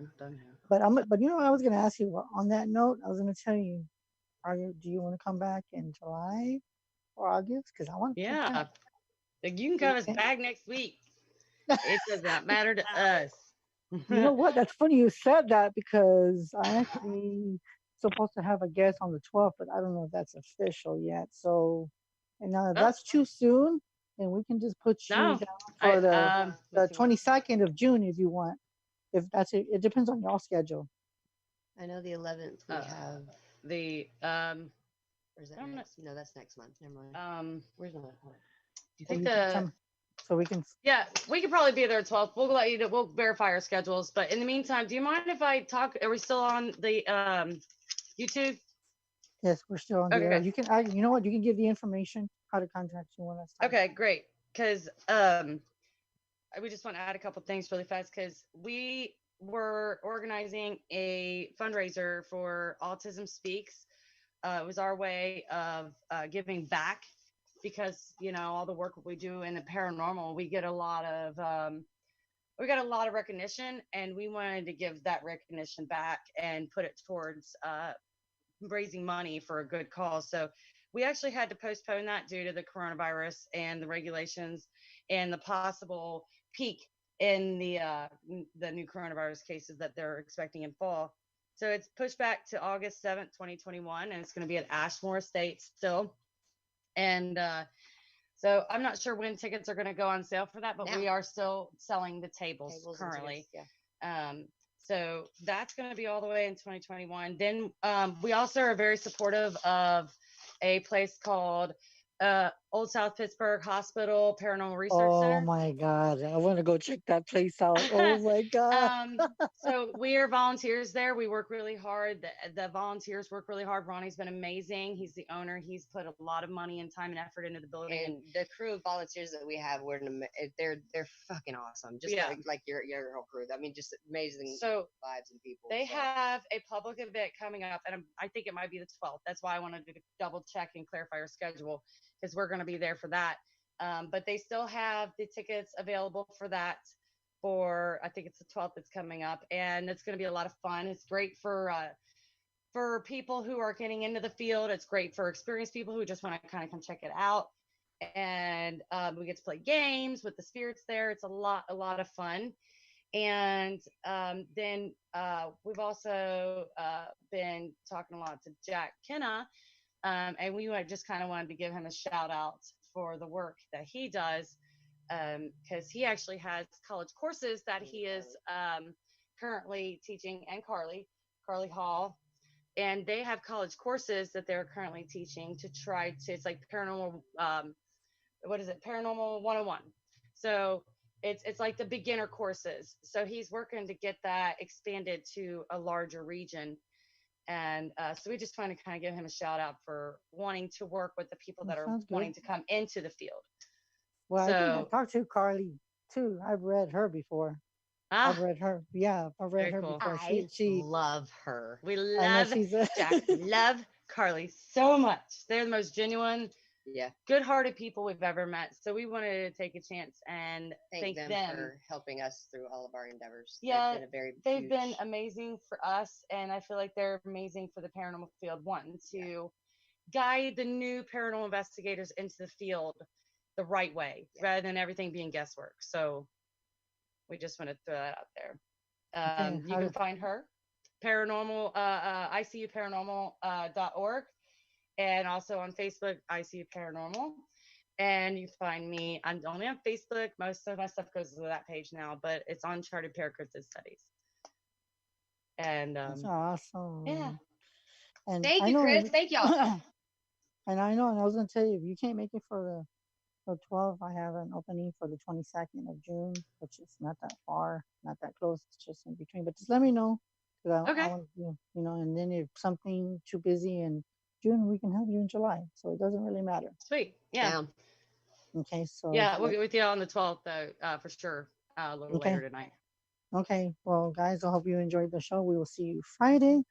[SPEAKER 1] but you know, I was gonna ask you on that note. I was gonna tell you, do you want to come back in July or August? Because I want.
[SPEAKER 2] Yeah, you can come us back next week. It does not matter to us.
[SPEAKER 1] You know what? That's funny you said that because I actually supposed to have a guest on the 12th, but I don't know if that's official yet. So, and now if that's too soon, then we can just put you down for the 22nd of June if you want. If that's it, it depends on your schedule.
[SPEAKER 3] I know the 11th we have
[SPEAKER 2] the
[SPEAKER 3] Or is that next? No, that's next month. Never mind. Where's my? Do
[SPEAKER 2] you think
[SPEAKER 1] so we can.
[SPEAKER 2] Yeah, we could probably be there at 12. We'll let you know. We'll verify our schedules. But in the meantime, do you mind if I talk? Are we still on the YouTube?
[SPEAKER 1] Yes, we're still on the air. You can. You know what? You can give the information how to contact you when that's time.
[SPEAKER 2] Okay, great. Because we just want to add a couple things really fast because we were organizing a fundraiser for Autism Speaks. It was our way of giving back because, you know, all the work we do in the paranormal, we get a lot of we got a lot of recognition, and we wanted to give that recognition back and put it towards raising money for a good cause. So we actually had to postpone that due to the coronavirus and the regulations and the possible peak in the new coronavirus cases that they're expecting in fall. So it's pushed back to August 7th, 2021, and it's going to be at Ashmore Estate still. And so I'm not sure when tickets are going to go on sale for that, but we are still selling the tables currently. So that's going to be all the way in 2021. Then we also are very supportive of a place called Old South Pittsburgh Hospital Paranormal Research Center.
[SPEAKER 1] Oh my God. I want to go check that place out. Oh my God.
[SPEAKER 2] So we are volunteers there. We work really hard. The volunteers work really hard. Ronnie's been amazing. He's the owner. He's put a lot of money and time and effort into the building.
[SPEAKER 3] And the crew of volunteers that we have, they're fucking awesome. Just like your whole crew. I mean, just amazing vibes and people.
[SPEAKER 2] They have a public event coming up, and I think it might be the 12th. That's why I wanted to double check and clarify our schedule, because we're going to be there for that. But they still have the tickets available for that I think it's the 12th that's coming up, and it's going to be a lot of fun. It's great for people who are getting into the field. It's great for experienced people who just want to kind of come check it out. And we get to play games with the spirits there. It's a lot of fun. And then we've also been talking a lot to Jack Kenna, and we just kind of wanted to give him a shout out for the work that he does, because he actually has college courses that he is currently teaching, and Carly Hall, and they have college courses that they're currently teaching to try to, it's like paranormal, Paranormal 101. So it's like the beginner courses. So he's working to get that expanded to a larger region. And so we just want to kind of give him a shout out for wanting to work with the people that are wanting to come into the field.
[SPEAKER 1] Well, I think I talked to Carly too. I've read her before. I've read her. Yeah, I've read her before. She
[SPEAKER 3] love her.
[SPEAKER 2] We love Jack. Love Carly so much. They're the most genuine, good-hearted people we've ever met. So we wanted to take a chance and thank them
[SPEAKER 3] for helping us through all of our endeavors.
[SPEAKER 2] Yeah, they've been amazing for us, and I feel like they're amazing for the paranormal field, wanting to guide the new paranormal investigators into the field the right way, rather than everything being guesswork. So we just want to throw that out there. You can find her paranormal ICUparanormal.org, and also on Facebook, ICU Paranormal. And you find me, I'm only on Facebook. Most of my stuff goes to that page now, but it's Uncharted Paracryptid Studies. And
[SPEAKER 1] that's awesome.
[SPEAKER 2] Yeah.
[SPEAKER 1] And
[SPEAKER 3] thank you, Chris. Thank y'all.
[SPEAKER 1] And I was gonna tell you, if you can't make it for the 12th, I have an opening for the 22nd of June, which is not that far, not that close. It's just in between. But just let me know, because I want to, and then if something too busy in June, we can have you in July. So it doesn't really matter.
[SPEAKER 2] Sweet. Yeah.
[SPEAKER 1] Okay. So
[SPEAKER 2] yeah, we'll get with you on the 12th, though, for sure. A little later tonight.
[SPEAKER 1] Okay. Well, guys, I hope you enjoyed the show. We will see you Friday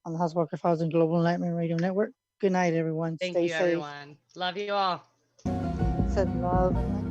[SPEAKER 1] on the House Walker Files and Global Enlightenment Radio Network. Good night, everyone.
[SPEAKER 2] Stay safe. Everyone. Love you all.
[SPEAKER 1] Said love.